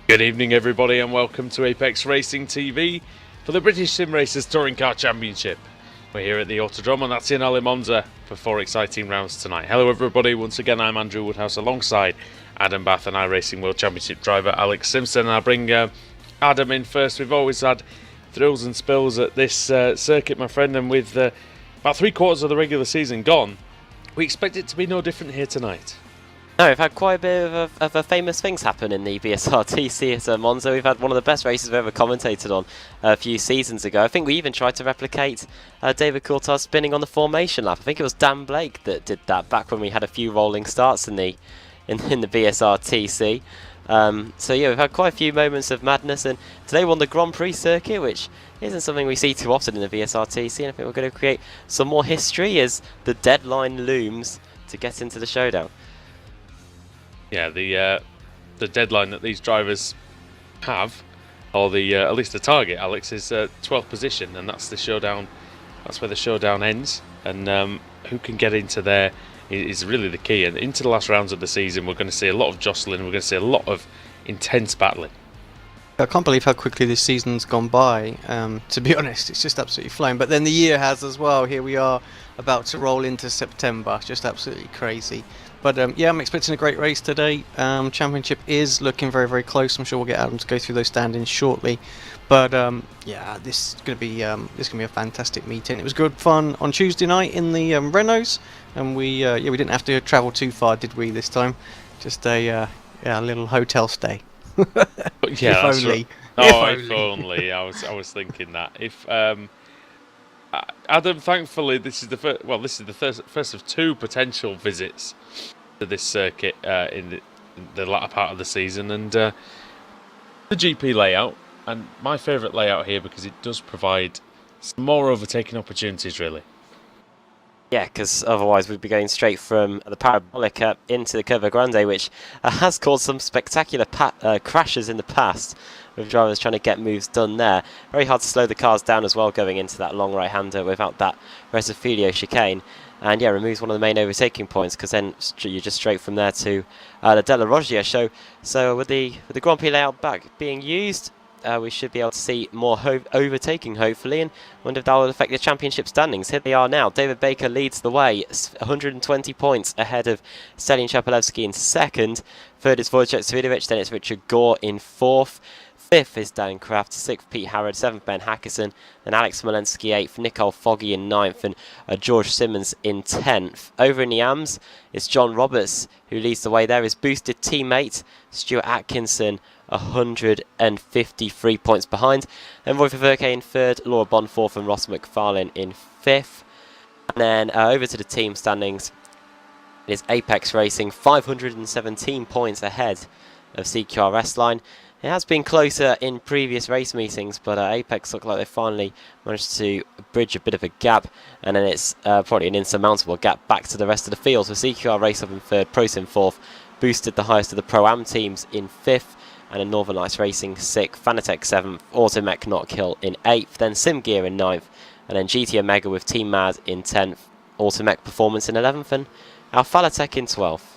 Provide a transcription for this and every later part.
Good evening everybody and welcome to Apex Racing TV for the British Sim Racers Touring Car Championship. We're here at the Autodrome and that's in Monza for 4 exciting rounds tonight. Hello everybody, once again I'm Andrew Woodhouse alongside Adam Bath and iRacing World Championship driver Alex Simpson. And I'll bring Adam in first. We've always had thrills and spills at this circuit, my friend, and with about 3/4 of the regular season gone, we expect it to be no different here tonight. No, we've had quite a bit of famous things happen in the BSRTC at Monza. We've had one of the best races we've ever commentated on a few seasons ago. I think we even tried to replicate David Coulthard spinning on the formation lap. I think it was Dan Blake that did that back when we had a few rolling starts in the BSRTC. So yeah, we've had quite a few moments of madness, and today we're on the Grand Prix circuit, which isn't something we see too often in the BSRTC, and I think we're going to create some more history as the deadline looms to get into the showdown. Yeah, the deadline that these drivers have, or the at least the target, Alex, is 12th position, and that's the showdown. That's where the showdown ends, and who can get into there is really the key. And into the last rounds of the season, we're going to see a lot of jostling. We're going to see a lot of intense battling. I can't believe how quickly this season's gone by. To be honest, it's just absolutely flown. But then the year has as well. Here we are, about to roll into September. Just absolutely crazy. But yeah, I'm expecting a great race today. Championship is looking very, very close. I'm sure we'll get Adam to go through those standings shortly. But yeah, this is going to be a fantastic meeting. It was good fun on Tuesday night in the Renaults, and we didn't have to travel too far, did we? This time, just a little hotel stay. Yeah, if only. Right. Oh, if only. I was thinking that. If Adam, thankfully, this is the first of two potential visits to this circuit in the latter part of the season, and the GP layout, and my favourite layout here because it does provide some more overtaking opportunities, really. Yeah, because otherwise we'd be going straight from the parabolic into the Curva Grande, which has caused some spectacular crashes in the past, with drivers trying to get moves done there. Very hard to slow the cars down as well going into that long right-hander without that Resifilio chicane. And yeah, removes one of the main overtaking points, because then you're just straight from there to the Della Roggia show. So with the Grand Prix layout back being used, we should be able to see more overtaking, hopefully, and wonder if that will affect the championship standings. Here they are now. David Baker leads the way, 120 points ahead of Stelin Chapelevsky in second. Third is Wojciech Svidovic, then it's Richard Gore in fourth. Fifth is Dan Kraft, sixth Pete Harrod, seventh Ben Hackerson, and Alex Smolensky eighth, Nicole Foggy in ninth, and George Simmons in 10th. Over in the AMS, it's John Roberts who leads the way there. His boosted teammate, Stuart Atkinson, 153 points behind. And Roy Ververke in third, Laura Bond fourth, and Ross McFarlane in fifth. And then over to the team standings, it is Apex Racing, 517 points ahead of CQRS line. It has been closer in previous race meetings, but Apex look like they finally managed to bridge a bit of a gap, and then it's probably an insurmountable gap back to the rest of the field. So CQR Race up in third, ProSim fourth, boosted the highest of the Pro-Am teams in fifth, and then Northern Lights Racing sixth, Fanatec seventh, Automech Knockhill in eighth, then SimGear in ninth, and then GT Omega with Team Mad in 10th, Automech Performance in 11th, and Alphalatech in 12th.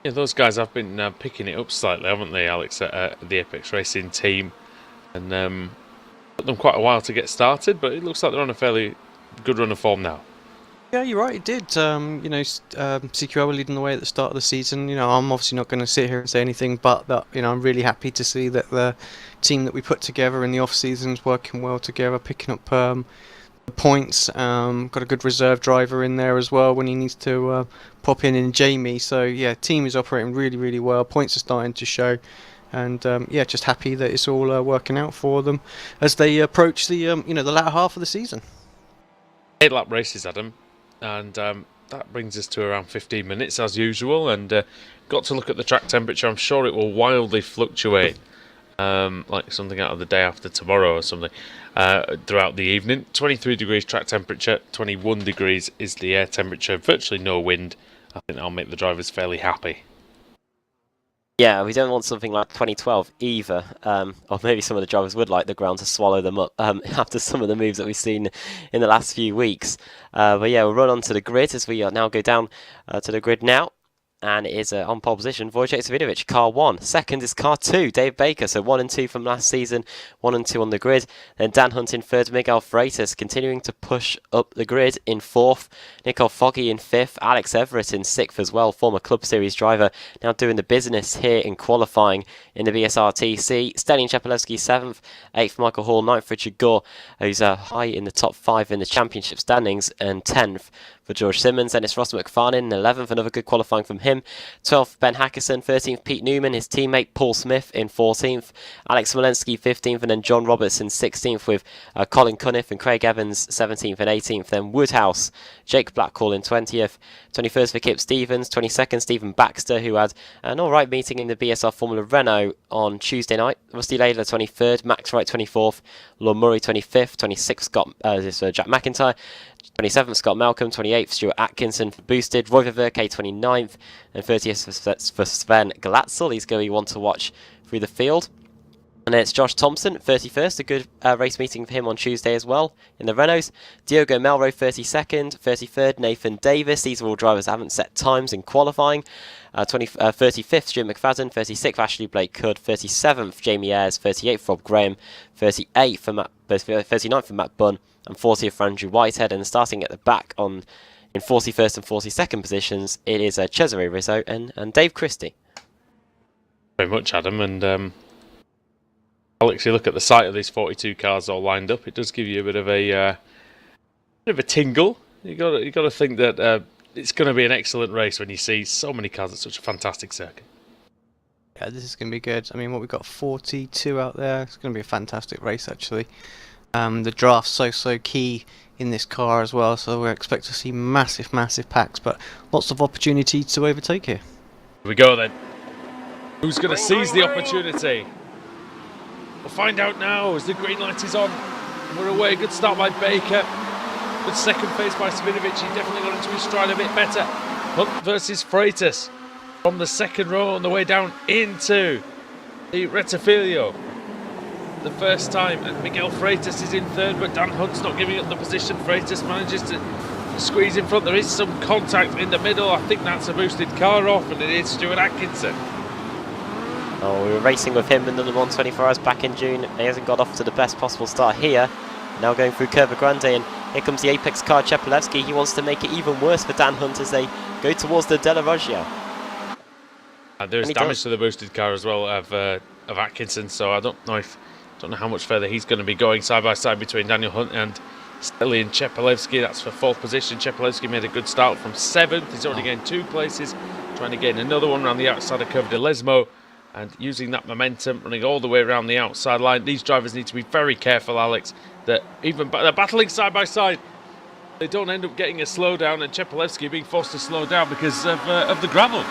Yeah, those guys have been picking it up slightly, haven't they, Alex, at the Apex Racing team, and took them quite a while to get started, but it looks like they're on a fairly good run of form now. Yeah, you're right, it did. CQR were leading the way at the start of the season. I'm obviously not going to sit here and say anything but that, I'm really happy to see that the team that we put together in the off-season is working well together, picking up the points. Got a good reserve driver in there as well when he needs to pop in Jamie. So, yeah, team is operating really, really well. Points are starting to show. And, yeah, just happy that it's all working out for them as they approach the latter half of the season. 8-lap races, Adam. And that brings us to around 15 minutes as usual, and got to look at the track temperature. I'm sure it will wildly fluctuate, like something out of the day after tomorrow or something, throughout the evening. 23 degrees track temperature, 21 degrees is the air temperature, virtually no wind. I think that'll make the drivers fairly happy. Yeah, we don't want something like 2012 either, or maybe some of the drivers would like the ground to swallow them up after some of the moves that we've seen in the last few weeks. But yeah, we'll run onto the grid as we now go down to the grid now. and it is on pole position, Wojciech Savinovic, car 1. Second is car 2, Dave Baker, so 1 and 2 from last season, 1 and 2 on the grid. Then Dan Hunt in third, Miguel Freitas continuing to push up the grid in fourth, Nicole Foggy in fifth, Alex Everett in sixth as well, former Club Series driver, now doing the business here in qualifying in the BSRTC. Stelian Chepelewski 7th, 8th Michael Hall, 9th Richard Gore, who's high in the top 5 in the championship standings, and 10th for George Simmons. Then it's Ross McFarlane in 11th, another good qualifying from him. 12th Ben Hackerson, 13th Pete Newman, his teammate Paul Smith in 14th, Alex Smolensky 15th, and then John Robertson 16th, with Colin Cunniff and Craig Evans 17th and 18th. Then Woodhouse, Jake Blackhall in 20th, 21st for Kip Stevens, 22nd Stephen Baxter, who had an alright meeting in the BSR Formula Renault on Tuesday night. Rusty Laidler 23rd, Max Wright 24th, Lord Murray 25th, 26th Jack McIntyre, 27th Scott Malcolm, 28th Stuart Atkinson for Boosted, Roy Verke 29th, and 30th for Sven Glatzel. He's going to want to watch through the field. And then it's Josh Thompson, 31st, a good race meeting for him on Tuesday as well in the Renaults. Diogo Melro, 32nd, 33rd, Nathan Davis. These are all drivers that haven't set times in qualifying. 35th, Stuart McFadden, 36th, Ashley Blake Hood, 37th, Jamie Ayres, 38th, Rob Graham, 39th for Matt Bunn, and 40th for Andrew Whitehead. And starting at the back in 41st and 42nd positions, it is Cesare Rizzo and Dave Christie. Very much, Adam, and Alex, you look at the sight of these 42 cars all lined up, it does give you a bit of a tingle. You got to think that it's going to be an excellent race when you see so many cars at such a fantastic circuit. Yeah, this is going to be good. I mean, what we've got 42 out there. It's going to be a fantastic race, actually. The draft's so key in this car as well, so we expect to see massive packs, but lots of opportunity to overtake here. Here we go then. Who's going to seize the opportunity? We'll find out now as the green light is on. We're away. Good start by Baker. Good second pace by Savinovic. He definitely got into his stride a bit better. Hunt versus Freitas from the second row on the way down into the Rettifilio. The first time, and Miguel Freitas is in third, but Dan Hunt's not giving up the position. Freitas manages to squeeze in front. There is some contact in the middle. I think that's a boosted car off, and it is Stuart Atkinson. Oh, we were racing with him in the Le Mans 24 Hours back in June. He hasn't got off to the best possible start here. Now going through Curva Grande, and here comes the Apex car, Chepelewski. He wants to make it even worse for Dan Hunt as they go towards the Della Roggia. There's damage to the boosted car as well of Atkinson, so I don't know how much further he's going to be going side by side between Daniel Hunt and Stelian Chepelewski. That's for fourth position. Chepelewski made a good start from 7th. He's already gained 2 places, trying to gain another one around the outside of Curva de Lesmo. And using that momentum, running all the way around the outside line. These drivers need to be very careful, Alex, that even they're battling side by side, they don't end up getting a slowdown, and Chepelewski being forced to slow down because of the gravel.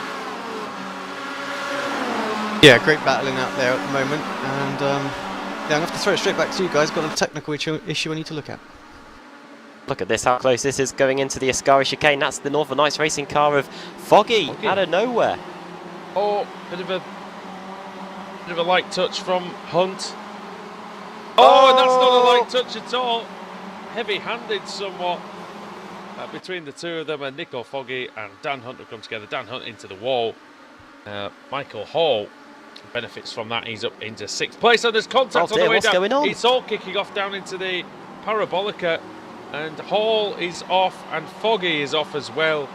Yeah, great battling out there at the moment, and yeah, I'm going to have to throw it straight back to you guys. Got a technical issue I need to look at. Look at this, how close this is going into the Ascari chicane. That's the Northern Lights racing car of Foggy out of nowhere. Oh, bit of a light touch from Hunt. Oh, and that's not a light touch at all. Heavy-handed somewhat between the two of them, and Nicole Foggy and Dan Hunt have come together. Dan Hunt into the wall. Michael Hall benefits from that. He's up into 6th place, and there's contact on the way what's down. Going on? It's all kicking off down into the Parabolica, and Hall is off, and Foggy is off as well.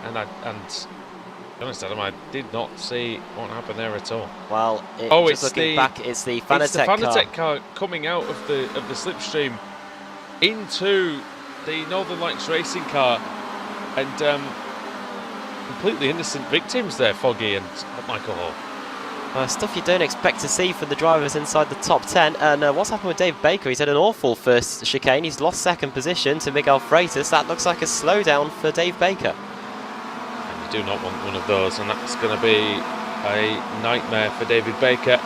And to be honest, Adam, I did not see what happened there at all. Well, it's looking back, it's the Fanatec car coming out of the slipstream into the Northern Lights racing car, and completely innocent victims there, Foggy and Michael Hall. Stuff you don't expect to see from the drivers inside the top 10. And what's happened with Dave Baker? He's had an awful first chicane. He's lost second position to Miguel Freitas. That looks like a slowdown for Dave Baker. Do not want one of those, and that's going to be a nightmare for David Baker.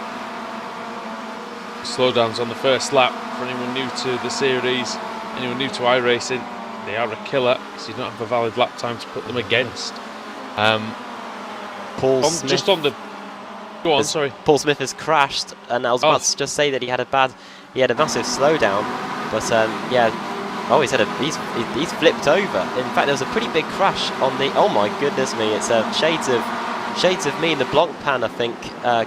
Slowdowns on the first lap for anyone new to the series, anyone new to iRacing, they are a killer, so you don't have a valid lap time to put them against. Paul Smith. Just on the... Go on, sorry. Paul Smith has crashed, and I was about to just say that he had a massive slowdown, but yeah, Oh, he's flipped over. In fact, there was a pretty big crash on the. Oh my goodness me! It's shades of me in the Blanc pan, I think,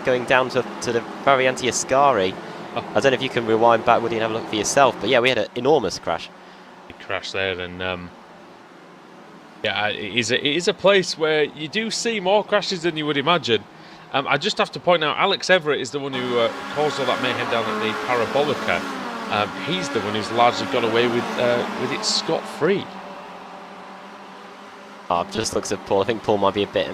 going down to the Variante Ascari. Oh. I don't know if you can rewind back, Woody, and have a look for yourself. But yeah, we had an enormous crash. Big crash there, and yeah, it is a place where you do see more crashes than you would imagine. I just have to point out, Alex Everett is the one who caused all that mayhem down at the Parabolica. He's the one who's largely got away with it scot-free. I've just looked at Paul. I think Paul might be a bit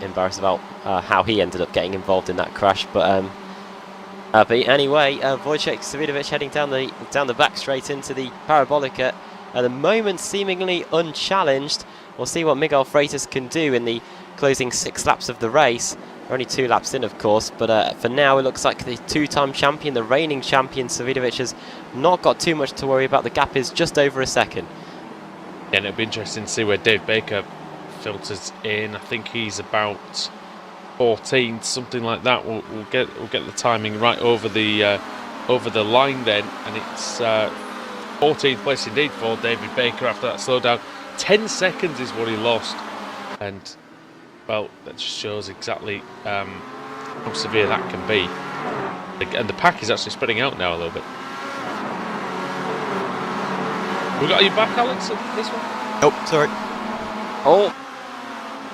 embarrassed about how he ended up getting involved in that crash. But anyway, Wojciech Savidovic heading down the back straight into the Parabolica. At the moment, seemingly unchallenged. We'll see what Miguel Freitas can do in the closing 6 laps of the race. We're only 2 laps in, of course, but for now it looks like the 2-time champion, the reigning champion, Savidovic, has not got too much to worry about. The gap is just over a second. Yeah, and it'll be interesting to see where Dave Baker filters in. I think he's about 14th, something like that. We'll get the timing right over the line then, and it's 14th place indeed for David Baker after that slowdown. 10 seconds is what he lost, and well, that just shows exactly how severe that can be. And the pack is actually spreading out now a little bit. We got you back, Alex, at this one? Oh, sorry. Oh,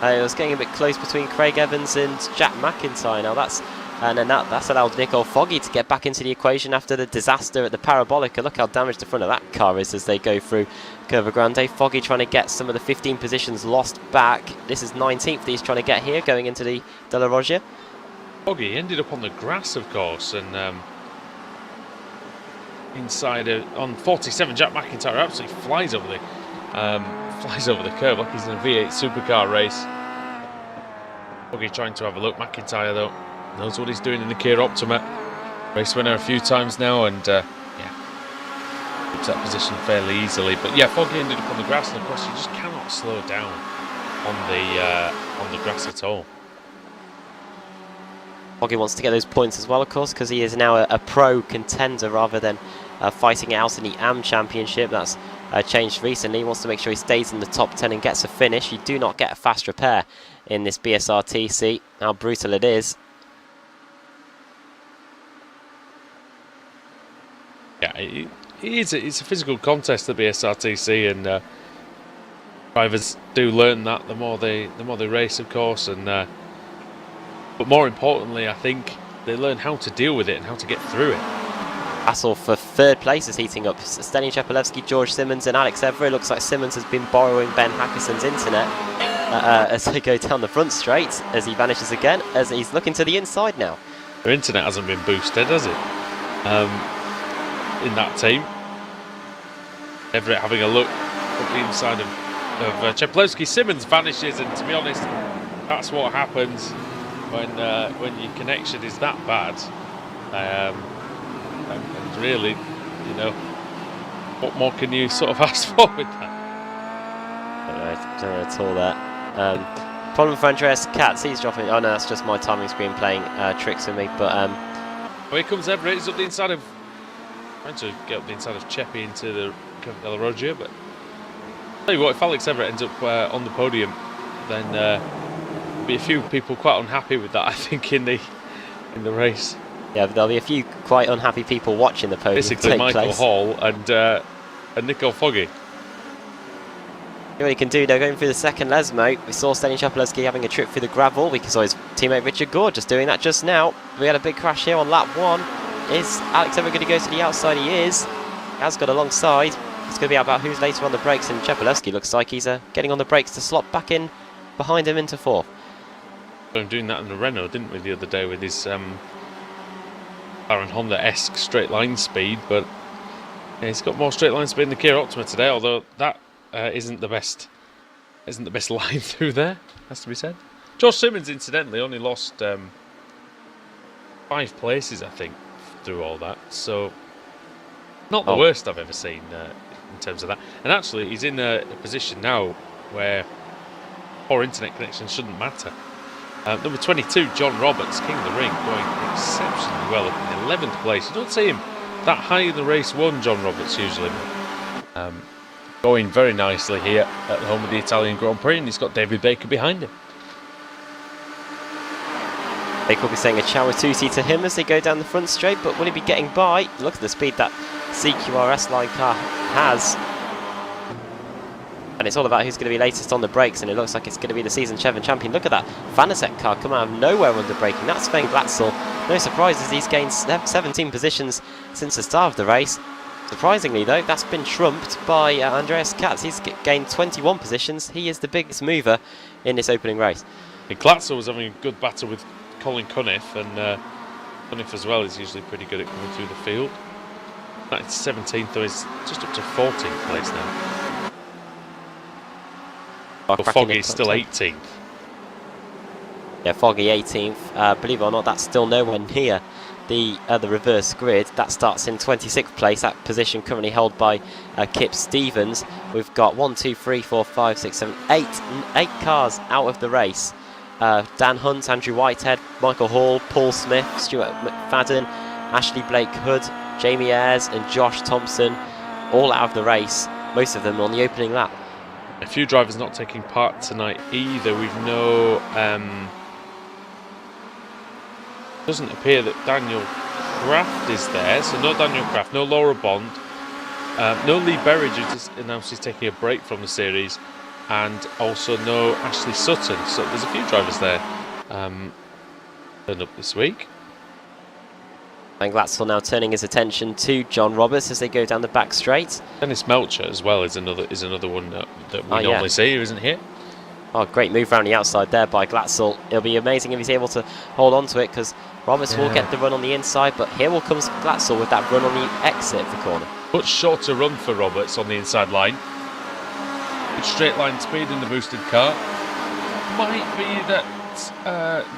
it was getting a bit close between Craig Evans and Jack McIntyre. Now that's allowed Nicole Foggy to get back into the equation after the disaster at the Parabolica. Look how damaged the front of that car is as they go through Curva Grande. Foggy trying to get some of the 15 positions lost back. This is 19th that he's trying to get here, going into the Della Roggia. Foggy ended up on the grass, of course, and inside on 47, Jack McIntyre absolutely flies over the curve like he's in a V8 supercar race. Foggy trying to have a look. McIntyre, though, knows what he's doing in the Kia Optima. Race winner a few times now, and yeah, keeps that position fairly easily. But yeah, Foggy ended up on the grass, and of course you just cannot slow down on the grass at all. Foggy wants to get those points as well, of course, because he is now a pro contender rather than fighting it out in the AM Championship. That's changed recently. He wants to make sure he stays in the top 10 and gets a finish. You do not get a fast repair in this BSRTC. How brutal it is. Yeah, it's a physical contest, the BSRTC, and drivers do learn that the more they race, of course, and but more importantly, I think they learn how to deal with it and how to get through it. Battle for third place is heating up. Steny Chepelevsky, George Simmons and Alex Everett. Looks like Simmons has been borrowing Ben Hackerson's internet as they go down the front straight, as he vanishes again, as he's looking to the inside now. Their internet hasn't been boosted, has it? In that team. Everett having a look at the inside of Chepelevsky. Simmons vanishes, and to be honest, that's what happens when your connection is that bad. And really, you know, what more can you sort of ask for with that? Don't know at all that. Problem for Andreas Katz, he's dropping. Oh no, that's just my timing screen playing tricks with me. But well, here comes Everett. He's up the inside of, trying to get up the inside of Cheppy into the Della Roggia. But I'll tell you what, if Alex Everett ends up on the podium, then there'll be a few people quite unhappy with that, I think, in the race. Yeah, there'll be a few quite unhappy people watching the podium. Basically, Michael Hall and Nicole Foggy. What he can do, they're going through the second Lesmo. We saw Steny Chepelevsky having a trip through the gravel. We saw his teammate Richard Gore just doing that just now. We had a big crash here on lap 1. Is Alex Everett going to go to the outside? He is. He has got alongside. It's going to be about who's later on the brakes, and Chepelevsky looks like he's getting on the brakes to slot back in behind him into 4th. We were doing that in the Renault, didn't we, the other day with his Baron Honda-esque straight line speed, but yeah, he's got more straight line speed in the Kia Optima today, although that isn't the best line through there, has to be said. Josh Simmons, incidentally, only lost 5 places, I think, through all that, so not the worst I've ever seen in terms of that. And actually, he's in a position now where poor internet connections shouldn't matter. Number 22, John Roberts, King of the Ring, going exceptionally well up in 11th place. You don't see him that high in the race 1, John Roberts, usually. Going very nicely here at the home of the Italian Grand Prix, and he's got David Baker behind him. Baker will be saying a ciao tutti to him as they go down the front straight, but will he be getting by? Look at the speed that CQRS line car has. And it's all about who's going to be latest on the brakes, and it looks like it's going to be the season Chevron champion. Look at that Fanatec car come out of nowhere under braking. That's Sven Glatzel. No surprises, he's gained 17 positions since the start of the race. Surprisingly though, that's been trumped by Andreas Katz. He's gained 21 positions. He is the biggest mover in this opening race. And Glatzel was having a good battle with Colin Cunniff, and Cunniff as well is usually pretty good at coming through the field. That's 17th, though he's just up to 14th place now. But Foggy is still 18th. Yeah, Foggy 18th. Believe it or not, that's still nowhere near the reverse grid. That starts in 26th place. That position currently held by Kip Stevens. We've got 1, 2, 3, 4, 5, 6, 7, 8 cars out of the race. Dan Hunt, Andrew Whitehead, Michael Hall, Paul Smith, Stuart McFadden, Ashley Blake Hood, Jamie Ayres and Josh Thompson, all out of the race, most of them on the opening lap. A few drivers not taking part tonight either. We've doesn't appear that Daniel Kraft is there, so no Daniel Kraft, no Laura Bond, no Lee Berridge, who just announced he's taking a break from the series, and also no Ashley Sutton. So there's a few drivers there turned up this week. And Glatzel now turning his attention to John Roberts as they go down the back straight. Dennis Melcher as well is another one that we normally see who isn't here. Oh, great move around the outside there by Glatzel. It'll be amazing if he's able to hold on to it, because Roberts will get the run on the inside, but here will comes Glatzel with that run on the exit of the corner. Much shorter run for Roberts on the inside line. Good straight line speed in the boosted car. Might be that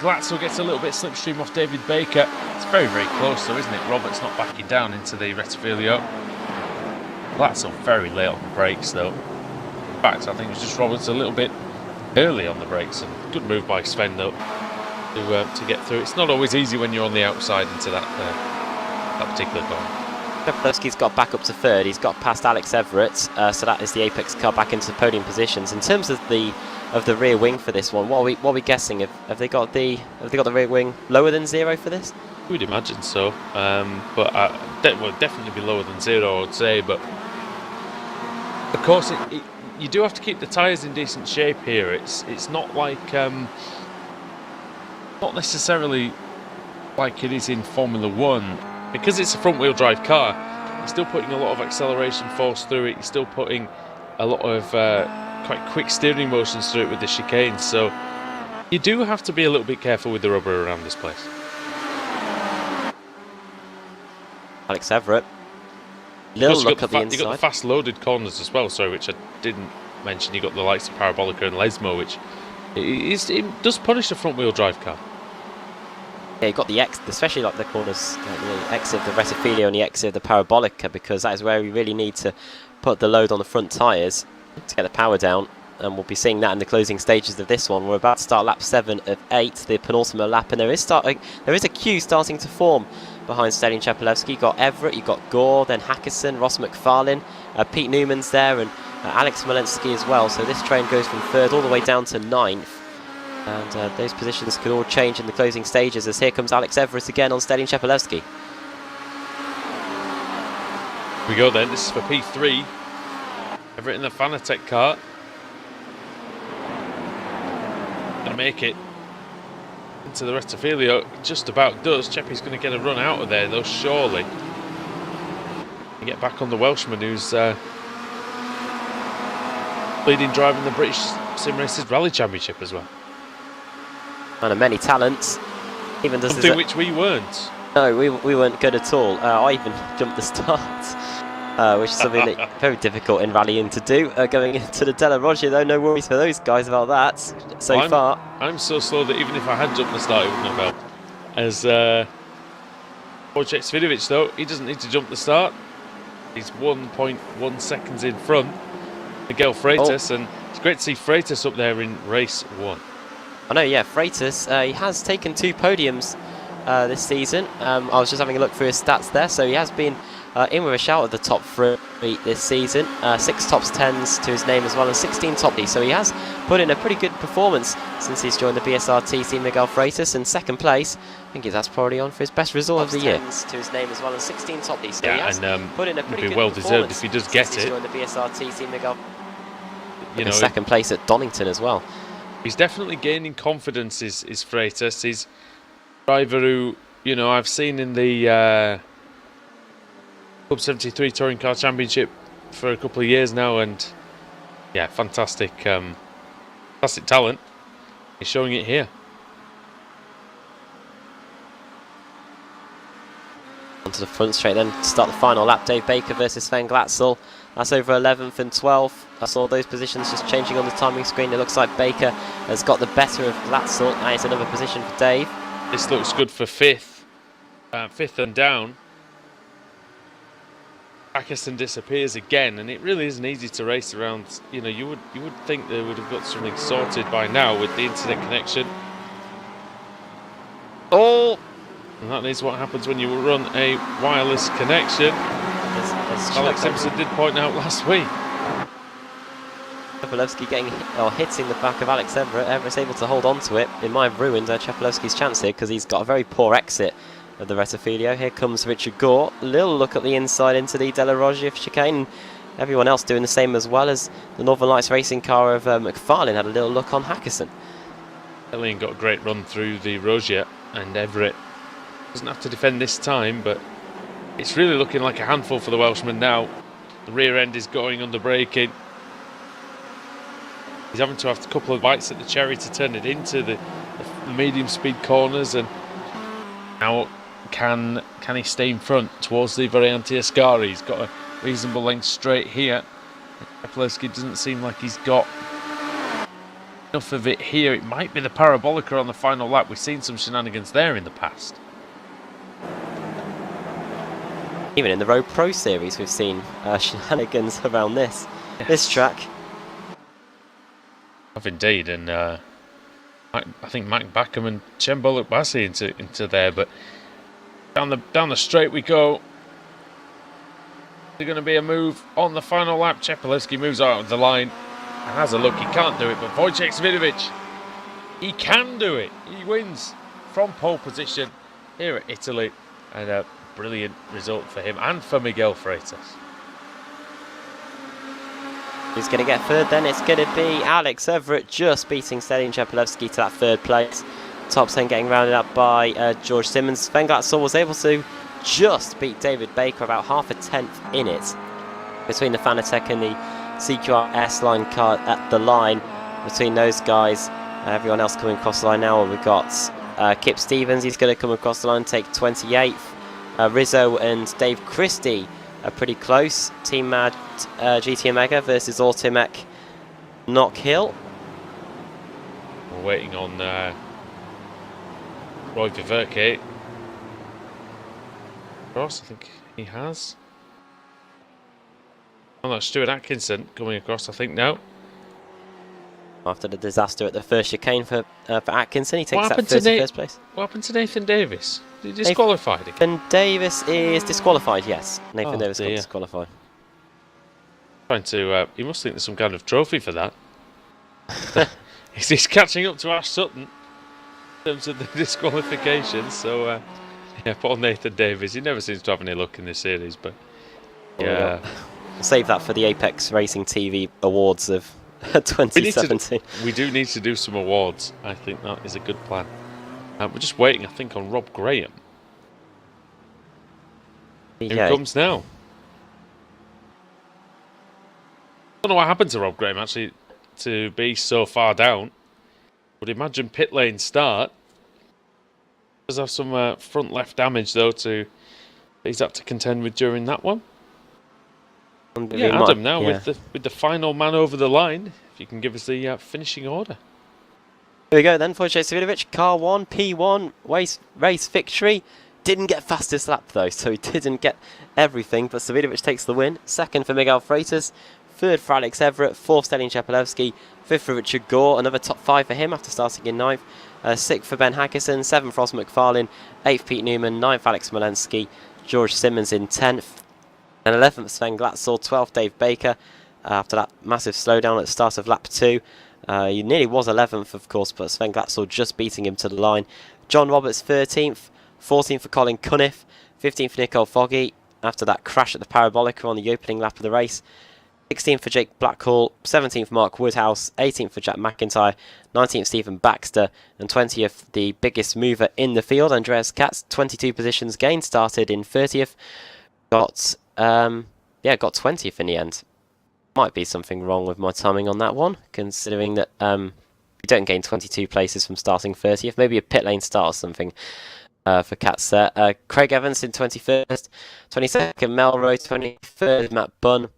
Glatzel gets a little bit slipstream off David Baker. It's very, very close though, isn't it? Roberts not backing down into the Rettifilio. Glatzel very late on the brakes though. In fact, I think it was just Roberts a little bit early on the brakes, and good move by Sven though to get through. It's not always easy when you're on the outside into that particular corner. Keplerski's got back up to third. He's got past Alex Everett, so that is the Apex car back into podium positions. In terms of the rear wing for this one, what are we guessing? Have they got the rear wing lower than 0 for this? We'd imagine so, but will definitely be lower than 0, I would say. But of course, you do have to keep the tyres in decent shape here. It's not like not necessarily like it is in Formula 1. Because it's a front-wheel drive car, you're still putting a lot of acceleration force through it. You're still putting a lot of quite quick steering motions through it with the chicane. So you do have to be a little bit careful with the rubber around this place. Alex Everett. Little look at the inside. You've got the fast-loaded corners as well, sorry, which I didn't mention. You've got the likes of Parabolica and Lesmo, which it does punish a front-wheel drive car. Yeah, you've got the especially like the corners, like the exit of the Rettifilio and the exit of the Parabolica, because that is where we really need to put the load on the front tyres to get the power down, and we'll be seeing that in the closing stages of this one. We're about to start lap 7 of 8, the penultimate lap, and there is a queue starting to form behind Stelian Chepelevsky. You've got Everett, you've got Gore, then Hackerson, Ross McFarlane, Pete Newman's there, and Alex Smolensky as well. So this train goes from 3rd all the way down to 9th. And those positions could all change in the closing stages, as here comes Alex Everett again on Stelian Chepelevsky. Here we go then, this is for P3. Everett in the Fanatec car. Gonna make it into the Rettifilio, just about does. Cheppy's going to get a run out of there though, surely. And get back on the Welshman who's leading driver in the British Sim Racers Rally Championship as well. Man of many talents. Even does something which we weren't. No, we weren't good at all. I even jumped the start, which is something that very difficult in rallying to do. Going into the Della Roggia though, no worries for those guys about that so far. I'm so slow that even if I had jumped the start, it wouldn't have helped. As Wojciech Svidovic though, he doesn't need to jump the start. He's 1.1 seconds in front. Miguel Freitas, and it's great to see Freitas up there in race 1. I know, yeah, Freitas, he has taken 2 podiums this season. I was just having a look through his stats there, so he has been in with a shout at the top 3 this season. 6 tops 10s to his name as well, and 16 top D. So he has put in a pretty good performance since he's joined the BSRTC Miguel Freitas. And second place, I think that's probably on for his best result of the year. To his name as well, and 16 top D. So he has put in a pretty good well deserved performance if he does get since he's it. joined the BSRTC Miguel. You know, second place at Donington as well. He's definitely gaining confidence. Is Freitas? He's a driver who, you know, I've seen in the Club 73 Touring Car Championship for a couple of years now, and yeah, fantastic talent. He's showing it here. Onto the front straight then to start the final lap. Dave Baker versus Sven Glatzel. That's over 11th and 12th. I saw those positions just changing on the timing screen. It looks like Baker has got the better of Glatzel. Now it's another position for Dave. This looks good for fifth and down. Atkinson disappears again, and it really isn't easy to race around. You know, you would think they would have got something sorted by now with the internet connection. Oh! And that is what happens when you run a wireless connection. Alex Simpson did point out last week. Chepelewski hitting the back of Alex Everett. Everett's able to hold on to it. It might have ruined Chepelewski's chance here because he's got a very poor exit of the Rettifilio. Here comes Richard Gore. Little look at the inside into the De La Roggia chicane. Everyone else doing the same as well, as the Northern Lights racing car of McFarlane had a little look on Hackerson. Ellian got a great run through the Roggia, and Everett doesn't have to defend this time, but it's really looking like a handful for the Welshman now. The rear end is going under braking. He's having to have a couple of bites at the cherry to turn it into the medium speed corners, and now can he stay in front towards the Variante Ascari? He's got a reasonable length straight here. Chepelewski doesn't seem like he's got enough of it here. It might be the Parabolica on the final lap. We've seen some shenanigans there in the past. Even in the Road Pro Series, we've seen shenanigans around this track. Have indeed, and I think Mac Backham and Chembol Bassi into there, but down the straight we go. There's going to be a move on the final lap. Chepelewski moves out of the line and has a look. He can't do it, but Wojciech Svidovic, he can do it. He wins from pole position here at Italy, and a brilliant result for him and for Miguel Freitas. Who's going to get third then? It's going to be Alex Everett, just beating Stelian Chepelewski to that third place. Top 10 getting rounded up by George Simmons. Sven Glatzel was able to just beat David Baker, about half a tenth in it, between the Fanatec and the CQR S-Line car at the line. Between those guys, everyone else coming across the line now. We've got Kip Stevens, he's going to come across the line and take 28th. Rizzo and Dave Christie are pretty close. Team Mad GT Omega versus Automech Knock Hill. We're waiting on Roy Viverke. Across, I think he has. Oh, that's Stuart Atkinson coming across, I think, now. After the disaster at the first chicane for Atkinson, he takes that 31st place. What happened to Nathan Davis? He disqualified again? Nathan Davis is disqualified, yes. Nathan Davis got disqualified. Trying to, he must think there's some kind of trophy for that. He's catching up to Ash Sutton in terms of the disqualifications. So, yeah, poor Nathan Davis. He never seems to have any luck in this series, but yeah. We'll save that for the Apex Racing TV Awards of 2017. We do need to do some awards. I think that is a good plan. We're just waiting, I think, on Rob Graham. Here he comes now. I don't know what happened to Rob Graham, actually, to be so far down. Would imagine pit lane start. Does have some front left damage, though, he's had to contend with during that one. Yeah, Adam now with the final man over the line. If you can give us the finishing order. Here we go then, Wojciech Svidovic, car 1, P1, race victory. Didn't get fastest lap though, so he didn't get everything, but Svidovic takes the win. Second for Miguel Freitas, third for Alex Everett, fourth Stelian Chepelewski, fifth for Richard Gore, another top 5 for him after starting in 9th. Sixth for Ben Hackerson, 7th for Ross McFarlane, 8th Pete Newman, 9th Alex Malensky, George Simmons in 10th. And 11th, Sven Glatzel. 12th, Dave Baker. After that massive slowdown at the start of lap 2. He nearly was 11th, of course, but Sven Glatzel just beating him to the line. John Roberts, 13th. 14th for Colin Cunniff. 15th for Nicole Foggy. After that crash at the Parabolica on the opening lap of the race. 16th for Jake Blackhall, 17th for Mark Woodhouse, 18th for Jack McIntyre, 19th Stephen Baxter, and 20th the biggest mover in the field, Andreas Katz, 22 positions gained, started in 30th, got 20th in the end. Might be something wrong with my timing on that one, considering that you don't gain 22 places from starting 30th, maybe a pit lane start or something. For Katz there. Craig Evans in 21st, 22nd Melroy, 23rd Matt Bunn,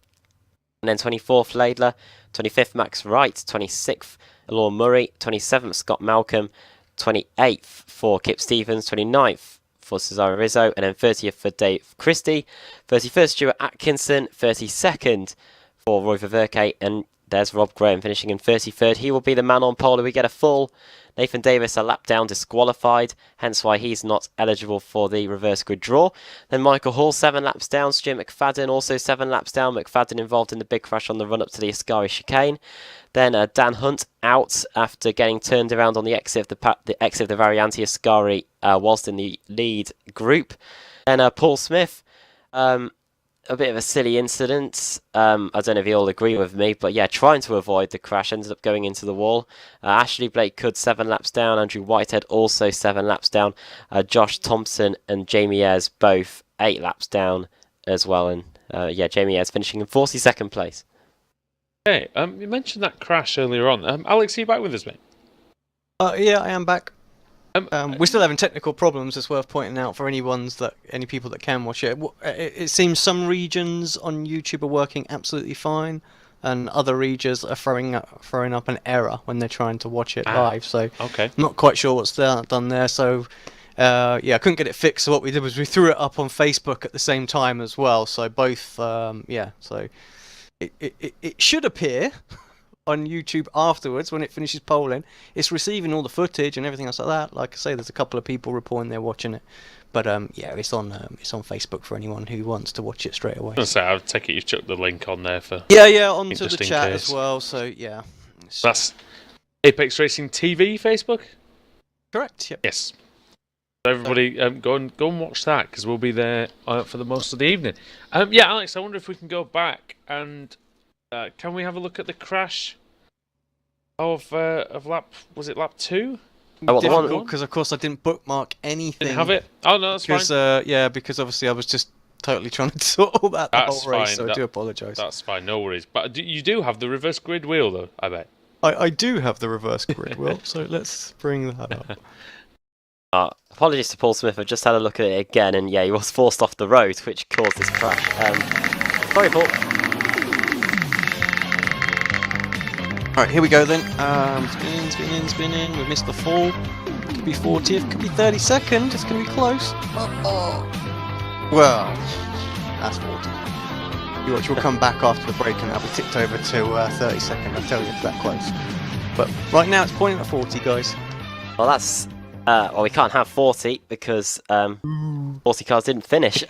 and then 24th Laidler, 25th Max Wright, 26th Laura Murray, 27th Scott Malcolm, 28th for Kip Stevens, 29th for Cesaro Rizzo, and then 30th for Dave Christie, 31st Stuart Atkinson, 32nd for Roy Ververke, and there's Rob Graham finishing in 33rd. He will be the man on pole if we get a full. Nathan Davis a lap down, disqualified, hence why he's not eligible for the reverse grid draw. Then Michael Hall 7 laps down, Stuart McFadden also 7 laps down, McFadden involved in the big crash on the run up to the Ascari chicane. Then Dan Hunt out after getting turned around on the exit of the Varianti Ascari whilst in the lead group. Then Paul Smith, a bit of a silly incident. I don't know if you all agree with me, but yeah, trying to avoid the crash, ended up going into the wall. Ashley Blake Could 7 laps down, Andrew Whitehead also 7 laps down, Josh Thompson and Jamie Ayres both 8 laps down as well, and Jamie Ayres finishing in 42nd place. Hey, you mentioned that crash earlier on. Alex, are you back with us, mate? Yeah, I am back. We're still having technical problems. It's worth pointing out for any people that can watch it. It seems some regions on YouTube are working absolutely fine, and other regions are throwing up an error when they're trying to watch it live. So okay, not quite sure what's done there. So I couldn't get it fixed. So what we did was we threw it up on Facebook at the same time as well. So both, so it should appear on YouTube afterwards when it finishes polling. It's receiving all the footage and everything else like that. Like I say, there's a couple of people reporting they're watching it, but it's on Facebook for anyone who wants to watch it straight away. I'll take it you've chucked the link on there for onto the chat as well. So yeah, that's Apex Racing TV Facebook. Correct. Yep. Yes. So everybody, go and watch that because we'll be there for the most of the evening. Alex, I wonder if we can go back and. Can we have a look at the crash of lap? Was it lap 2? Because of course I didn't bookmark anything. Didn't have it? Oh no, that's fine. Because obviously I was just totally trying to sort all that the whole race. So I do apologise. That's fine, no worries. But you do have the reverse grid wheel, though. I bet. I do have the reverse grid wheel, so let's bring that up. Apologies to Paul Smith. I've just had a look at it again, and yeah, he was forced off the road, which caused this crash. Sorry, Paul. Alright, here we go then. Spinning. We've missed the fall. Could be 40th, could be 32nd. It's going to be close. Well, that's 40. You watch, we'll come back after the break and that'll be tipped over to 32nd. I tell you, it's that close. But right now it's pointing at 40, guys. Well, that's... we can't have 40 because 40 cars didn't finish.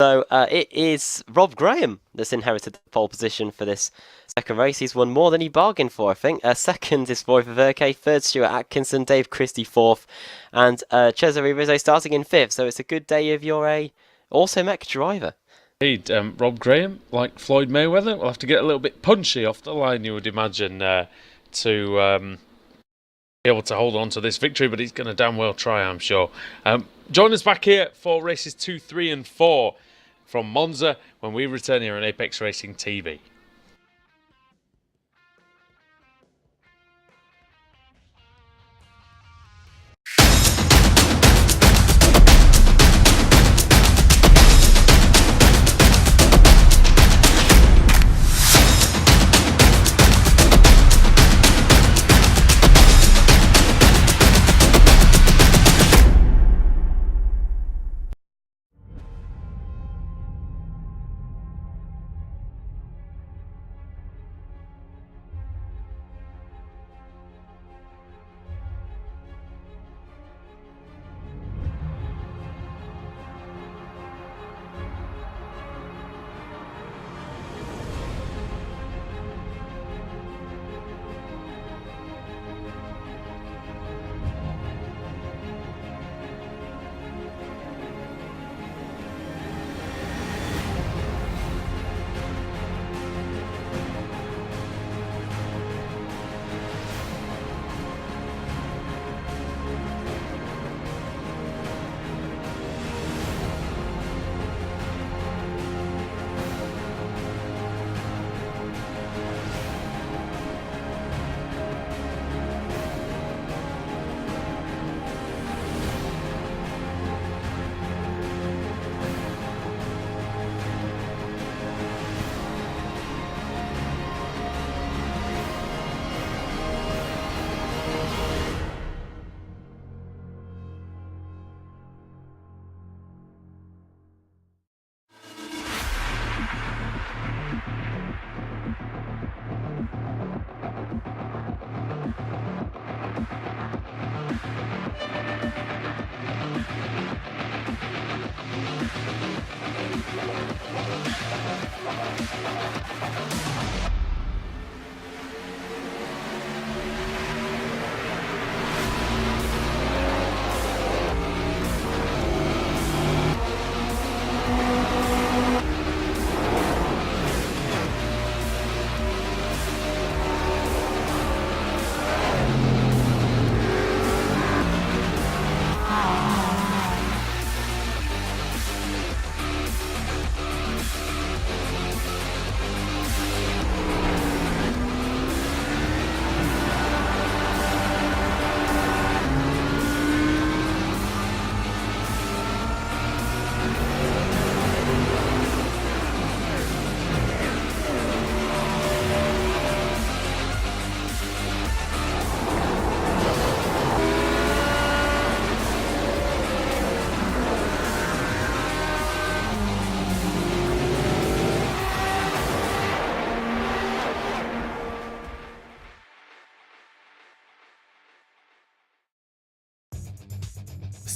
So it is Rob Graham that's inherited the pole position for this second race. He's won more than he bargained for, I think. Second is Roy Ververke, third Stuart Atkinson, Dave Christie fourth, and Cesare Rizzo starting in fifth. So it's a good day if you're a Automech driver. Indeed, Rob Graham, like Floyd Mayweather, will have to get a little bit punchy off the line, you would imagine, to be able to hold on to this victory, but he's going to damn well try, I'm sure. Join us back here for races 2, 3 and 4 from Monza when we return here on Apex Racing TV.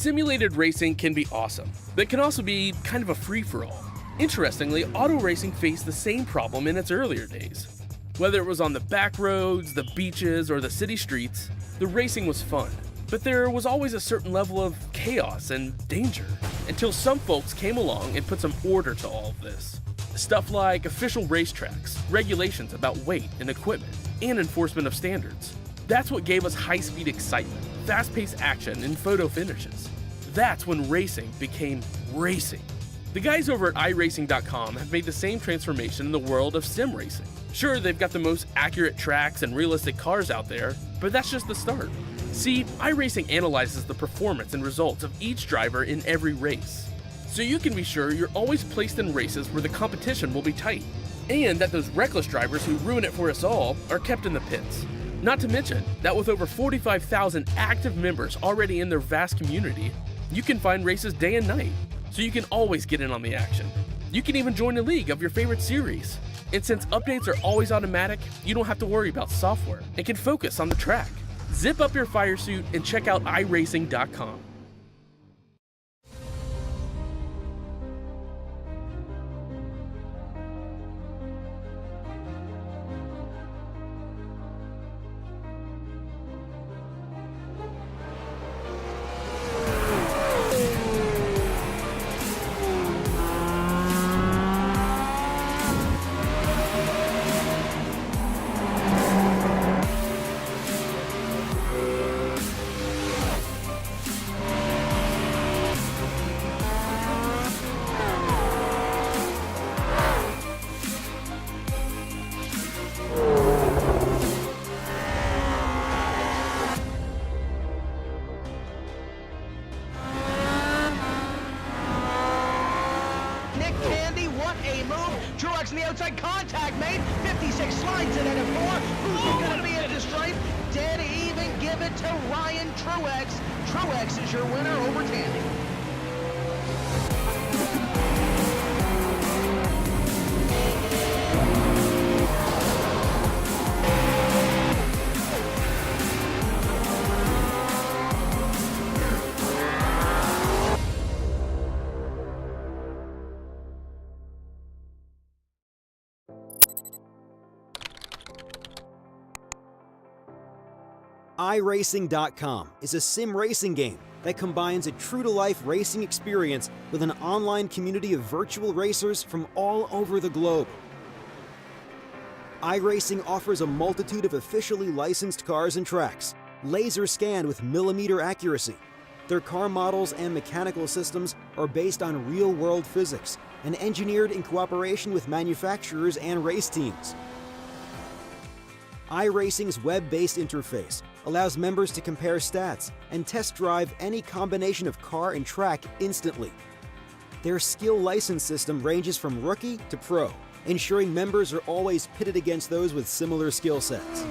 Simulated racing can be awesome, but it can also be kind of a free-for-all. Interestingly, auto racing faced the same problem in its earlier days. Whether it was on the back roads, the beaches, or the city streets, the racing was fun. But there was always a certain level of chaos and danger, until some folks came along and put some order to all of this. Stuff like official racetracks, regulations about weight and equipment, and enforcement of standards. That's what gave us high-speed excitement, fast-paced action, and photo finishes. That's when racing became racing. The guys over at iRacing.com have made the same transformation in the world of sim racing. Sure, they've got the most accurate tracks and realistic cars out there, but that's just the start. See, iRacing analyzes the performance and results of each driver in every race, so you can be sure you're always placed in races where the competition will be tight, and that those reckless drivers who ruin it for us all are kept in the pits. Not to mention that with over 45,000 active members already in their vast community, you can find races day and night, so you can always get in on the action. You can even join a league of your favorite series. And since updates are always automatic, you don't have to worry about software and can focus on the track. Zip up your fire suit and check out iRacing.com. Truex in the outside, contact made. 56 slides it at a 4. Who's going to be at the stripe? Dead even, give it to Ryan Truex. Truex is your winner over Tandy. iRacing.com is a sim racing game that combines a true-to-life racing experience with an online community of virtual racers from all over the globe. iRacing offers a multitude of officially licensed cars and tracks, laser scanned with millimeter accuracy. Their car models and mechanical systems are based on real-world physics and engineered in cooperation with manufacturers and race teams. iRacing's web-based interface allows members to compare stats and test drive any combination of car and track instantly. Their skill license system ranges from rookie to pro, ensuring members are always pitted against those with similar skill sets.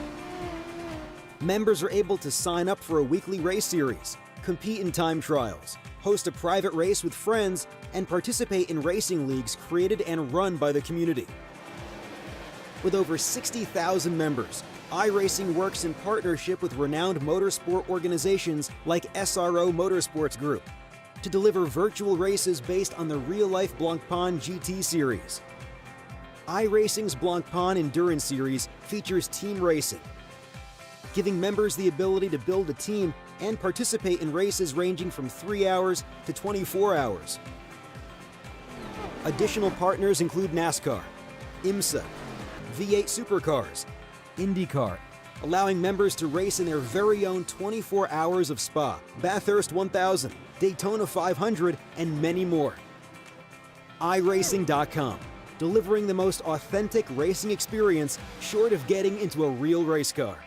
Members are able to sign up for a weekly race series, compete in time trials, host a private race with friends, and participate in racing leagues created and run by the community. With over 60,000 members, iRacing works in partnership with renowned motorsport organizations like SRO Motorsports Group to deliver virtual races based on the real-life Blancpain GT series. iRacing's Blancpain Endurance Series features team racing, giving members the ability to build a team and participate in races ranging from 3 hours to 24 hours. Additional partners include NASCAR, IMSA, V8 Supercars, IndyCar, allowing members to race in their very own 24 hours of Spa, Bathurst 1000, Daytona 500, and many more. iRacing.com, delivering the most authentic racing experience short of getting into a real race car.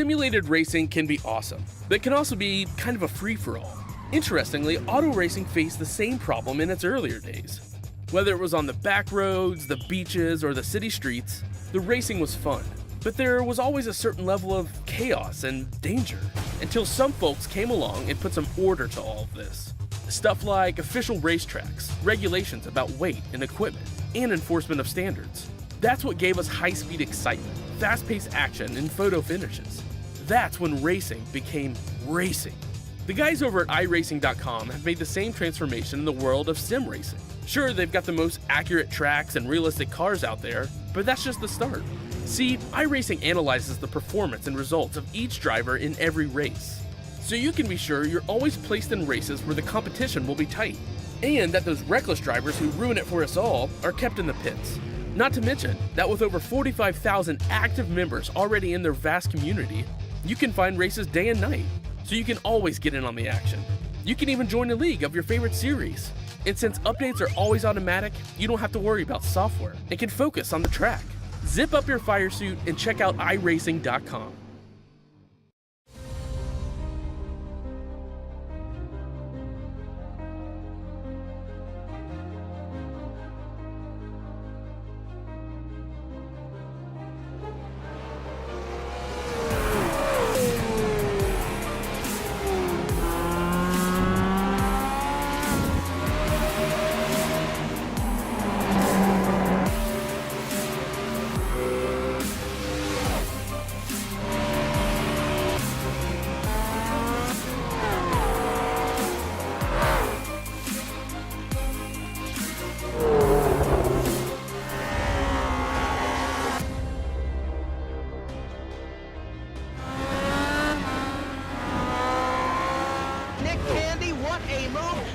Simulated racing can be awesome, but it can also be kind of a free-for-all. Interestingly, auto racing faced the same problem in its earlier days. Whether it was on the back roads, the beaches, or the city streets, the racing was fun. But there was always a certain level of chaos and danger, until some folks came along and put some order to all of this. Stuff like official racetracks, regulations about weight and equipment, and enforcement of standards. That's what gave us high-speed excitement, fast-paced action, and photo finishes. That's when racing became racing. The guys over at iRacing.com have made the same transformation in the world of sim racing. Sure, they've got the most accurate tracks and realistic cars out there, but that's just the start. See, iRacing analyzes the performance and results of each driver in every race, so you can be sure you're always placed in races where the competition will be tight, and that those reckless drivers who ruin it for us all are kept in the pits. Not to mention that with over 45,000 active members already in their vast community, you can find races day and night, so you can always get in on the action. You can even join a league of your favorite series. And since updates are always automatic, you don't have to worry about software and can focus on the track. Zip up your fire suit and check out iRacing.com.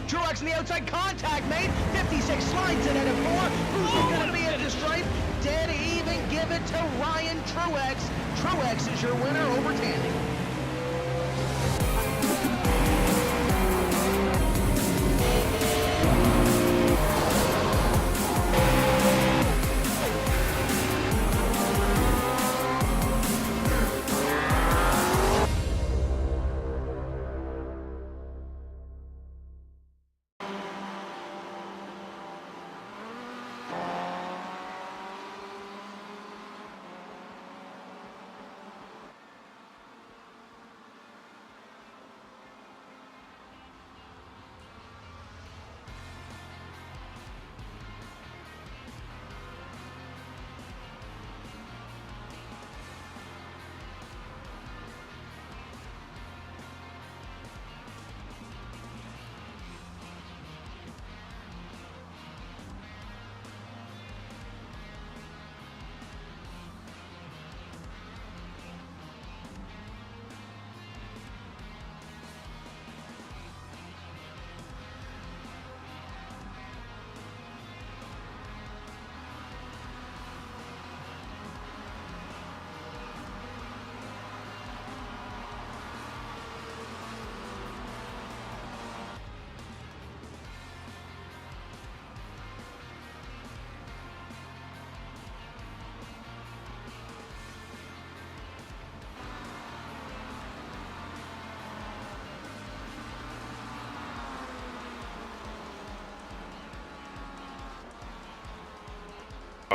Truex in the outside, contact made. 56 slides it at 4. Who's going to be at the stripe? Dead even, give it to Ryan Truex. Truex is your winner over Tandy.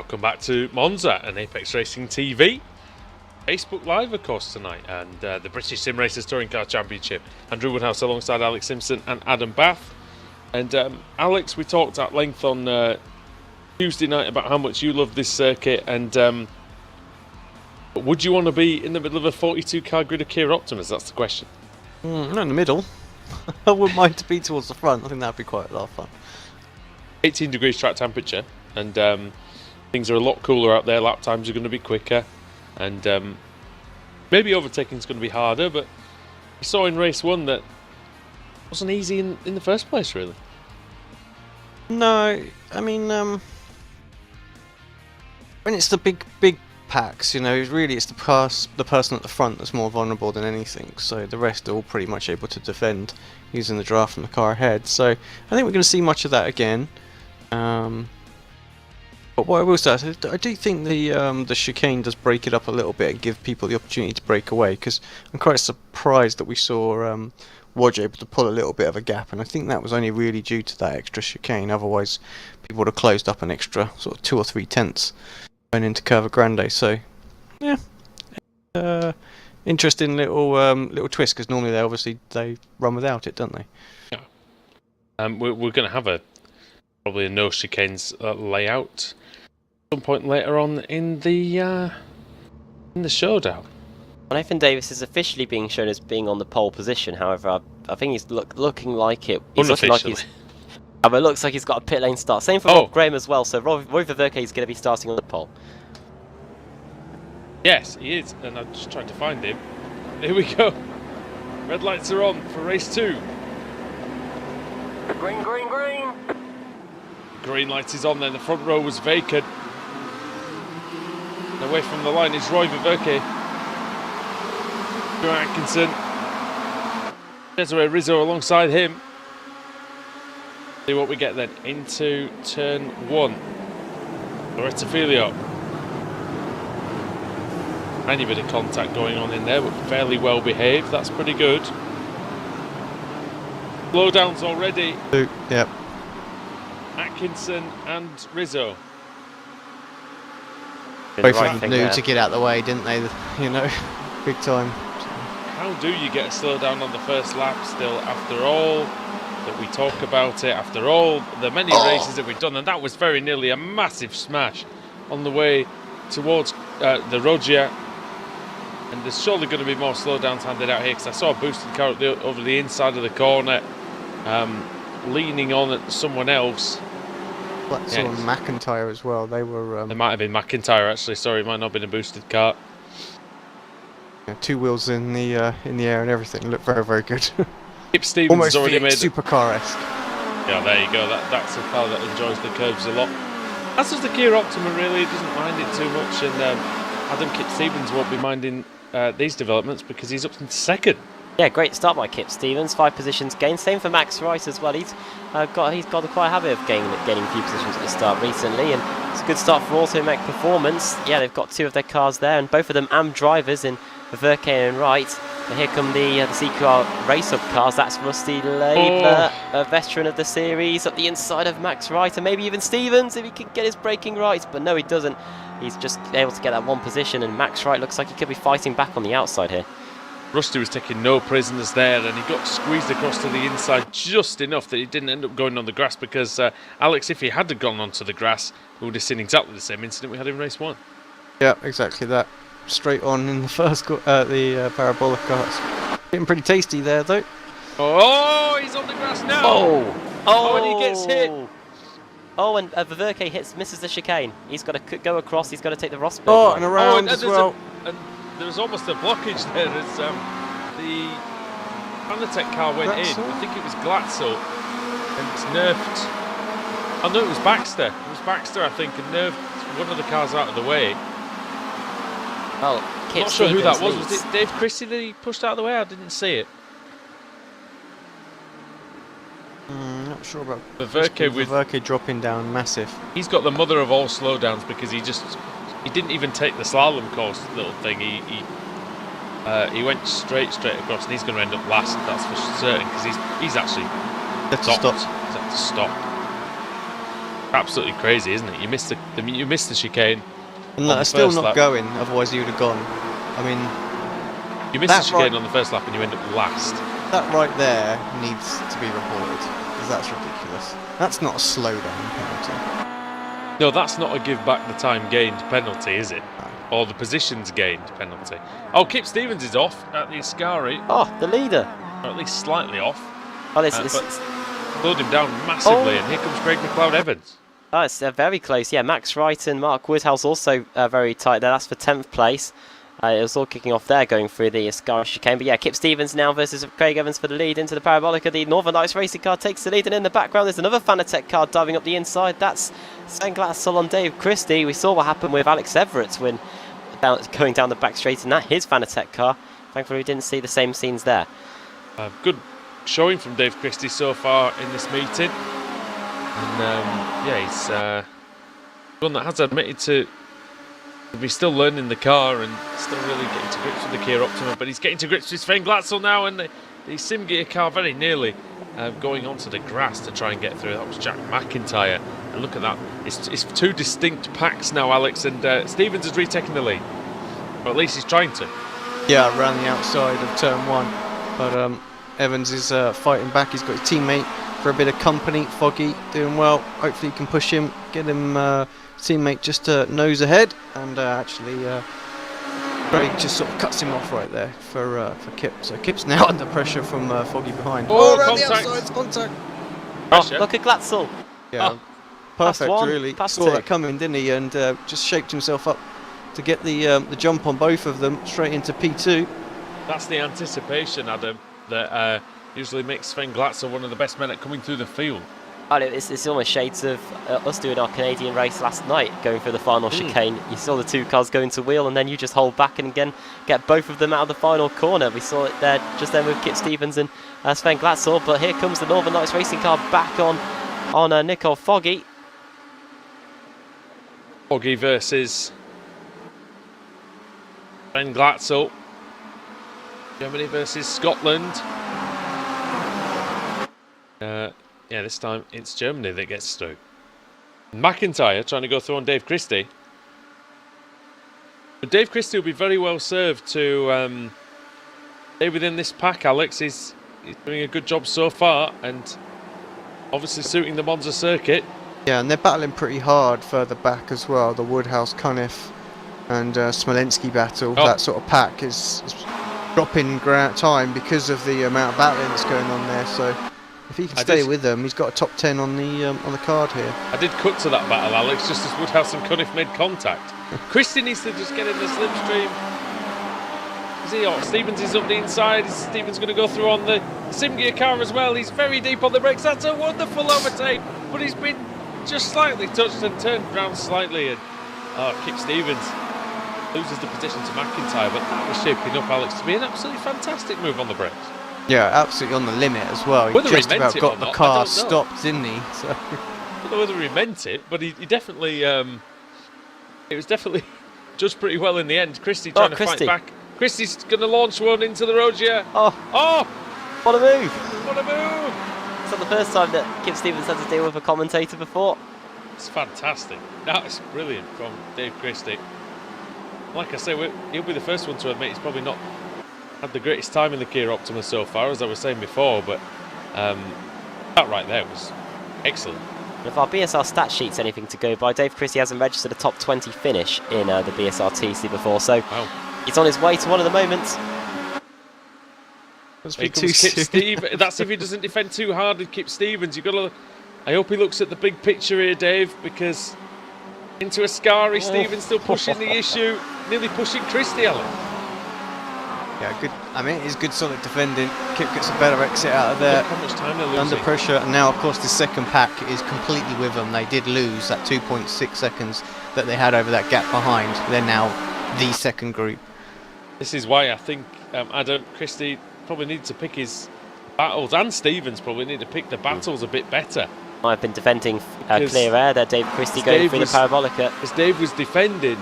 Welcome back to Monza and Apex Racing TV. Facebook Live, of course, tonight, and the British Sim Racers Touring Car Championship. Andrew Woodhouse alongside Alex Simpson and Adam Bath. And Alex, we talked at length on Tuesday night about how much you love this circuit, and would you want to be in the middle of a 42-car grid of Kia Optimas? That's the question. Not in the middle. I wouldn't mind to be towards the front. I think that'd be quite a lot of fun. 18 degrees track temperature, and things are a lot cooler out there. Lap times are going to be quicker, and maybe overtaking is going to be harder, but we saw in race 1 that wasn't easy in the first place, really. No, I mean, when it's the big packs, you know, really it's the person at the front that's more vulnerable than anything, so the rest are all pretty much able to defend using the draft from the car ahead. So I think we're going to see much of that again. But what I will say, I do think the chicane does break it up a little bit and give people the opportunity to break away, because I'm quite surprised that we saw Wodge able to pull a little bit of a gap, and I think that was only really due to that extra chicane. Otherwise people would have closed up an extra sort of 2 or 3 tenths going into Curva Grande. So yeah, interesting little twist, because normally they run without it, don't they? Yeah. We're going to have probably a no chicanes layout at some point later on in the showdown. Nathan Davis is officially being shown as being on the pole position. However, I think he's looking like it. He's looking like he's. But it looks like he's got a pit lane start. Same for Rob Graham as well. So Roy Ververke is going to be starting on the pole. Yes, he is, and I'm just trying to find him. Here we go. Red lights are on for race 2. Green, green, green. Green light is on then. The front row was vacant. And away from the line is Roy Ververke. Joe Atkinson. Desiree Rizzo alongside him. See what we get then into turn 1. Loretta Filio. Tiny bit of contact going on in there, but fairly well behaved. That's pretty good. Blowdowns already. Yep. Atkinson and Rizzo. Both knew to get out of the way, didn't they? You know, big time. How do you get a slowdown on the first lap still, after all that we talk about it, after all the many races that we've done? And that was very nearly a massive smash on the way towards the Roggia. And there's surely going to be more slowdowns handed out here, because I saw a boosted car over the inside of the corner, leaning on at someone else. Saw McIntyre as well. They were. It might have been McIntyre actually. Sorry, it might not have been a boosted car. 2 wheels in the air and everything. Looked very, very good. Kip Stevens Almost has already made supercar-esque. Yeah, there you go. That's a car that enjoys the curves a lot. As does the Kia Optima, really. It doesn't mind it too much, and Adam Kip Stevens won't be minding these developments because he's up in second. Yeah, great start by Kip Stevens. 5 positions gained. Same for Max Wright as well. He's got quite a habit of gaining a few positions at the start recently, and it's a good start for Automech Performance. Yeah, they've got 2 of their cars there, and both of them AM drivers in Ververke and Wright. And here come the CQR race up cars. That's Rusty Laidler, a veteran of the series, up the inside of Max Wright, and maybe even Stevens if he can get his braking right. But no, he doesn't. He's just able to get that 1 position, and Max Wright looks like he could be fighting back on the outside here. Rusty was taking no prisoners there, and he got squeezed across to the inside just enough that he didn't end up going on the grass, because Alex, if he had gone onto the grass, we would have seen exactly the same incident we had in race 1. Yeah, exactly that. Straight on in the first the parabolic cars. Getting pretty tasty there, though. Oh, he's on the grass now. Oh, and he gets hit. Oh, and Ververke misses the chicane. He's got to go across. He's got to take the Rosberg. Oh, and around as well. And there's almost a blockage there as the Fanatec car went in. I think it was Glatzel and nerfed. Oh no, it was Baxter. It was Baxter, I think, and nerfed one of the cars out of the way. Well, I'm not sure who that was. Was it Dave Christie that he pushed out of the way? I didn't see it. Not sure about Ververke dropping down massive. He's got the mother of all slowdowns, because he didn't even take the slalom course little thing. He went straight across, and he's going to end up last. That's for certain, because he's actually He's had to stop. He's had to stop. absolutely crazy, isn't it? You missed the chicane. And look, still not going, otherwise you would have gone. I mean, you missed the chicane on the first lap and you end up last. That right there needs to be reported, because that's ridiculous. That's not a slowdown penalty. No, that's not a give back the time gained penalty, is it? No. Or the positions gained penalty. Oh, Kip Stevens is off at the Ascari. Oh, the leader. Or at least slightly off. Oh, but slowed him down massively, and here comes Craig McLeod-Evans. Oh, it's very close. Yeah, Max Wright and Mark Woodhouse also very tight there. That's for 10th place. It was all kicking off there going through the Ascari chicane. But yeah, Kip Stevens now versus Craig Evans for the lead into the Parabolica. The Northern Lights racing car takes the lead, and in the background there's another Fanatec car diving up the inside. That's Sven Glatzel on Dave Christie. We saw what happened with Alex Everett when going down the back straight in that his Fanatec car. Thankfully we didn't see the same scenes there. Good showing from Dave Christie so far in this meeting. And yeah, he's one that has admitted to be still learning the car and still really getting to grips with the Kia Optima, but he's getting to grips with Sven Glatzel now, and the sim gear car very nearly going onto the grass to try and get through. That was Jack McIntyre, and look at that, it's two distinct packs now, Alex, and Stevens has retaken the lead, or at least he's trying to. Yeah, around the outside of turn 1, but Evans is fighting back. He's got his teammate for a bit of company. Foggy doing well. Hopefully he can push him, get him teammate just nose ahead, and actually Craig just sort of cuts him off right there for Kip. So Kip's now under pressure from Foggy behind. Oh, around contact. the outside, contact. Oh, look at Glatzel. Yeah, perfect. Really past saw two. that coming, didn't he? And just shaped himself up to get the jump on both of them straight into P2. That's the anticipation, Adam, that usually makes Sven Glatzel one of the best men at coming through the field. It's almost shades of us doing our Canadian race last night, going through the final chicane. You saw the two cars go into wheel, and then you just hold back and again get both of them out of the final corner. We saw it there just then with Kip Stevens and Sven Glatzel, but here comes the Northern Lights racing car back on Nicole Foggy. Foggy versus Sven Glatzel. Germany versus Scotland. Yeah, this time it's Germany that gets through. McIntyre trying to go through on Dave Christie. But Dave Christie will be very well served to stay within this pack, Alex. He's doing a good job so far, and obviously suiting the Monza circuit. Yeah, and they're battling pretty hard further back as well. The Woodhouse, Cuniff and Smolenski battle. Oh. That sort of pack is dropping time because of the amount of battling that's going on there. So if he can stay with them, he's got a top 10 on the card here. I did cut to that battle, Alex, just as Woodhouse and Cuniff made contact. Christie needs to just get in the slipstream. Stevens is up the inside. Stevens going to go through on the sim gear car as well. He's very deep on the brakes. That's a wonderful overtake, but he's been just slightly touched and turned round slightly. And Kip Stevens loses the position to McIntyre, but that was shaping up, Alex, to be an absolutely fantastic move on the brakes. Yeah, absolutely on the limit as well. He Whether just he meant about it got or the not, car I don't know. stopped, didn't he? So. I don't know whether he meant it, but he definitely it was definitely judged pretty well in the end. Christie trying to fight back. Christie's going to launch one into the road here. Oh, what a move! What a move! It's not the first time that Kip Stevens had to deal with a commentator before. It's fantastic. That's brilliant from Dave Christie. Like I say, he'll be the first one to admit he's probably not had the greatest time in the Kia Optima so far, as I was saying before, but that right there was excellent. If our BSR stat sheet's anything to go by, Dave Christie hasn't registered a top 20 finish in the BSRTC before, so he's on his way to one of the moments. That's if he doesn't defend too hard with Kip Stevens. You've got to. I hope he looks at the big picture here, Dave, because into Ascari, Stevens still pushing the issue, nearly pushing Christie, Alan. Yeah, good. I mean, it's good solid defending. Kip gets a better exit out of there. Look how much time they're losing. Under pressure, and now of course the second pack is completely with them. They did lose that 2.6 seconds that they had over that gap behind. They're now the second group. This is why I think Christie probably needs to pick his battles, and Stevens probably need to pick the battles a bit better. I've been defending clear air there, Dave Christie going through the Parabolica. As Dave was defending,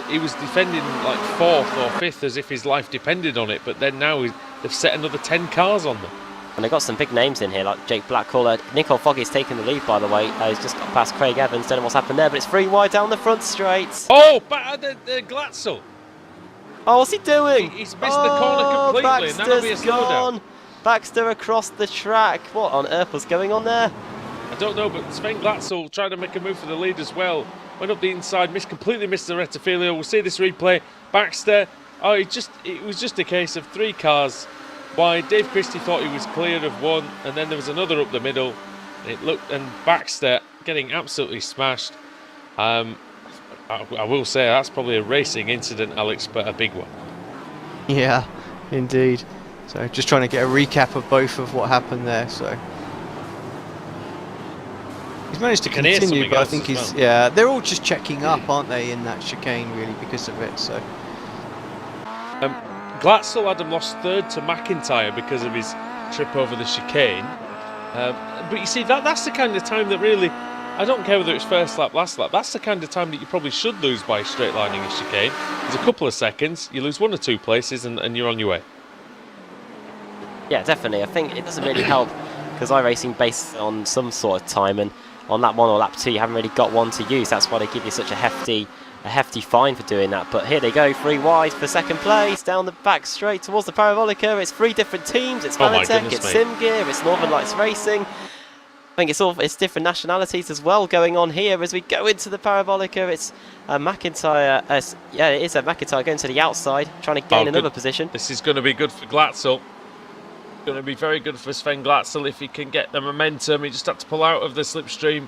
he was defending like 4th or 5th as if his life depended on it, but then now they've set another 10 cars on them. And they've got some big names in here, like Jake Blackhall. Nicole Foggy's taking the lead, by the way. He's just got past Craig Evans. Don't know what's happened there, but it's 3 wide down the front straight. Oh, the Glatzel. Oh, what's he doing? He's missed the corner completely, and that'll be a Baxter's gone. slowdown. Baxter across the track. What on earth was going on there? I don't know, but Sven Glatzel tried to make a move for the lead as well. Went up the inside, completely missed the Rettifilio. We'll see this replay. Baxter, it was just a case of 3 cars wide. Dave Christie thought he was clear of one, and then there was another up the middle. And Baxter getting absolutely smashed. I will say that's probably a racing incident, Alex, but a big one. Yeah, indeed. So just trying to get a recap of both of what happened there. So he's managed to continue, but I think he's they're all just checking up, aren't they, in that chicane really because of it. So Glatzel had him lost 3rd to McIntyre because of his trip over the chicane. But you see, that's the kind of time that really, I don't care whether it's first lap, last lap, that's the kind of time that you probably should lose by straight lining a chicane. There's a couple of seconds, you lose 1 or 2 places and you're on your way. Yeah, definitely. I think it doesn't really help because iRacing based on some sort of time, and on lap 1 or lap 2 you haven't really got one to use. That's why they give you such a hefty fine for doing that. But here they go, 3 wide for 2nd place, down the back straight towards the Parabolica. It's 3 different teams. It's Fanatec, it's SimGear, it's Northern Lights Racing. I think it's different nationalities as well going on here as we go into the Parabolica. It's McIntyre. It is McIntyre going to the outside, trying to gain another position. This is going to be good for Glatzel. Going to be very good for Sven Glatzel if he can get the momentum. He just had to pull out of the slipstream,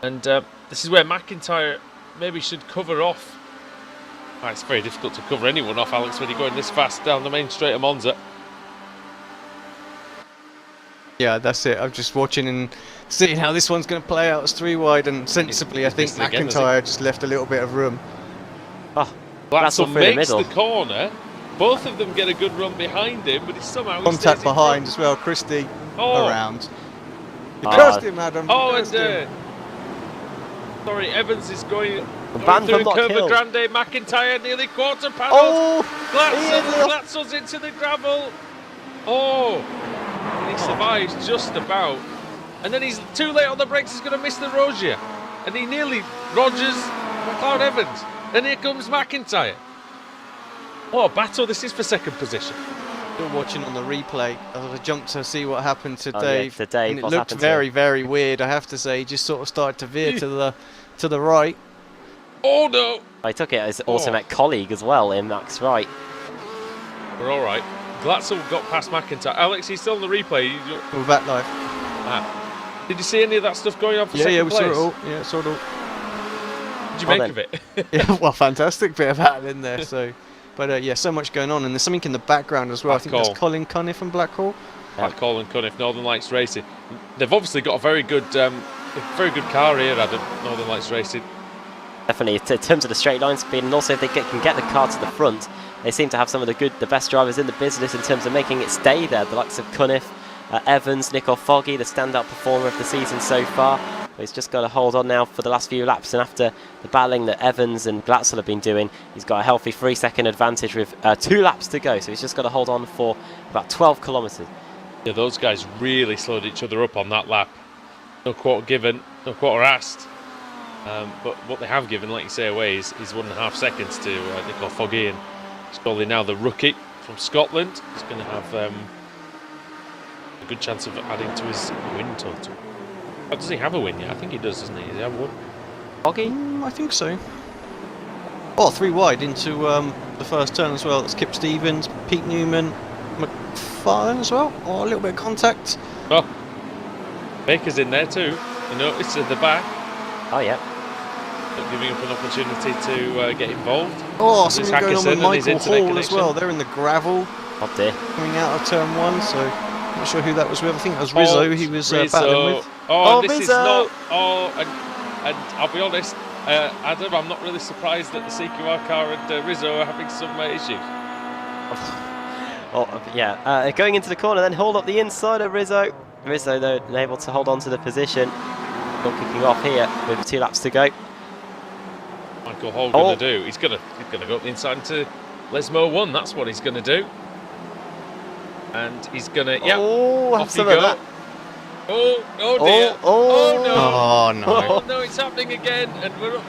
and this is where McIntyre maybe should cover off. It's very difficult to cover anyone off, Alex, when you're going this fast down the main straight of Monza. Yeah, that's it. I'm just watching and seeing how this one's going to play out as 3 wide, and sensibly I think McIntyre just left a little bit of room. Glatzel makes the corner. Both of them get a good run behind him, but it's somehow contact behind as well. Christie around. You cursed him, Adam. Sorry, Evans is going through Curva Grande. McIntyre nearly quarter panels. Glatzel's into the gravel. And he survives just about. And then he's too late on the brakes. He's going to miss the Rogier, and he nearly Rogers McLeod Evans. Then here comes McIntyre. What a battle this is for 2nd position. Still watching on the replay. I jumped to see what happened to Dave. And it looked very, very weird, I have to say. He just sort of started to veer to the right. Oh no! I took it as automatic colleague as well in Max Wright. We're all right. Glatzel got past McIntyre. Alex, he's still on the replay. We're back live. Did you see any of that stuff going on for 2nd place? Yeah, we saw it all. Yeah, saw it all. What did you make of it? Yeah, well, fantastic bit of battle in there. So. But yeah, so much going on, and there's something in the background as well. I think that's Colin Cunniff from Blackhall. Colin Cunniff, Northern Lights Racing. They've obviously got a very good car here, Adam. Northern Lights Racing. Definitely, in terms of the straight line speed, and also if they can get the car to the front, they seem to have some of the best drivers in the business in terms of making it stay there. The likes of Cunniff, Evans, Nicole Foggy, the standout performer of the season so far. He's just got to hold on now for the last few laps, and after the battling that Evans and Glatzel have been doing, he's got a healthy 3-second advantage with 2 laps to go, so he's just got to hold on for about 12 kilometres. Yeah, those guys really slowed each other up on that lap. No quarter given, no quarter asked. But what they have given, like you say, away is 1.5 seconds to Nicole Foggy, and it's probably now the rookie from Scotland. He's going to have a good chance of adding to his win total. Does he have a win yet? I think he does, doesn't he? Does he have one? Foggy? I think so. 3 wide into the first turn as well. That's Kip Stevens, Pete Newman, McFarlane as well. A little bit of contact. Baker's in there too. You know, it's at the back. Oh, yeah. Not giving up an opportunity to get involved. Something going on with Michael Hall as well. They're in the gravel. Oh dear. Coming out of turn 1, so not sure who that was with. I think it was Rizzo he was battling with. This Rizzo. Is not. And I'll be honest, Adam, I'm not really surprised that the CQR car and Rizzo are having some issues. Going into the corner, then hold up the inside of Rizzo. Rizzo, though, able to hold on to the position. Still kicking off here with 2 laps to go. Michael Hall going to do? He's going to go up the inside into Lesmo 1. That's what he's going to do. And he's going to, yeah, Oh, have off you some of go. that. Oh, oh dear. Oh, no. Oh no. Oh no, it's happening again. And we're up.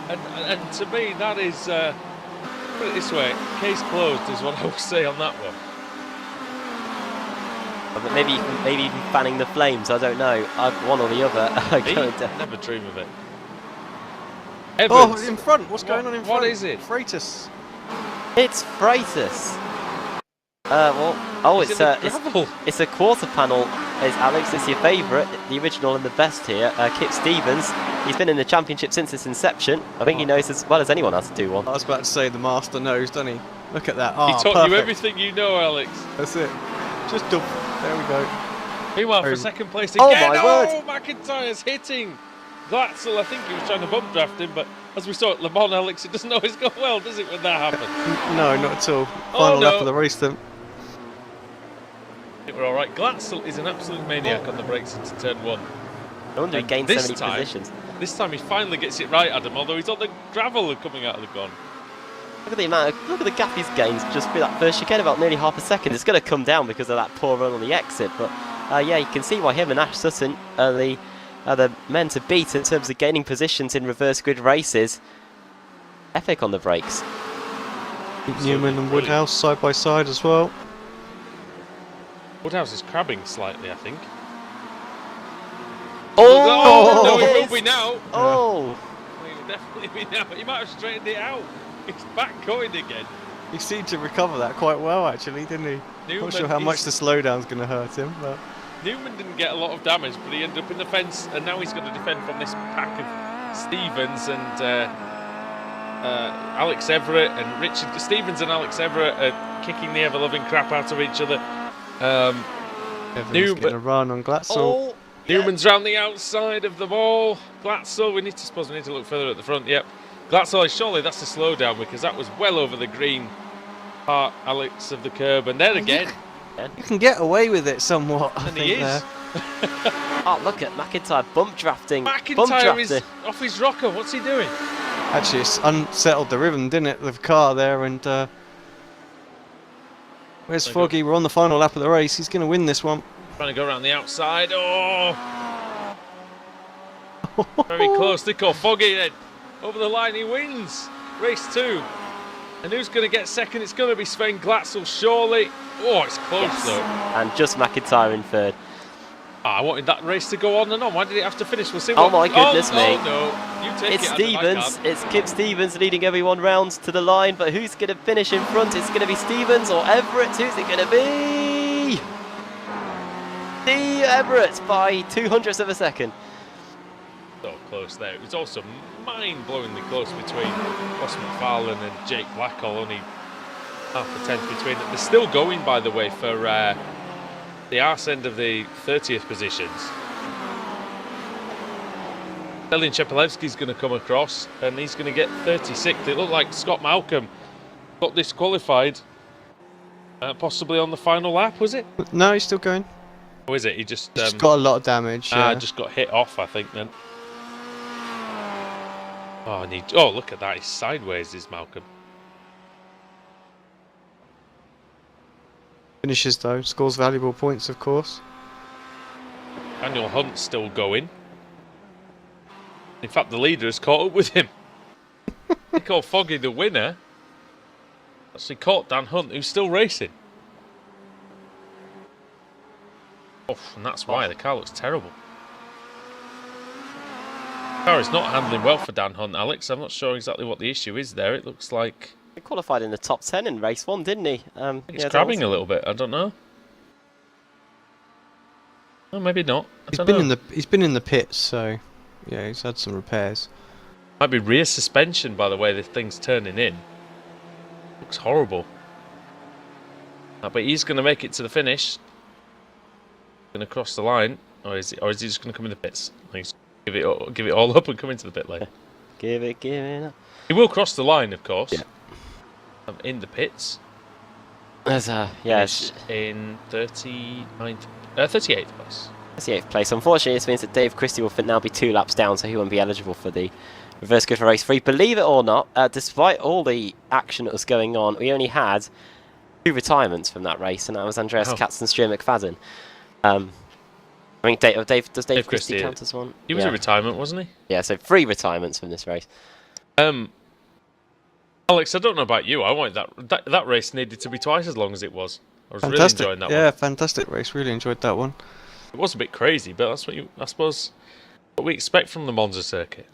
And to me, that is, put it this way, case closed is what I will say on that one. But maybe even fanning the flames. I don't know. One or the other. Never dream of it. Oh, Evans. in front. What's going on in front? What is it? Freitas. It's Freitas. Is it the gravel? It's a quarter panel. It's Alex. It's your favourite, the original and the best here. Kip Stevens. He's been in the championship since its inception. I think he knows as well as anyone how to do one. I was about to say the master knows, doesn't he? Look at that. Oh, He taught perfect. you everything you know, Alex. That's it. Just dump. There we go. Meanwhile, for Oh. second place Oh, again. my Oh, word. McIntyre's hitting Glatzel. I think he was trying to bump draft him, but as we saw at Le Mans, Alex, it doesn't always go well, does it, when that happens? No, not at all. Final no. lap of the race then. I think we're all right. Glatzel is an absolute maniac on the brakes into turn 1. No wonder he And gained so this many time- positions. This time he finally gets it right, Adam, although he's on the gravel coming out of the gun. Look at the amount. Look at the gap he's gained just through that first chicane, about nearly half a second. It's going to come down because of that poor run on the exit, but yeah, you can see why him and Ash Sutton are the men to beat in terms of gaining positions in reverse grid races. Epic on the brakes. Newman and Woodhouse side by side as well. Woodhouse is crabbing slightly, I think. Oh, no, he yes. will be now. Oh, He will definitely be now. He might have straightened it out. He's back going again. He seemed to recover that quite well, actually, didn't he? Newman Not sure how much is- the slowdown's going to hurt him, but Newman didn't get a lot of damage, but he ended up in the fence, and now he's going to defend from this pack of Stevens and Alex Everett and Richard. Stevens and Alex Everett are kicking the ever-loving crap out of each other. Evans Newman- getting a run on Glatzel. oh, Newman's round the outside of the ball. Glatzel, we need to look further at the front. Yep. Glatzel, surely that's a slowdown because that was well over the green part, Alex, of the curb. And then again, You can get away with it somewhat, I and think, he is. there. Oh, look at McIntyre bump drafting. Bump McIntyre is drafting. off his rocker. What's he doing? Actually, it's unsettled the rhythm, didn't it, the car there, and where's There you Foggy? We're on the final lap of the race. He's going to win this one. Trying to go around the outside. Oh! Very close. They call Foggy then. Over the line, he wins. Race 2. And who's going to get second? It's going to be Sven Glatzel, surely. Oh, it's close Yes. though. And just McIntyre in third. I wanted that race to go on and on. Why did it have to finish? We'll see. Oh my goodness me. Oh no, you take It's it. Adam, I Stevens. can't. It's Kip Stevens leading everyone round to the line, but who's going to finish in front? It's going to be Stevens or Everett. Who's it going to be? The Everett by 200ths of a second. So close there. It was also mind-blowingly close between Ross McFarlane and Jake Blackhall. Only half a tenth between them. They're still going, by the way, for the arse end of the 30th positions. Elin Shepelevsky's going to come across, and he's going to get 36th. It looked like Scott Malcolm got disqualified, possibly on the final lap, was it? No, he's still going. Or is it? He just He's got a lot of damage. Yeah. just got hit off, I think, then. Oh, oh, look at that. He's sideways, is Malcolm. Finishes though, scores valuable points, of course. Daniel Hunt's still going. In fact, the leader has caught up with him. They call Foggy the winner. Actually caught Dan Hunt, who's still racing. Oh, and that's why the car looks terrible. The car is not handling well for Dan Hunt, Alex. I'm not sure exactly what the issue is there. It looks like He qualified in the top 10 in race 1, didn't he? he's crabbing a little bit. I don't know. Oh, maybe not. He's been in the pits, so yeah, he's had some repairs. Might be rear suspension, by the way this thing's turning in. Looks horrible. But he's going to make it to the finish. Going to cross the line, or is he just going to come in the pits? He's give it all up and come into the pit lane. Give it up. He will cross the line, of course. Yeah. In the pits. There's Finish in 38th place. 38th place. Unfortunately, this means that Dave Christie will now be 2 laps down, so he won't be eligible for the reverse grid for race 3. Believe it or not, despite all the action that was going on, we only had 2 retirements from that race, and that was Andreas Katz and Stuart McFadden. I mean, does Dave Christie count as one? He was a retirement, wasn't he? Yeah, so 3 retirements from this race. Alex, I don't know about you. I wanted that race needed to be twice as long as it was. I was Fantastic. really enjoying that one. Yeah, fantastic race. Really enjoyed that one. It was a bit crazy, but that's I suppose what we expect from the Monza circuit.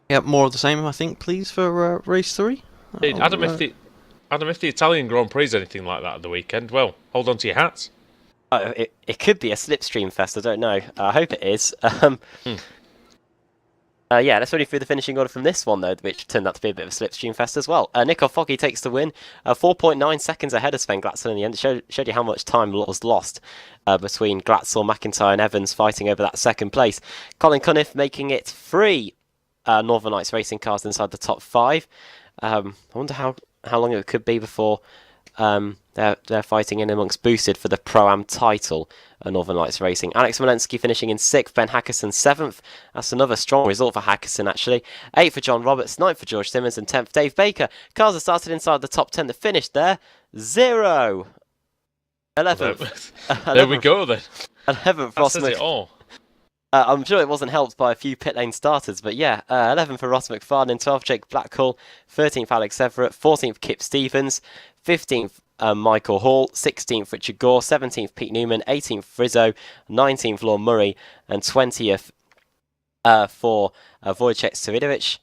Yeah, more of the same, I think, please, for race 3. Adam, if the Italian Grand Prix is anything like that at the weekend, well, hold on to your hats. It could be a slipstream fest, I don't know. I hope it is. Yeah, let's run through the finishing order from this one, though, which turned out to be a bit of a slipstream fest as well. Nico Foggy takes the win, 4.9 seconds ahead of Sven Glatzel in the end. It showed you how much time was lost between Glatzel, McIntyre and Evans fighting over that second place. Colin Cunniff making it 3 Northern Lights racing cars inside the top 5. I wonder how long it could be before they're fighting in amongst Boosted for the Pro-Am title at Northern Lights Racing. Alex Walensky finishing in 6th, Ben Hackerson 7th. That's another strong result for Hackerson, actually. 8th for John Roberts, 9th for George Simmons, and 10th for Dave Baker. Cars that started inside the top 10 that finished there, 0. 11th. There we go, then. 11th for That says it all. I'm sure it wasn't helped by a few pit lane starters, but yeah, 11th for Ross McFarlane, 12th Jake Blackhall, 13th Alex Everett, 14th Kip Stevens, 15th Michael Hall, 16th Richard Gore, 17th Pete Newman, 18th Frizzo, 19th Lorne Murray, and 20th for Wojciech Swidovic.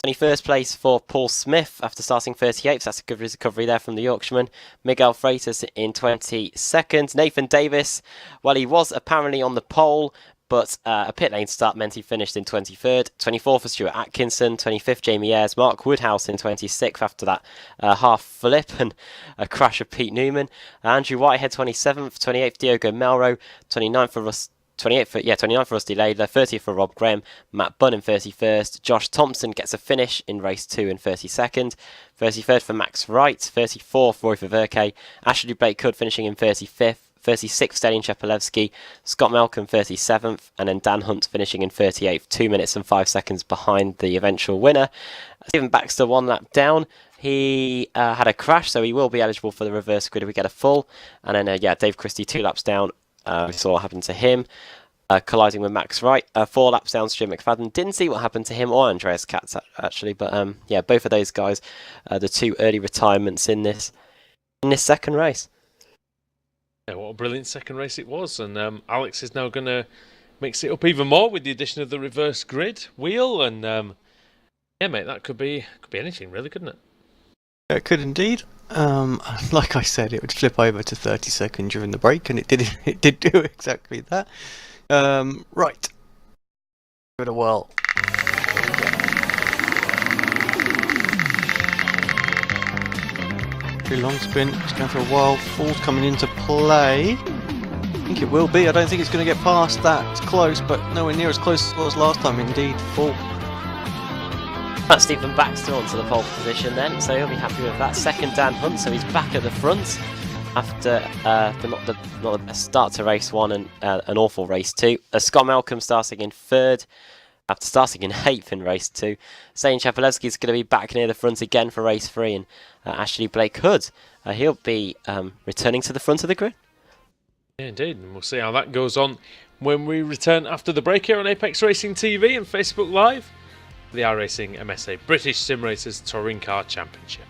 21st place for Paul Smith after starting 38th. That's a good recovery there from the Yorkshireman. Miguel Freitas in 22nd. Nathan Davis, well, he was apparently on the pole, but a pit lane start meant he finished in 23rd. 24th for Stuart Atkinson, 25th Jamie Ayres, Mark Woodhouse in 26th after that half flip and a crash of Pete Newman. Andrew Whitehead 27th, 28th Diogo Melro, 29th for Rusty Laidler, 30th for Rob Graham, Matt Bunn in 31st, Josh Thompson gets a finish in race 2 in 32nd, 33rd for Max Wright, 34th Roy Verke, Ashley Blake Hood finishing in 35th, 36th Stelian Chepelevsky, Scott Malcolm 37th, and then Dan Hunt finishing in 38th, 2 minutes and 5 seconds behind the eventual winner. Stephen Baxter 1 lap down. He had a crash, so he will be eligible for the reverse grid if we get a full. And then, Dave Christie 2 laps down. We saw what happened to him, colliding with Max Wright. 4 laps down, Stuart McFadden. Didn't see what happened to him or Andreas Katz, actually. But, both of those guys, the 2 early retirements in this second race. Yeah, what a brilliant second race it was, and Alex is now going to mix it up even more with the addition of the reverse grid wheel, and mate, that could be anything, really, couldn't it? Yeah, it could indeed. Like I said, it would flip over to 32nd during the break, and it did do exactly that. Right, give it a whirl. Long spin, it's going for a while. Fall's coming into play. I think it will be. I don't think it's going to get past that close, but nowhere near as close as it was last time. Indeed, Fall. That's Stephen Baxter onto the pole position then, so he'll be happy with that. Second Dan Hunt, so he's back at the front after not the best start to race 1 and an awful race 2. Scott Malcolm starting in 3rd. After starting in 8th in race 2, Stelian Chepelevsky is going to be back near the front again for race 3, and Ashley Blake Hood, he'll be returning to the front of the grid. Yeah, indeed, and we'll see how that goes on when we return after the break here on Apex Racing TV and Facebook Live, the iRacing MSA British Sim Racers Touring Car Championship.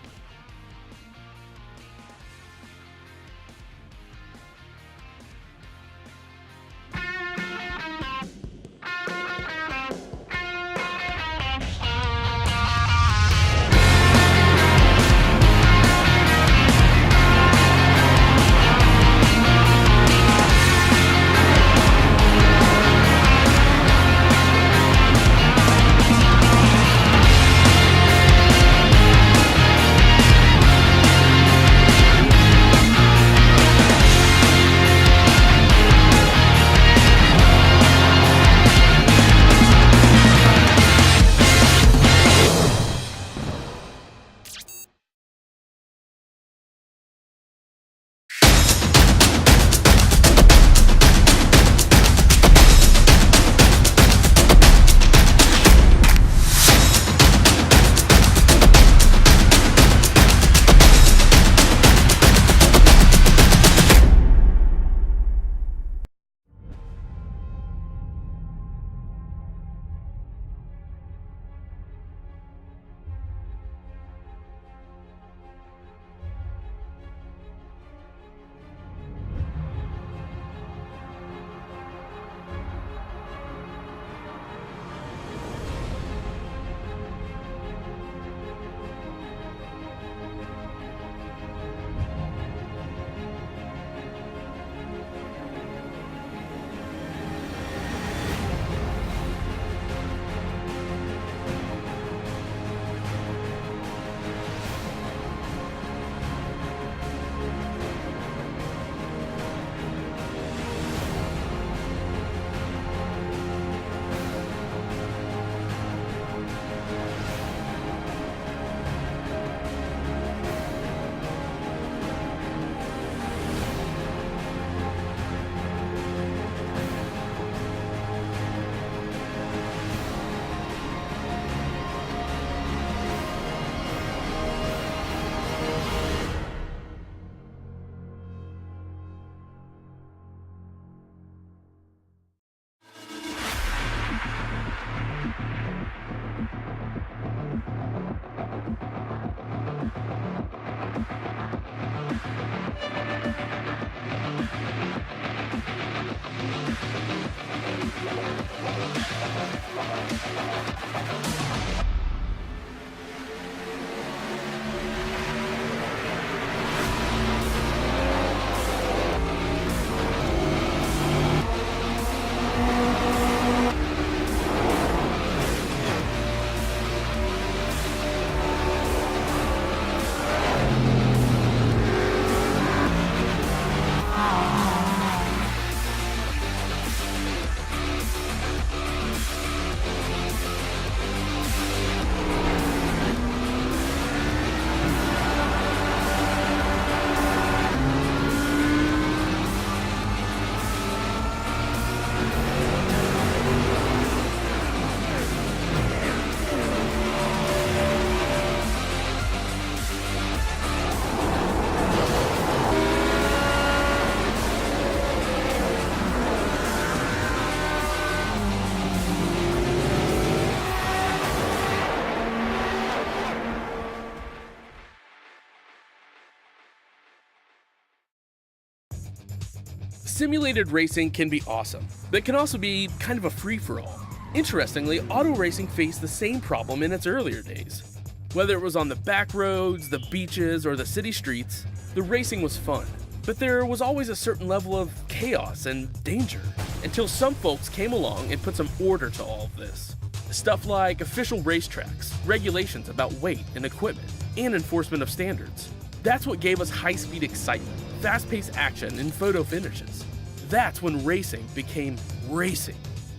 Simulated racing can be awesome, but it can also be kind of a free-for-all. Interestingly, auto racing faced the same problem in its earlier days. Whether it was on the back roads, the beaches, or the city streets, the racing was fun. But there was always a certain level of chaos and danger, until some folks came along and put some order to all of this. Stuff like official racetracks, regulations about weight and equipment, and enforcement of standards. That's what gave us high-speed excitement, fast-paced action, and photo finishes. That's when racing became racing.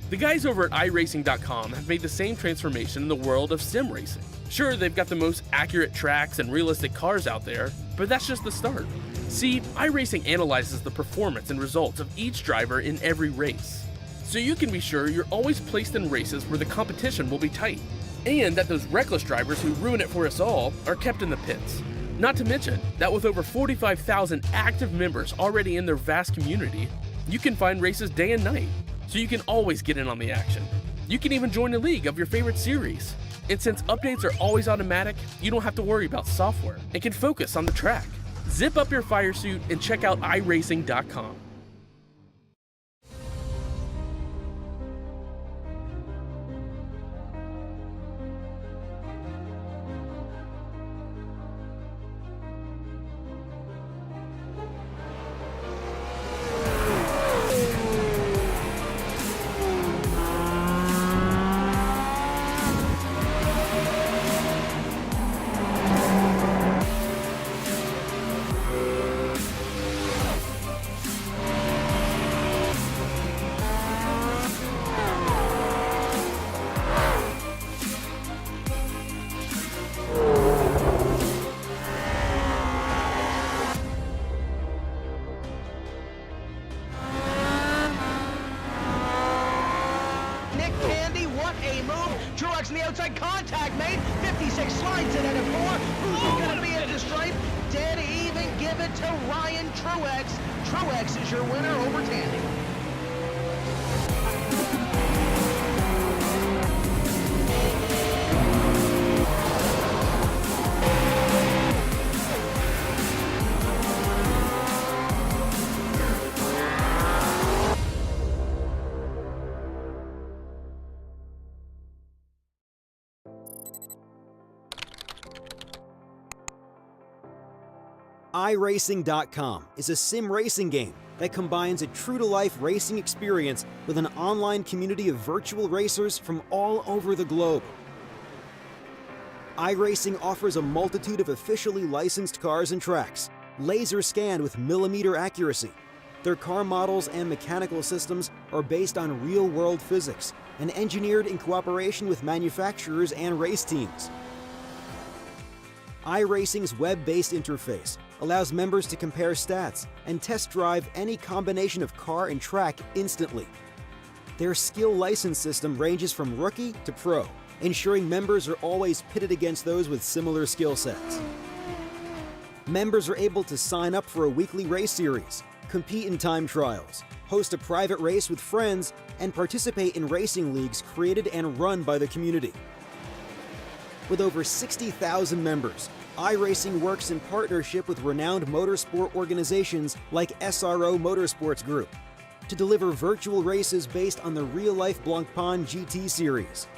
The guys over at iRacing.com have made the same transformation in the world of sim racing. Sure, they've got the most accurate tracks and realistic cars out there, but that's just the start. See, iRacing analyzes the performance and results of each driver in every race, so you can be sure you're always placed in races where the competition will be tight, and that those reckless drivers who ruin it for us all are kept in the pits. Not to mention that with over 45,000 active members already in their vast community, you can find races day and night, so you can always get in on the action. You can even join a league of your favorite series. And since updates are always automatic, you don't have to worry about software and can focus on the track. Zip up your fire suit and check out iRacing.com. Truex in the outside, contact made. 56 slides it at a 4. Who's going to be at the stripe? Dead even, give it to Ryan Truex. Truex is your winner over Tandy. iRacing.com is a sim racing game that combines a true-to-life racing experience with an online community of virtual racers from all over the globe. iRacing offers a multitude of officially licensed cars and tracks, laser scanned with millimeter accuracy. Their car models and mechanical systems are based on real-world physics and engineered in cooperation with manufacturers and race teams. iRacing's web-based interface allows members to compare stats and test drive any combination of car and track instantly. Their skill license system ranges from rookie to pro, ensuring members are always pitted against those with similar skill sets. Members are able to sign up for a weekly race series, compete in time trials, host a private race with friends, and participate in racing leagues created and run by the community. With over 60,000 members, iRacing works in partnership with renowned motorsport organizations like SRO Motorsports Group to deliver virtual races based on the real-life Blancpain GT series.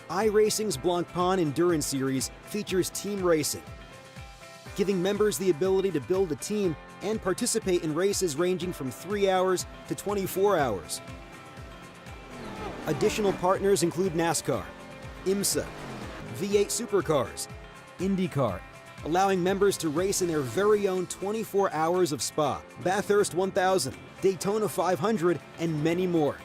iRacing's Blancpain Endurance Series features team racing, giving members the ability to build a team and participate in races ranging from 3 hours to 24 hours. Additional partners include NASCAR, IMSA, V8 Supercars, IndyCar, allowing members to race in their very own 24 hours of Spa, Bathurst 1000, Daytona 500, and many more.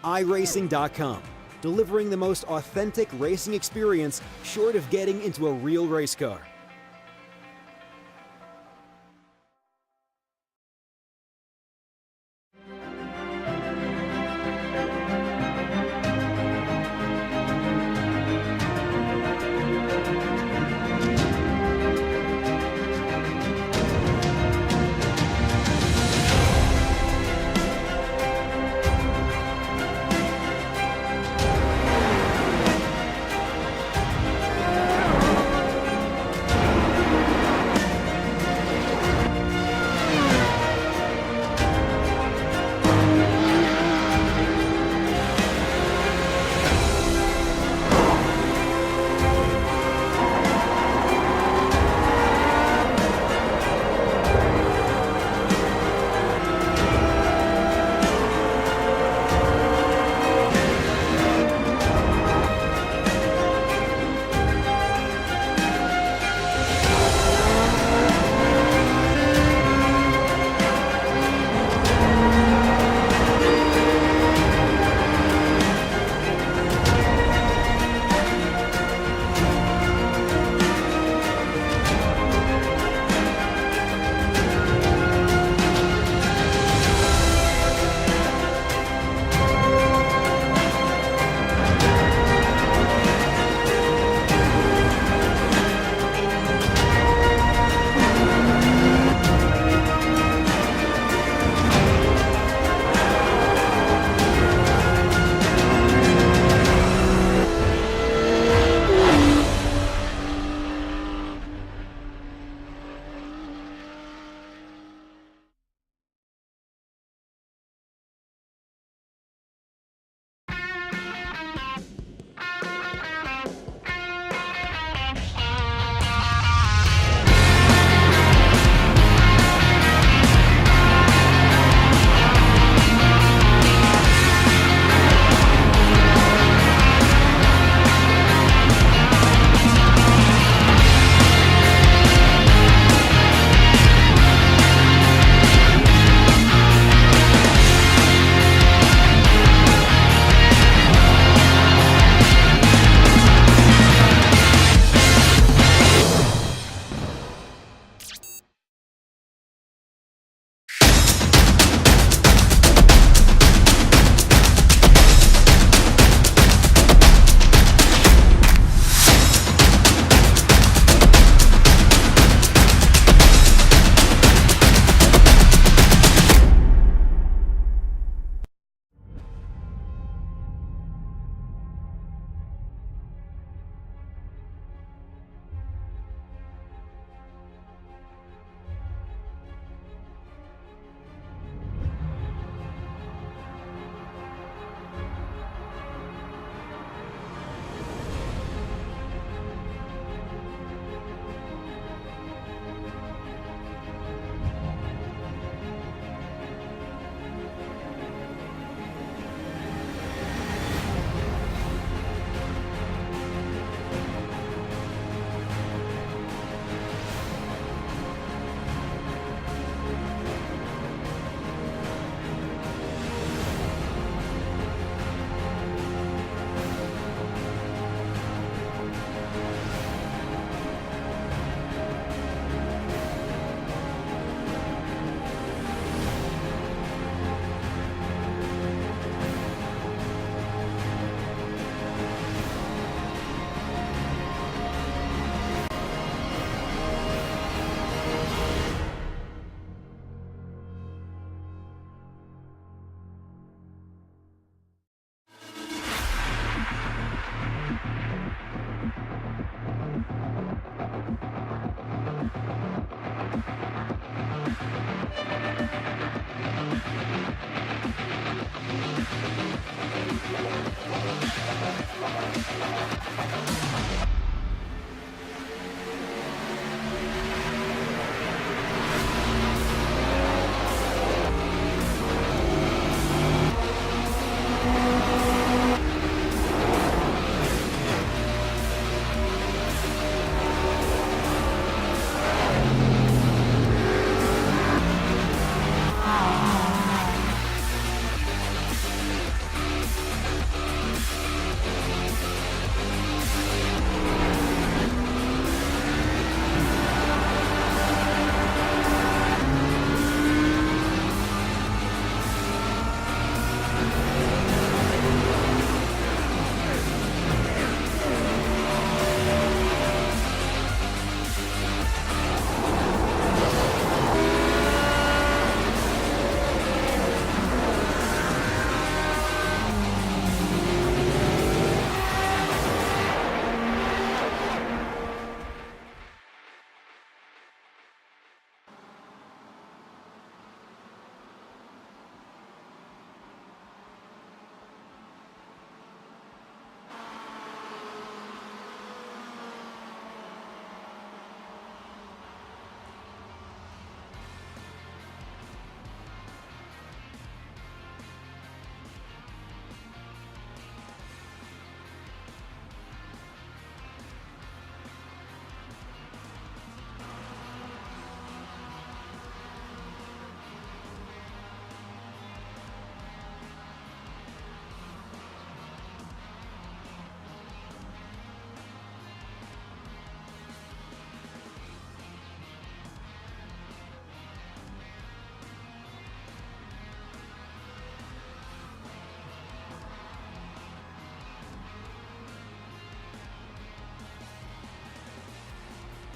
iRacing.com, delivering the most authentic racing experience short of getting into a real race car.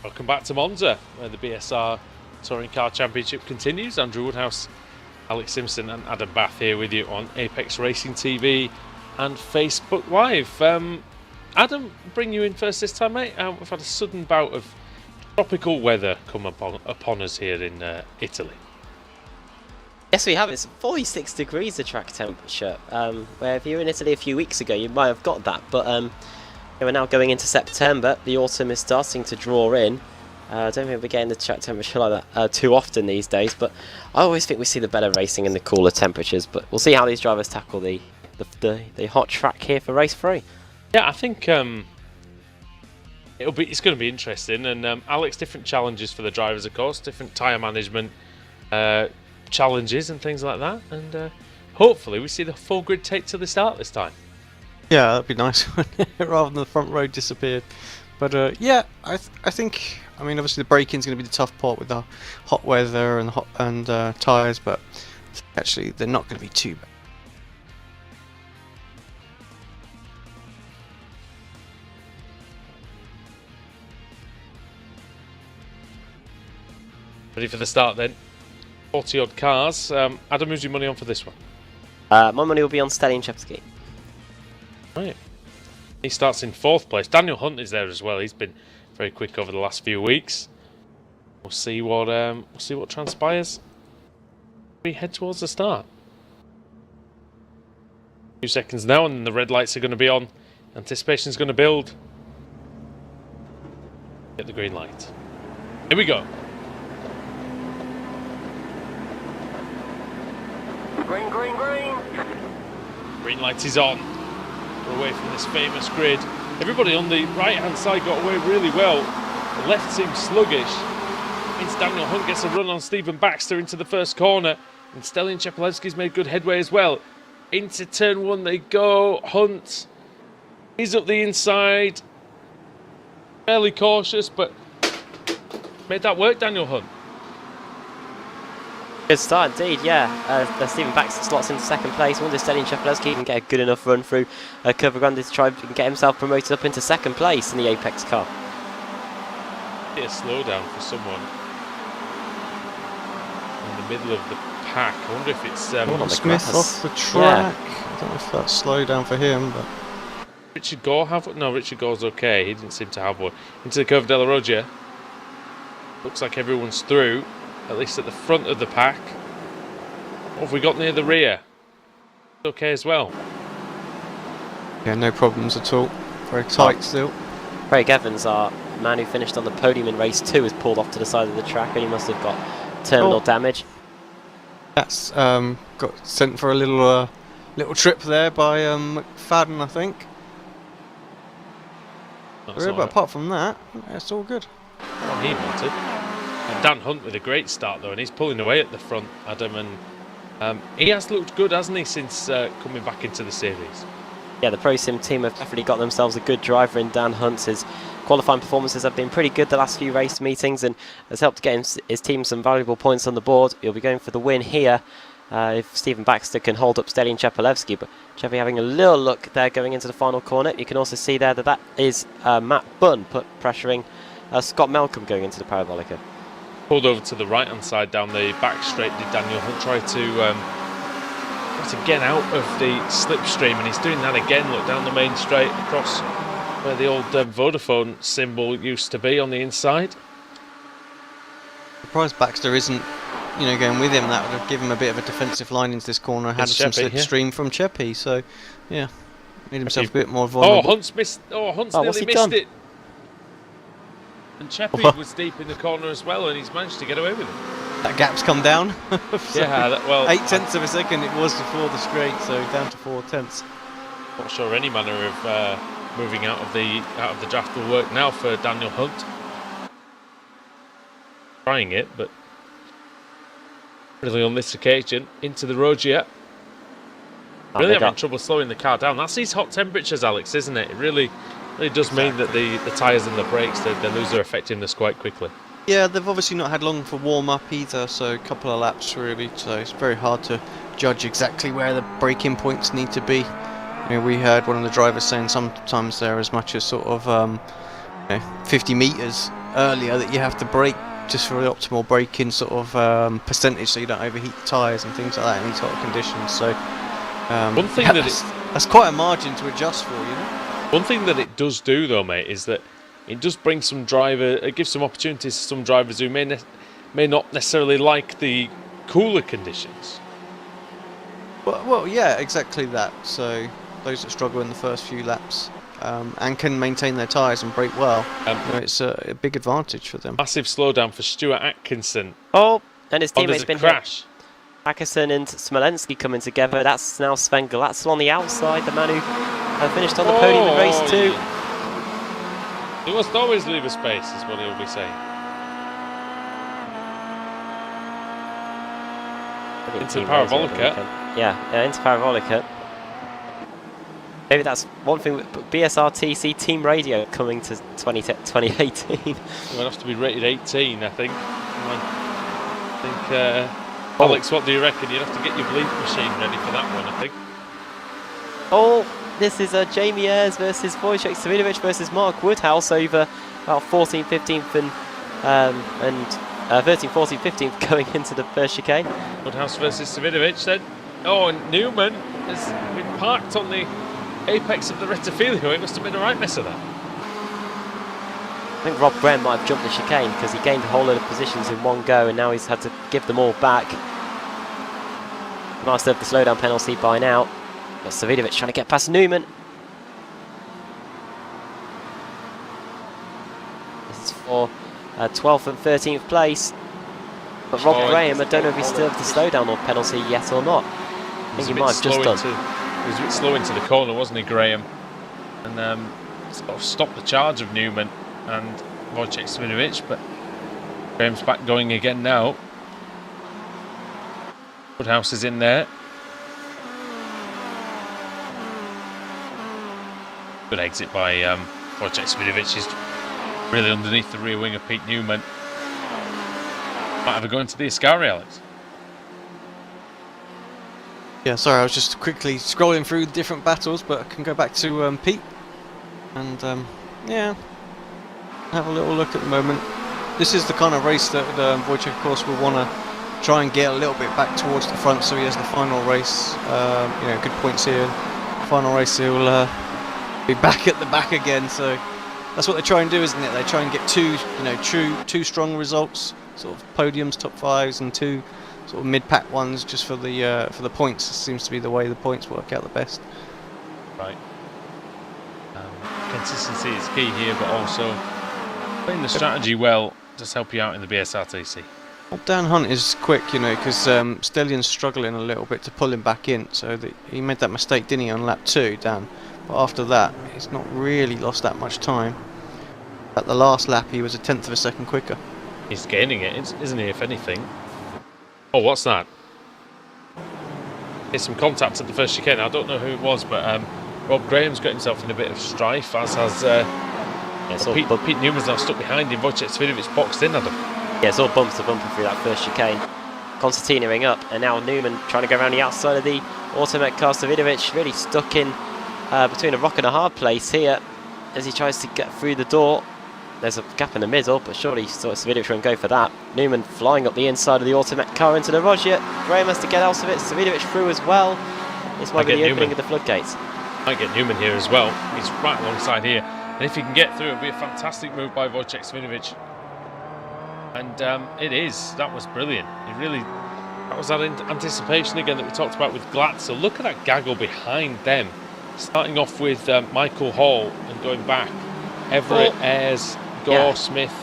Welcome back to Monza, where the BSR Touring Car Championship continues. Andrew Woodhouse, Alex Simpson and Adam Bath here with you on Apex Racing TV and Facebook Live. Adam, bring you in first this time, mate. We've had a sudden bout of tropical weather come upon us here in Italy. Yes, we have. It's 46 degrees the track temperature. Where if you were in Italy a few weeks ago, you might have got that. But we're now going into September. The autumn is starting to draw in. I don't think we're getting the track temperature like that too often these days. But I always think we see the better racing in the cooler temperatures. But we'll see how these drivers tackle the hot track here for race 3. Yeah, I think it's going to be interesting. And Alex, different challenges for the drivers, of course, different tyre management challenges and things like that. And hopefully we see the full grid take to the start this time. Yeah, that'd be nice rather than the front row disappeared. But yeah, I think, I mean, obviously the braking is going to be the tough part with the hot weather and tyres, but actually they're not going to be too bad. Ready for the start then. 40 odd cars. Adam, who's your money on for this one? My money will be on Stallion Chepsky. Right. He starts in 4th place. Daniel Hunt is there as well. He's been very quick over the last few weeks. We'll see what transpires. We head towards the start. 2 seconds now, and the red lights are going to be on. Anticipation is going to build. Get the green light. Here we go. Green, green, green. Green light is on. We're away from this famous grid. Everybody on the right-hand side got away really well. The left seems sluggish. Means Daniel Hunt gets a run on Stephen Baxter into the first corner. And Stallion Chepalevsky's made good headway as well. Into turn 1 they go. Hunt is up the inside. Fairly cautious, but made that work, Daniel Hunt. Good start indeed, yeah. Stephen Baxter slots into 2nd place. I wonder if Stallion Chepalevsky can get a good enough run through Curva Grande to try and get himself promoted up into 2nd place in the Apex car. A slowdown for someone in the middle of the pack. I wonder if it's Smith off the track. Yeah. I don't know if that's slowdown for him, but Richard Gore have one? No, Richard Gore's okay. He didn't seem to have one. Into the Curva della Roggia. Looks like everyone's through. At least at the front of the pack. What have we got near the rear? Okay as well. yeah, no problems at all. Very tight still. Craig Evans, our man who finished on the podium in race 2, has pulled off to the side of the track and he must have got terminal damage. That's got sent for a little trip there by McFadden, I think. But apart from that, it's all good. What he wanted. And Dan Hunt with a great start though, and he's pulling away at the front, Adam, and he has looked good, hasn't he, since coming back into the series? Yeah, the Pro Sim team have definitely got themselves a good driver in Dan Hunt. His qualifying performances have been pretty good the last few race meetings and has helped get his team some valuable points on the board. He'll be going for the win here if Stephen Baxter can hold up Stallion Chepalevsky. But Cheppy having a little look there going into the final corner. You can also see there that is Matt Bunn pressuring Scott Malcolm going into the Parabolica. Pulled over to the right hand side down the back straight did Daniel Hunt, tried to get out of the slipstream, and he's doing that again. Look, down the main straight across where the old Vodafone symbol used to be on the inside. Surprised Baxter isn't going with him. That would have given him a bit of a defensive line into this corner. Had some slipstream from Cheppy, so yeah, made himself a bit more vulnerable. Hunt's nearly missed it. And Cheppy was deep in the corner as well, and he's managed to get away with it. That gap's come down. So yeah, 0.8 of a second it was before the straight, so down to 0.4. Not sure any manner of moving out of the draft will work now for Daniel Hunt. Trying it, but really on this occasion into the Roggia. Really having trouble slowing the car down. That's these hot temperatures, Alex, isn't it? It really does mean that the tyres and the brakes, they lose their effectiveness quite quickly. Yeah, they've obviously not had long for warm-up either, so a couple of laps really, so it's very hard to judge exactly where the braking points need to be. We heard one of the drivers saying sometimes they're as much as sort of 50 metres earlier that you have to brake just for the optimal braking sort of percentage, so you don't overheat the tyres and things like that in these sort of conditions. So one thing that's quite a margin to adjust for, you know. One thing that it does do, though, mate, is that it does bring it gives some opportunities to some drivers who may not necessarily like the cooler conditions. Well, yeah, exactly that. So those that struggle in the first few laps and can maintain their tyres and brake well, it's a big advantage for them. Massive slowdown for Stuart Atkinson. Oh, and his teammate's been crash. hit. Atkinson and Smolensky coming together. That's now Sven Glatzel on the outside, the man who finished on the podium in race 2. He must always leave a space, is what he'll be saying. Into the Parabolica. Yeah, into Parabolica. Maybe that's one thing with BSRTC Team Radio coming to 2018. It will have to be rated 18, I think. Alex, what do you reckon? You'd have to get your bleep machine ready for that one, I think. Oh, this is Jamie Ayres versus Wojciech Savinovic versus Mark Woodhouse over about 14th, 15th and 13th, 14th, 15th going into the first chicane. Woodhouse versus Savinovic then. Oh, and Newman has been parked on the apex of the Rettifilio. It must have been a right mess of that. I think Rob Graham might have jumped the chicane because he gained a whole lot of positions in one go and now he's had to give them all back. Might serve the slowdown penalty by now. But Savinovic trying to get past Newman. This is for 12th and 13th place. But Rob Graham, I don't know if he's still the slowdown or penalty yet or not. I think he might have just done. He was a bit slow into the corner, wasn't he, Graham? And sort of stopped the charge of Newman and Wojciech Savinovic, but Graham's back going again now. Woodhouse is in there. Good exit by Wojciech Savinovic. He's really underneath the rear wing of Pete Newman. Might have a go into the Ascari, Alex. Yeah, sorry, I was just quickly scrolling through different battles, but I can go back to Pete and yeah, have a little look at the moment. This is the kind of race that Wojciech, of course, will want to try and get a little bit back towards the front, so he has the final race. You know, good points here. Final race, he'll be back at the back again. So that's what they try and do, isn't it? They try and get two strong results, sort of podiums, top fives, and two sort of mid-pack ones, just for the points. It seems to be the way the points work out the best. Right. Consistency is key here, but also playing the strategy well does help you out in the BSRTC. Well, Dan Hunt is quick, you know, because Stellion's struggling a little bit to pull him back in. So he made that mistake, didn't he, on lap 2, Dan? But after that, he's not really lost that much time. At the last lap, he was a 1/10 of a second quicker. He's gaining it, isn't he, if anything? Oh, what's that? There's some contact at the first chicane. I don't know who it was, but Rob Graham's got himself in a bit of strife, as has Pete Newman's now stuck behind him. Wojciech Savinovic boxed in, Adam. Yeah, it's all bumper to bumper through that first chicane. Constantinoing up, and now Newman trying to go around the outside of the Automet car. Savinovic really stuck in between a rock and a hard place here as he tries to get through the door. There's a gap in the middle, but surely Savinovic won't go for that. Newman flying up the inside of the Automet car into the Roger. Graham has to get out of it. Savinovic through as well. This might be the opening of the floodgates. Might get Newman here as well. He's right alongside here. And if he can get through, it'll be a fantastic move by Wojciech Savinovic. And it is. That was brilliant. That was that anticipation again that we talked about with Glatzel. Look at that gaggle behind them. Starting off with Michael Hall and going back. Everett, Ayres, Gore, Smith.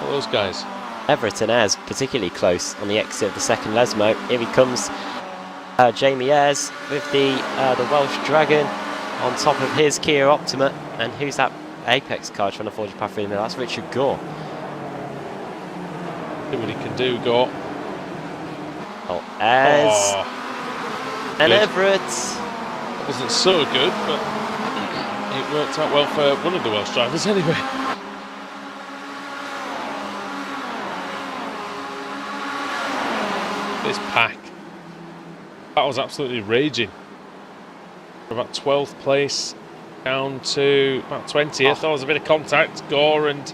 All those guys. Everett and Ayres particularly close on the exit of the second Lesmo. Here he comes, Jamie Ayres with the Welsh Dragon on top of his Kia Optima. And who's that Apex car trying to forge a path through the middle? That's Richard Gore. See what he can do, Gore. Oh, Ayres and Everett. That wasn't so good, but it worked out well for one of the Welsh drivers anyway. This pack. That was absolutely raging. About 12th place down to about 20th. There was a bit of contact. Gore and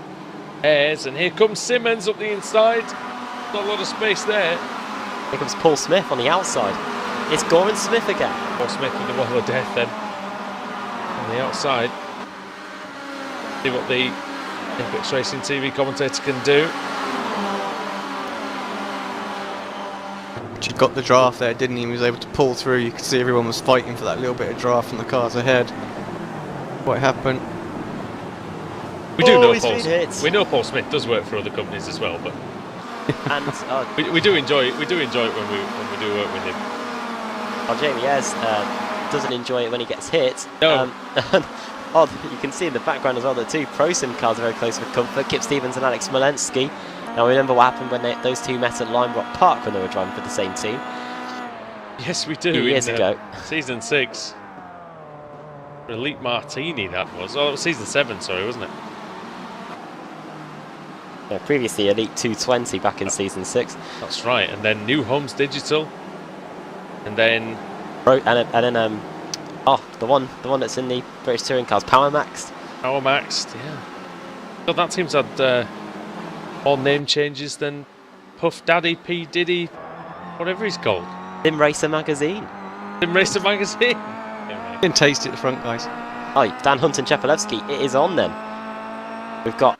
Ayres, and here comes Simmons up the inside. Not a lot of space there. Here comes Paul Smith on the outside. It's Goran Smith again. Paul Smith with the wall of death then. On the outside. See what the Apex Racing TV commentator can do. He got the draft there, didn't he? He was able to pull through. You could see everyone was fighting for that little bit of draft from the cars ahead. What happened? We do know he's been hit. We know Paul Smith does work for other companies as well, but And we do enjoy it. We do enjoy it when we do work with him. Jamie Ayres doesn't enjoy it when he gets hit. No. You can see in the background as well that two Pro Sim cars are very close with comfort. Kip Stevens and Alex Smolensky. Now remember what happened when those two met at Lime Rock Park when they were driving for the same team. Yes, we do. 2 years ago. Season 6. Elite Martini, that was. Oh, it was season 7, sorry, wasn't it? Yeah, previously Elite 220 back in season 6. That's right. And then New Homes Digital. And then... the one that's in the British Touring Cars, Power Maxed. Power Maxed, yeah. So that team's had more name changes than Puff Daddy, P Diddy, whatever he's called. Sim Racer Magazine. Sim Racer Magazine. Been tasty at the front, guys. Oh, Dan Hunt and Chepalewski, it is on then. We've got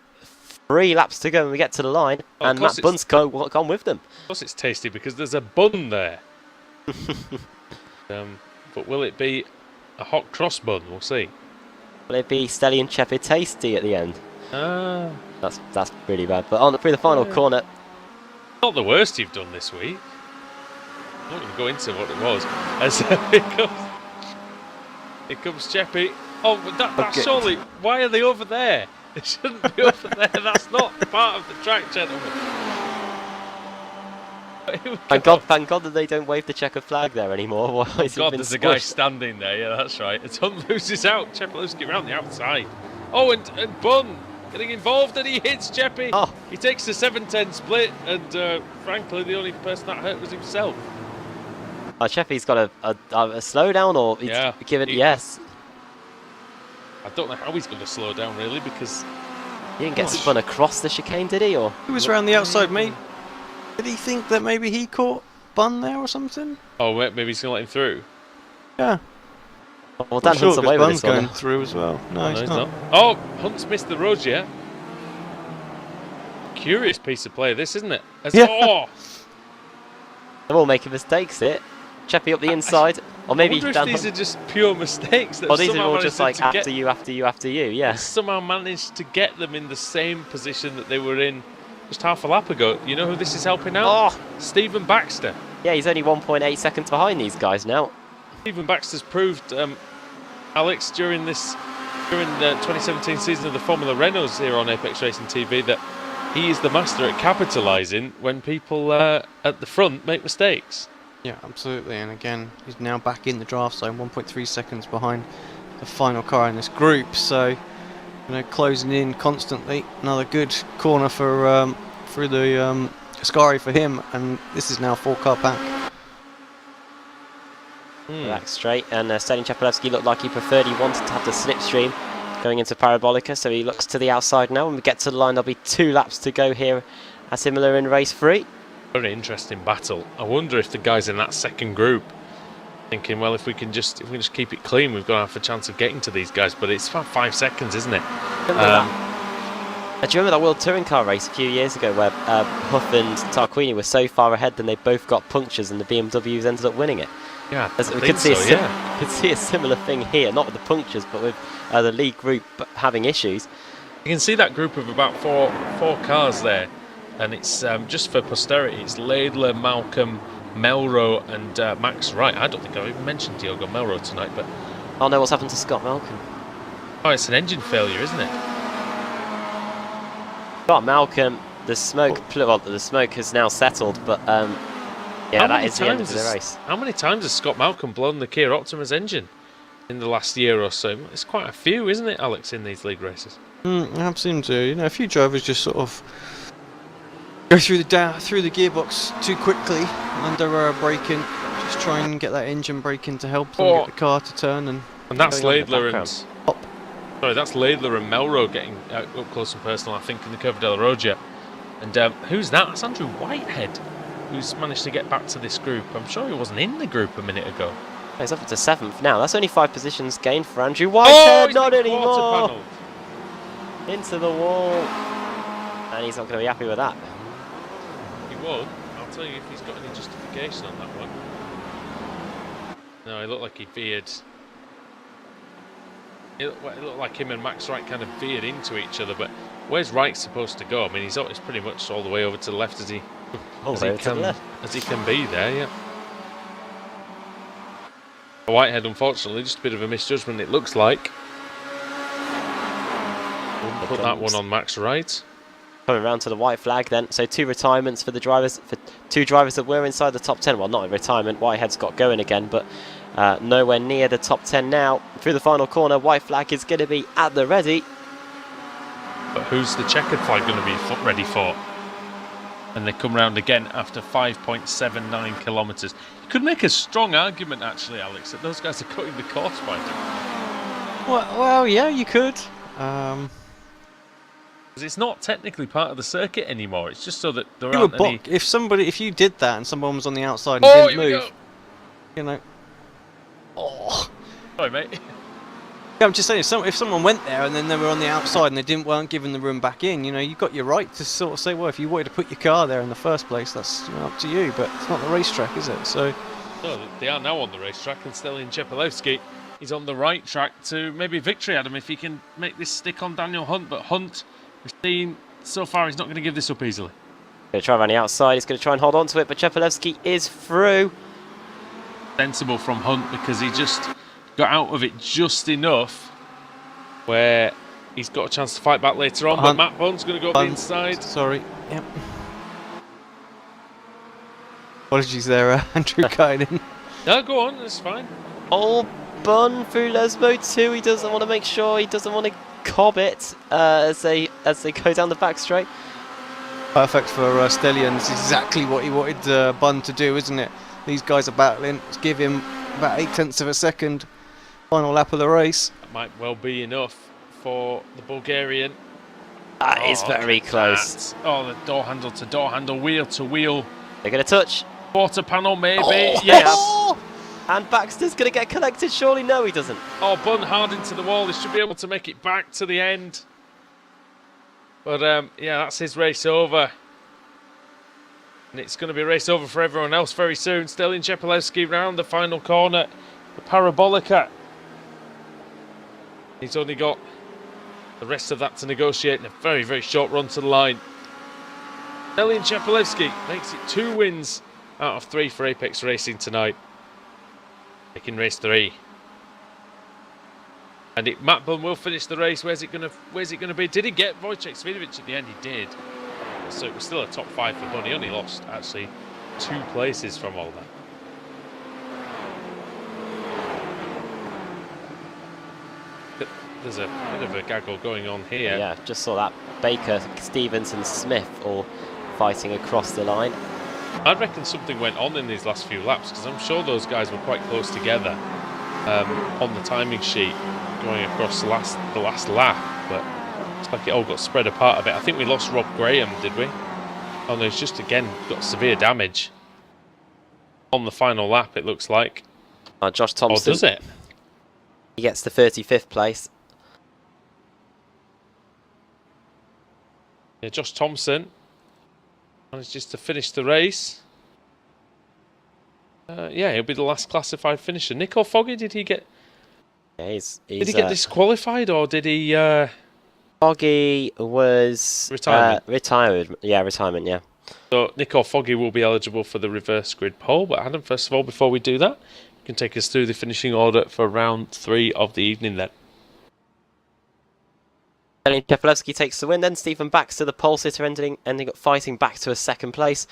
3 laps to go when we get to the line, and Matt Bunn's gone with them. Of course it's tasty because there's a bun there. But will it be a hot cross bun? We'll see. Will it be Stelly and Cheppy tasty at the end? That's really bad. But on through the final corner. Not the worst you've done this week. I'm not going to go into what it was. As here comes Cheppy. Oh, but that's surely... Why are they over there? They shouldn't be over there. That's not part of the track, gentlemen. Thank God that they don't wave the checker flag there anymore. Oh God, there's a guy standing there. Yeah, that's right. It's Hunt loses out. Chepalewski around the outside. Oh, and Bunn getting involved, and he hits Cheppy. Oh. He takes the 7-10 split, and frankly, the only person that hurt was himself. Cheppy's got a slowdown, or yes. I don't know how he's going to slow down really, because he didn't get spun across the chicane, did he? Or he was around the outside, mate. Did he think that maybe he caught Bun there or something? Oh, maybe he's going to let him through. Yeah. Well, Dan Hunt's away with Bun's this one. going through as well. No, he's not. Oh, Hunt's missed the road yet. Curious piece of play, this, isn't it? Yeah. Oh. They're all making mistakes here. Cheppy up the inside, or maybe I wonder Dan if these Hunt. are just pure mistakes. That These are all just like after you, yeah. Somehow managed to get them in the same position that they were in just half a lap ago. You know who this is helping out? Oh, Stephen Baxter. Yeah, he's only 1.8 seconds behind these guys now. Stephen Baxter's proved, Alex, during the 2017 season of the Formula Renaults here on Apex Racing TV, that he is the master at capitalising when people at the front make mistakes. Yeah, absolutely. And again, he's now back in the draft zone, 1.3 seconds behind the final car in this group. So, closing in constantly. Another good corner for through the Ascari for him, and this is now 4-car pack. Back straight, and Stelly Chepalewski looked like he preferred. He wanted to have the slipstream going into Parabolica, so he looks to the outside now. When we get to the line, there'll be 2 laps to go here at Imola in race 3. Very interesting battle. I wonder if the guys in that second group thinking, well, if we can just keep it clean, we've got to have a chance of getting to these guys. But it's about 5 seconds, isn't it? Do you remember that World Touring Car race a few years ago where Huff and Tarquini were so far ahead, then they both got punctures and the BMWs ended up winning it? Yeah, we could see a similar thing here, not with the punctures, but with the lead group having issues. You can see that group of about four cars there, and it's just for posterity. It's Laidler, Malcolm, Melrose, and Max Wright. I don't think I've even mentioned Diogo Melrose tonight, but oh no, what's happened to Scott Malcolm? Oh, it's an engine failure, isn't it? Scott Malcolm, the smoke has now settled, but yeah, that is the end of the race. How many times has Scott Malcolm blown the Kia Optima's engine in the last year or so? It's quite a few, isn't it, Alex, in these league races? I've seen to. A few drivers just sort of go through the gearbox too quickly under braking. Just try and get that engine braking to help them get the car to turn. And that's Laidler and Sorry, that's Laidler and Melrose getting up close and personal, I think, in the Curva della Roggia. And who's that? That's Andrew Whitehead, who's managed to get back to this group. I'm sure he wasn't in the group a minute ago. He's up to 7th now. That's only 5 positions gained for Andrew Whitehead. Not anymore. Into the wall. And he's not going to be happy with that. He won't. I'll tell you if he's got any justification on that one. No, it looked like he veered. It looked like him and Max Wright kind of veered into each other, but where's Wright supposed to go? I mean, he's pretty much all the way over to the left as he can be there, yeah. Whitehead, unfortunately, just a bit of a misjudgment, it looks like. Wouldn't put that one on Max Wright. Coming round to the white flag then. So 2 retirements for the drivers, for 2 drivers that were inside the top 10. Well, not a retirement. Whitehead's got going again, but nowhere near the top 10 now. Through the final corner, white flag is going to be at the ready. But who's the checkered flag going to be ready for? And they come round again after 5.79 kilometres. You could make a strong argument, actually, Alex, that those guys are cutting the course by now. Well, yeah, you could. Because it's not technically part of the circuit anymore. It's just so that there aren't any... If you did that and someone was on the outside and didn't move, you know... Oh. Sorry, mate. Yeah, I'm just saying, if someone went there and then they were on the outside and they weren't given the room back in, you know, you've got your right to sort of say, well, if you wanted to put your car there in the first place, that's up to you, but it's not the racetrack, is it? So... No, they are now on the racetrack, and Stelin Chepelewski is on the right track to maybe victory, Adam, if he can make this stick on Daniel Hunt. But Hunt, we've seen so far, he's not going to give this up easily. Going to try around the outside, he's going to try and hold on to it, but Chepelewski is through. Sensible from Hunt, because he just got out of it just enough where he's got a chance to fight back later on. But Matt Hunt's going to go up the inside. Sorry, yep. Apologies there, Andrew Kynan. No, go on, it's fine. All Bun through Lesmo 2. He doesn't want to make sure, he doesn't want to cob it as they go down the back straight. Perfect for Stellian. It's exactly what he wanted Bun to do, isn't it? These guys are battling. Let's give him about 0.8 of a second. Final lap of the race. That might well be enough for the Bulgarian. That is very close. Oh, the door handle to door handle, wheel to wheel. They're going to touch. Quarter panel, maybe. Oh, yes. And Baxter's going to get collected. Surely, no, he doesn't. Oh, Bun hard into the wall. He should be able to make it back to the end. But, yeah, that's his race over. And it's going to be a race over for everyone else very soon. Stelin Chepelewski round the final corner. The Parabolica. He's only got the rest of that to negotiate in a very, very short run to the line. Stelin Chepelewski makes it 2 wins out of 3 for Apex Racing tonight. Taking race 3. And Matt Bunn will finish the race. Where's it gonna be? Did he get Wojciech Svidovic at the end? He did. So it was still a top 5 for Bunn. He only lost actually 2 places from all that. There's a bit of a gaggle going on here. Yeah, just saw that. Baker, Stevens and Smith all fighting across the line. I reckon something went on in these last few laps, because I'm sure those guys were quite close together on the timing sheet going across the last lap, but it's like it all got spread apart a bit. I think we lost Rob Graham, did we? Oh no, he's just again got severe damage on the final lap, it looks like. Josh Thompson. Or does it? He gets the 35th place. Yeah, Josh Thompson manages to finish the race. Yeah, he'll be the last classified finisher. Nico Foggy, did he get... Yeah, did he get disqualified, or did he... Foggy was... Retirement. Retired. Yeah, retirement, yeah. So Nico Foggy will be eligible for the reverse grid pole. But Adam, first of all, before we do that, you can take us through the finishing order for round 3 of the evening then. Chepelewski takes the win, then Stephen Baxter, the pole sitter, ending up fighting back to a 2nd place.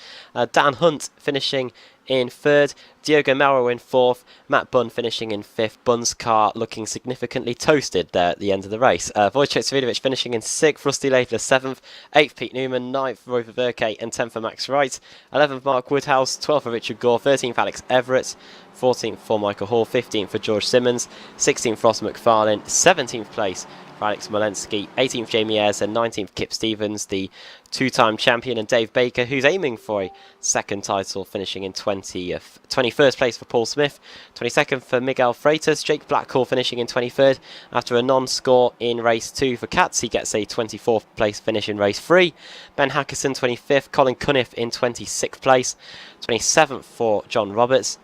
Dan Hunt finishing in 3rd, Diogo Mauro in 4th, Matt Bunn finishing in 5th. Bunn's car looking significantly toasted there at the end of the race. Wojciech Svidovic finishing in 6th, Rusty Lathler 7th, 8th Pete Newman, 9th Rover Verke and 10th for Max Wright, 11th Mark Woodhouse, 12th for Richard Gore, 13th Alex Everett, 14th for Michael Hall, 15th for George Simmons, 16th Ross McFarlane, 17th place for Alex Molensky, 18th Jamie Ayres and 19th Kip Stevens, the two-time champion, and Dave Baker, who's aiming for a second title, finishing in 21st place for Paul Smith, 22nd for Miguel Freitas, Jake Blackhall finishing in 23rd after a non-score in race 2 for Katz. He gets a 24th place finish in race 3. Ben Hackerson 25th, Colin Cunniff in 26th place, 27th for John Roberts,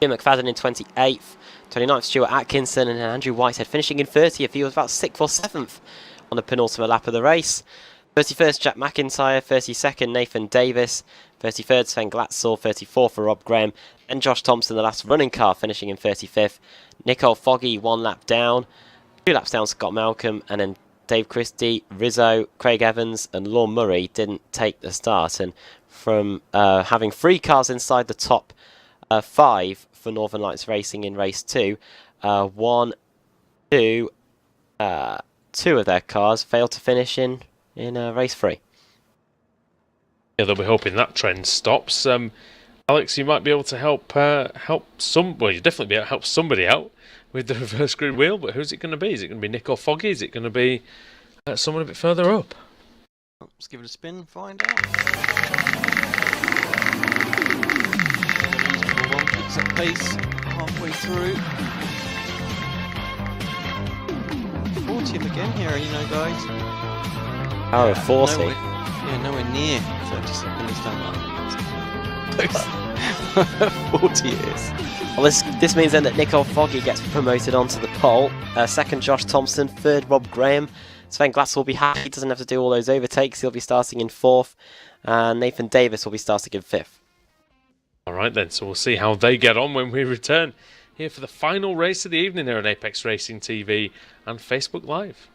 Jim McFadden in 28th, 29th Stuart Atkinson, and Andrew Whitehead finishing in 30th. He was about 6th or 7th on the penultimate lap of the race. 31st Jack McIntyre, 32nd Nathan Davis, 33rd Sven Glatzel, 34th for Rob Graham, and Josh Thompson, the last running car, finishing in 35th. Nicole Foggy 1 lap down, 2 laps down Scott Malcolm, and then Dave Christie, Rizzo, Craig Evans and Lorne Murray didn't take the start, and from having 3 cars inside the top 5 for Northern Lights Racing in race 2, 2 of their cars failed to finish in race 3. Yeah, they'll be hoping that trend stops. Alex, you might be able to help well, you definitely be able to help somebody out with the reverse grid wheel, but who's it going to be? Is it going to be Nick or Foggy? Is it going to be someone a bit further up? Let's give it a spin, find out. One picks up pace halfway through. 40th again here, you know, guys. Oh, 40. Nowhere near 30 seconds down. 40 it is. Well, this means then that Nicole Foggy gets promoted onto the pole. 2nd Josh Thompson, 3rd Rob Graham. Sven Glatzel will be happy, he doesn't have to do all those overtakes. He'll be starting in 4th. And Nathan Davis will be starting in 5th. Alright then, so we'll see how they get on when we return here for the final race of the evening here on Apex Racing TV and Facebook Live.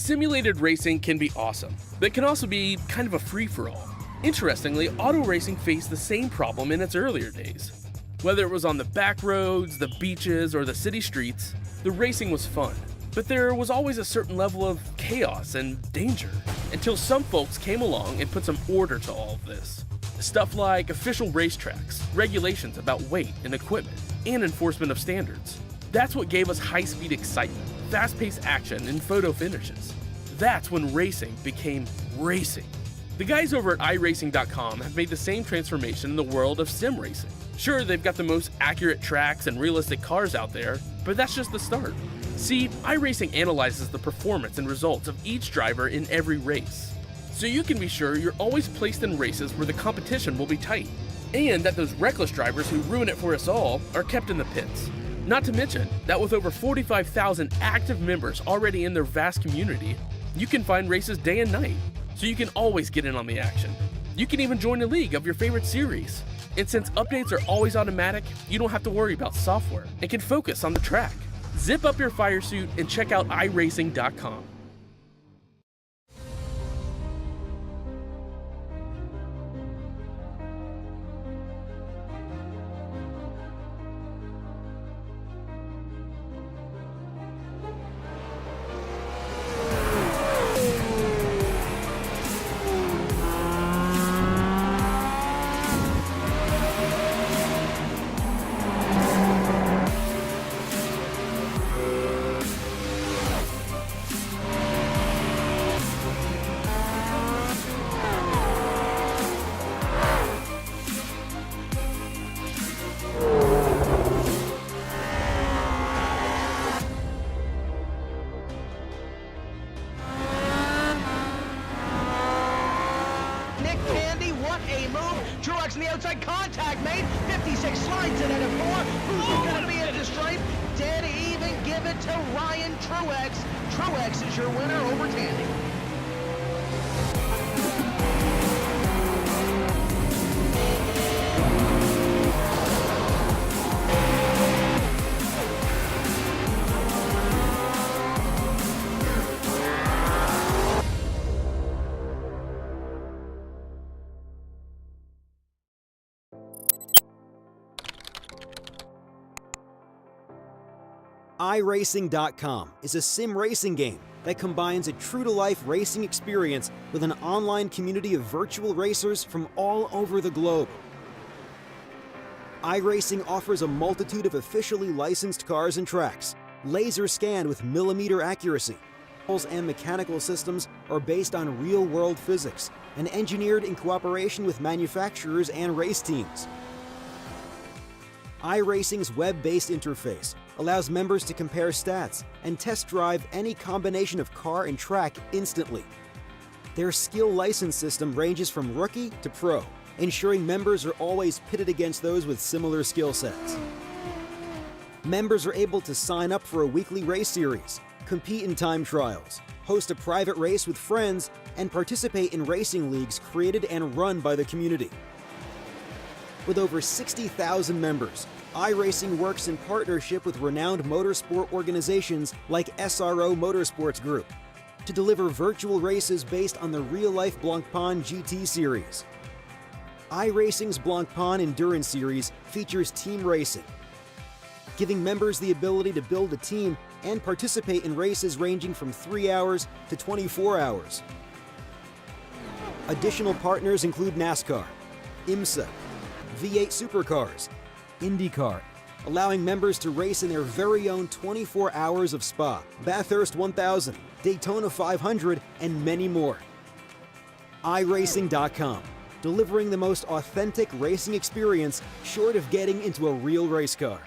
Simulated racing can be awesome, but it can also be kind of a free-for-all. Interestingly, auto racing faced the same problem in its earlier days. Whether it was on the back roads, the beaches, or the city streets, the racing was fun. But there was always a certain level of chaos and danger, until some folks came along and put some order to all of this. Stuff like official racetracks, regulations about weight and equipment, and enforcement of standards. That's what gave us high-speed excitement, fast-paced action, and photo finishes. That's when racing became racing. The guys over at iRacing.com have made the same transformation in the world of sim racing. Sure, they've got the most accurate tracks and realistic cars out there, but that's just the start. See, iRacing analyzes the performance and results of each driver in every race, so you can be sure you're always placed in races where the competition will be tight, and that those reckless drivers who ruin it for us all are kept in the pits. Not to mention that with over 45,000 active members already in their vast community, you can find races day and night, so you can always get in on the action. You can even join a league of your favorite series. And since updates are always automatic, you don't have to worry about software and can focus on the track. Zip up your fire suit and check out iRacing.com. On the outside, contact made. 56 slides it at a 4. Who's going to be at the stripe? Dead even. Give it to Ryan Truex. Truex is your winner over Tandy. iRacing.com is a sim racing game that combines a true-to-life racing experience with an online community of virtual racers from all over the globe. iRacing offers a multitude of officially licensed cars and tracks, laser scanned with millimeter accuracy. And mechanical systems are based on real-world physics and engineered in cooperation with manufacturers and race teams. iRacing's web-based interface allows members to compare stats and test drive any combination of car and track instantly. Their skill license system ranges from rookie to pro, ensuring members are always pitted against those with similar skill sets. Members are able to sign up for a weekly race series, compete in time trials, host a private race with friends, and participate in racing leagues created and run by the community. With over 60,000 members, iRacing works in partnership with renowned motorsport organizations like SRO Motorsports Group to deliver virtual races based on the real-life Blancpain GT series. iRacing's Blancpain Endurance Series features team racing, giving members the ability to build a team and participate in races ranging from 3 hours to 24 hours. Additional partners include NASCAR, IMSA, V8 Supercars, IndyCar, allowing members to race in their very own 24 hours of Spa, Bathurst 1000, Daytona 500, and many more. iRacing.com, delivering the most authentic racing experience short of getting into a real race car.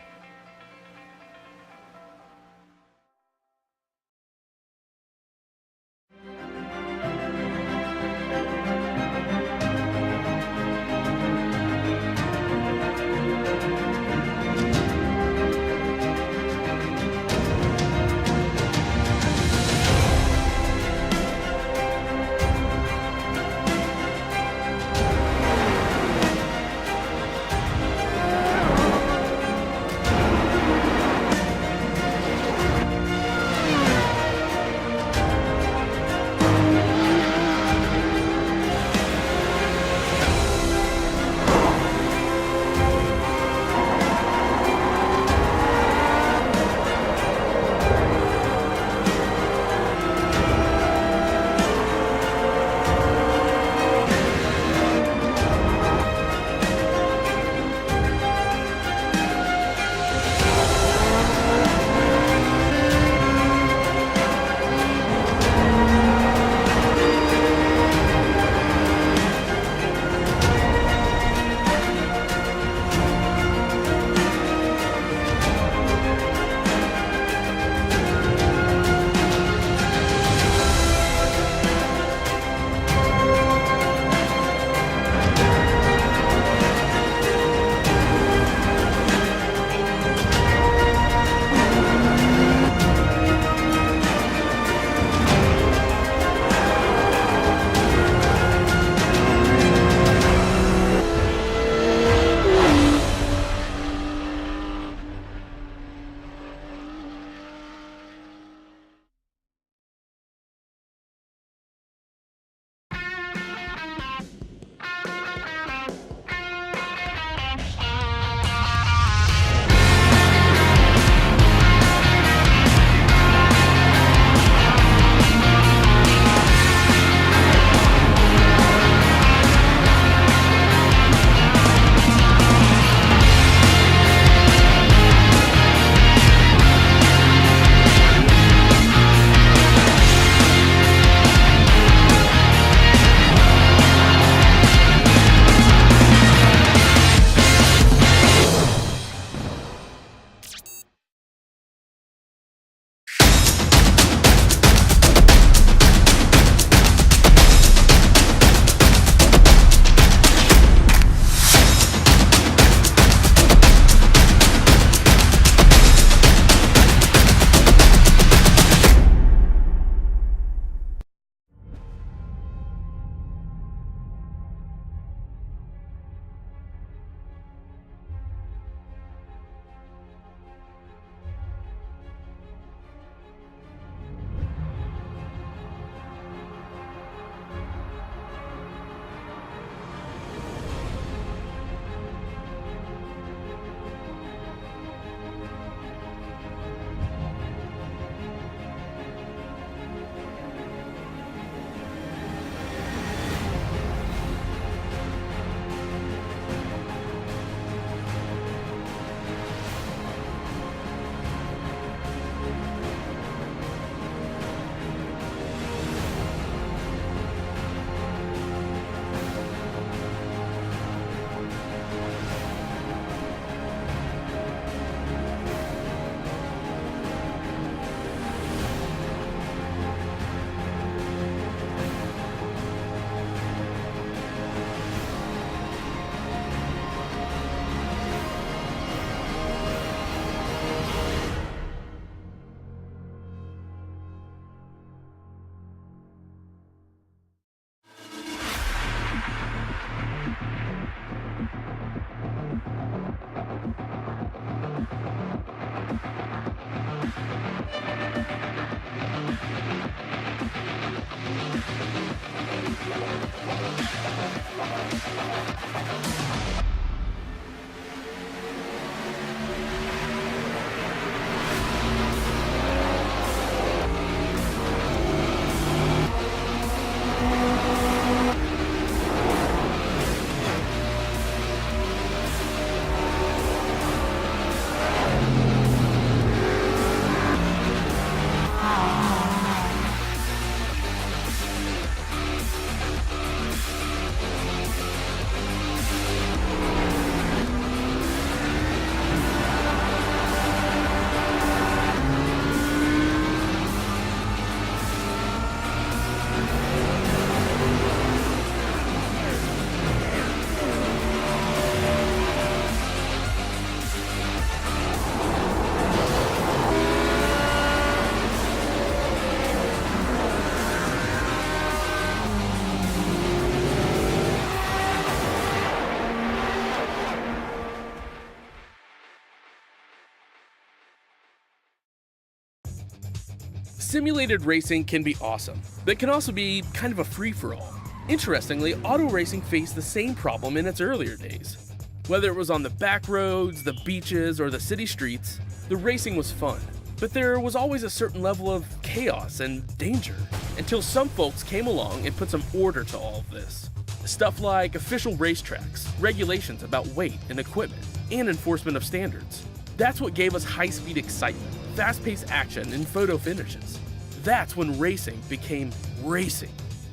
Simulated racing can be awesome, but it can also be kind of a free-for-all. Interestingly, auto racing faced the same problem in its earlier days. Whether it was on the back roads, the beaches, or the city streets, the racing was fun. But there was always a certain level of chaos and danger, until some folks came along and put some order to all of this. Stuff like official racetracks, regulations about weight and equipment, and enforcement of standards. That's what gave us high-speed excitement, fast-paced action, and photo finishes. That's when racing became racing.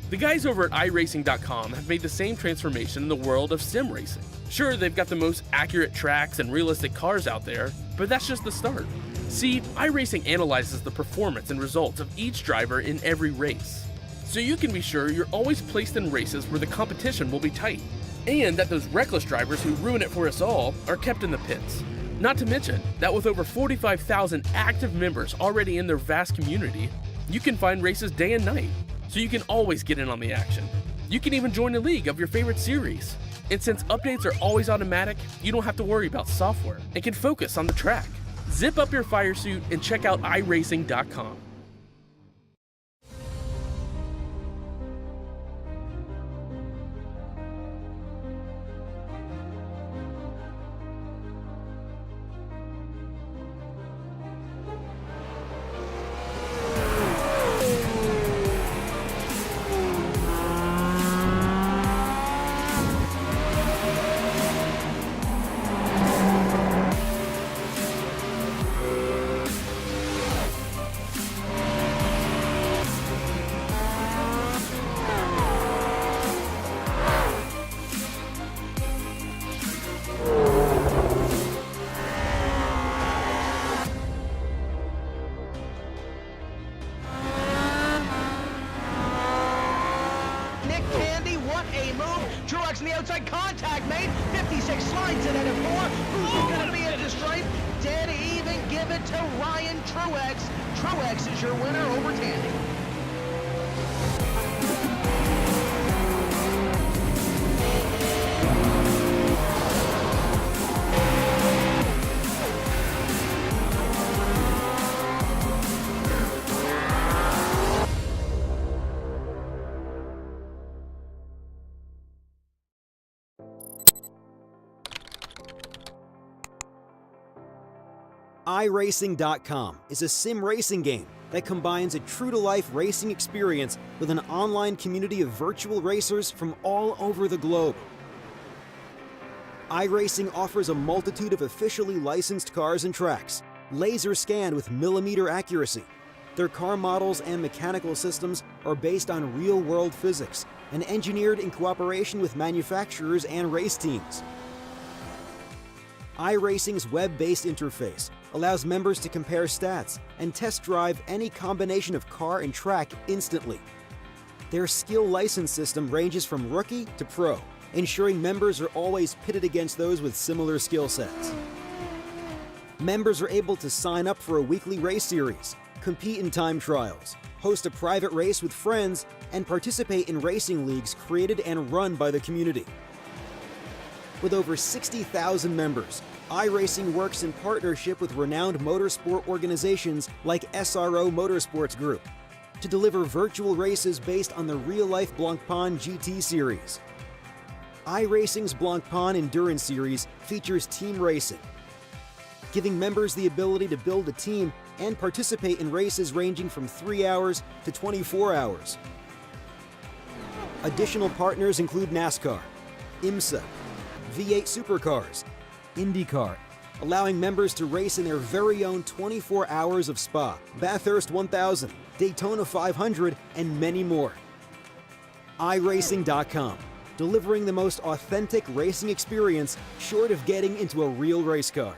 The guys over at iRacing.com have made the same transformation in the world of sim racing. Sure, they've got the most accurate tracks and realistic cars out there, but that's just the start. See, iRacing analyzes the performance and results of each driver in every race, so you can be sure you're always placed in races where the competition will be tight, and that those reckless drivers who ruin it for us all are kept in the pits. Not to mention that with over 45,000 active members already in their vast community, you can find races day and night, so you can always get in on the action. You can even join a league of your favorite series. And since updates are always automatic, you don't have to worry about software and can focus on the track. Zip up your fire suit and check out iRacing.com. Truex in the outside, contact made. 56 slides it at a 4. Who's going to be at the stripe? Dead even, give it to Ryan Truex. Truex is your winner over Tandy. iRacing.com is a sim racing game that combines a true-to-life racing experience with an online community of virtual racers from all over the globe. iRacing offers a multitude of officially licensed cars and tracks, laser scanned with millimeter accuracy. Their car models and mechanical systems are based on real-world physics and engineered in cooperation with manufacturers and race teams. iRacing's web-based interface allows members to compare stats and test drive any combination of car and track instantly. Their skill license system ranges from rookie to pro, ensuring members are always pitted against those with similar skill sets. Members are able to sign up for a weekly race series, compete in time trials, host a private race with friends, and participate in racing leagues created and run by the community. With over 60,000 members, iRacing works in partnership with renowned motorsport organizations like SRO Motorsports Group to deliver virtual races based on the real-life Blancpain GT series. iRacing's Blancpain Endurance Series features team racing, giving members the ability to build a team and participate in races ranging from 3 hours to 24 hours. Additional partners include NASCAR, IMSA, V8 Supercars, IndyCar, allowing members to race in their very own 24 hours of Spa, Bathurst 1000, Daytona 500, and many more. iRacing.com, delivering the most authentic racing experience short of getting into a real race car.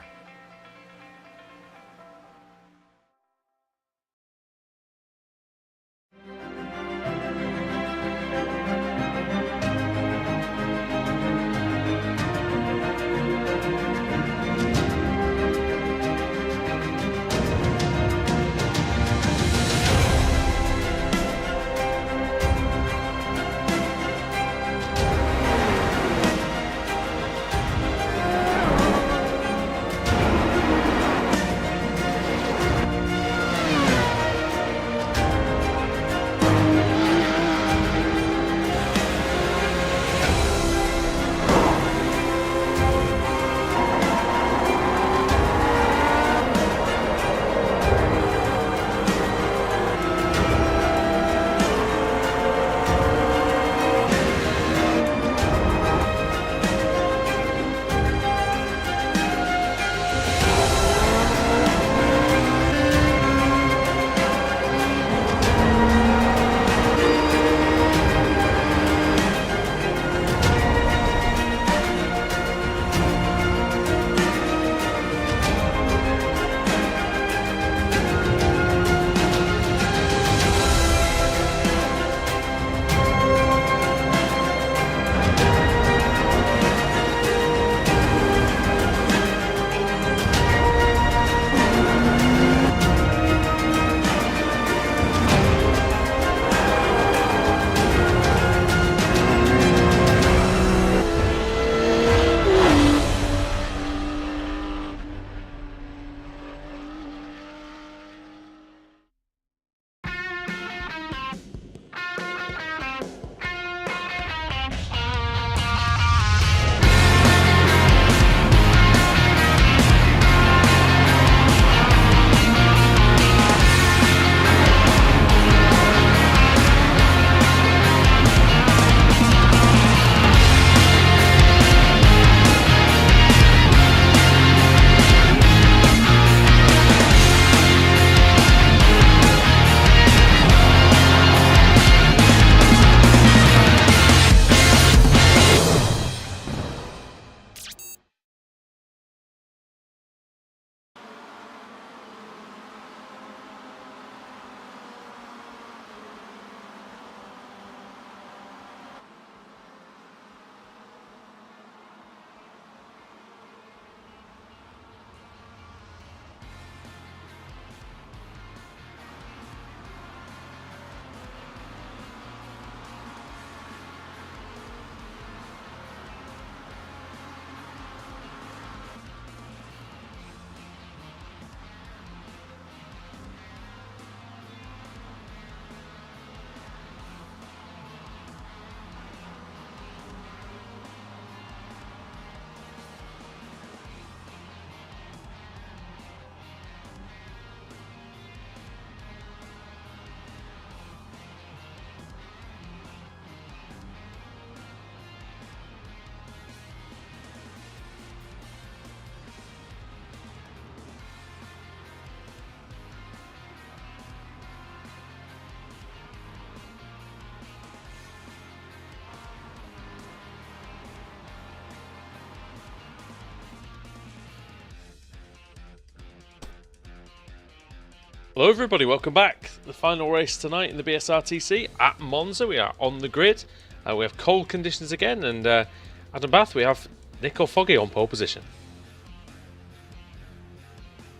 Hello everybody, welcome back. The final race tonight in the BSRTC at Monza. We are on the grid. We have cold conditions again, and Adam Bath, we have Nico Foggy on pole position.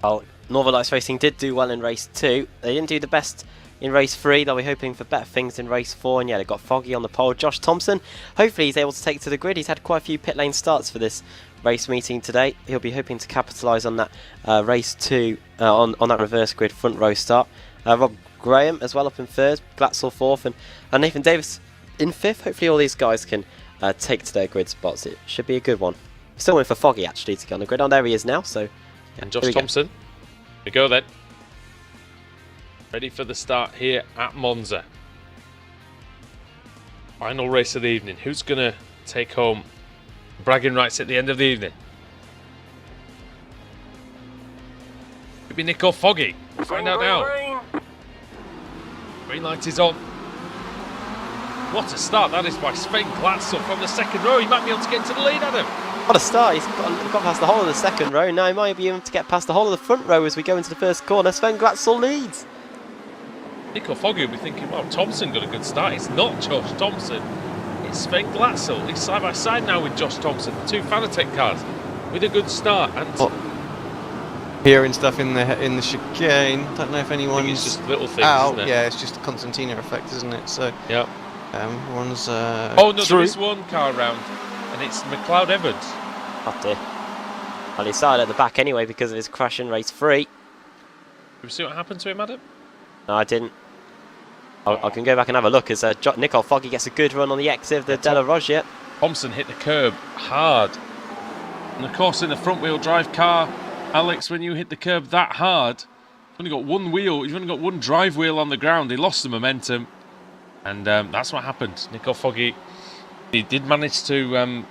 Well, Northern Lights Racing did do well in race 2. They didn't do the best in race 3. They'll be hoping for better things in race 4. And yeah, they've got Foggy on the pole. Josh Thompson, hopefully he's able to take to the grid. He's had quite a few pit lane starts for this race meeting today. He'll be hoping to capitalise on that race 2, on that reverse grid front row start. Rob Graham as well up in 3rd, Glatzel 4th, and Nathan Davis in 5th. Hopefully all these guys can take to their grid spots. It should be a good one. Still waiting for Foggy actually to get on the grid. Oh, there he is now. So, yeah, and Josh Thompson. Here we go then. Ready for the start here at Monza. Final race of the evening. Who's going to take home bragging rights at the end of the evening? Could be Nico Foggy. We'll find out now. Green light is on. What a start that is by Sven Glatzel from the second row. He might be able to get into the lead, Adam. What a start. He's got past the whole of the second row. Now he might be able to get past the whole of the front row as we go into the first corner. Sven Glatzel leads. Nico Foggy will be thinking, well, Thompson got a good start. It's not Josh Thompson. It's Sven Glatzel. He's side by side now with Josh Thompson. The two Fanatec cars with a good start. And hearing stuff in the chicane. Don't know if anyone's it's just little things, out. isn't it? Yeah, it's just the Constantina effect, isn't it? So yeah. Everyone's oh no, there is one car round, and it's McLeod Evans. Oh dear. Well, he started at the back anyway because of his crash in race 3. Did we see what happened to him, Adam? No, I didn't. I can go back and have a look as Nico Foggy gets a good run on the exit of the Della Rogia. Thompson hit the curb hard. And of course in the front wheel drive car, Alex, when you hit the curb that hard, you've only got one wheel, you've only got one drive wheel on the ground. He lost the momentum. And that's what happened. Nico Foggy, he did manage to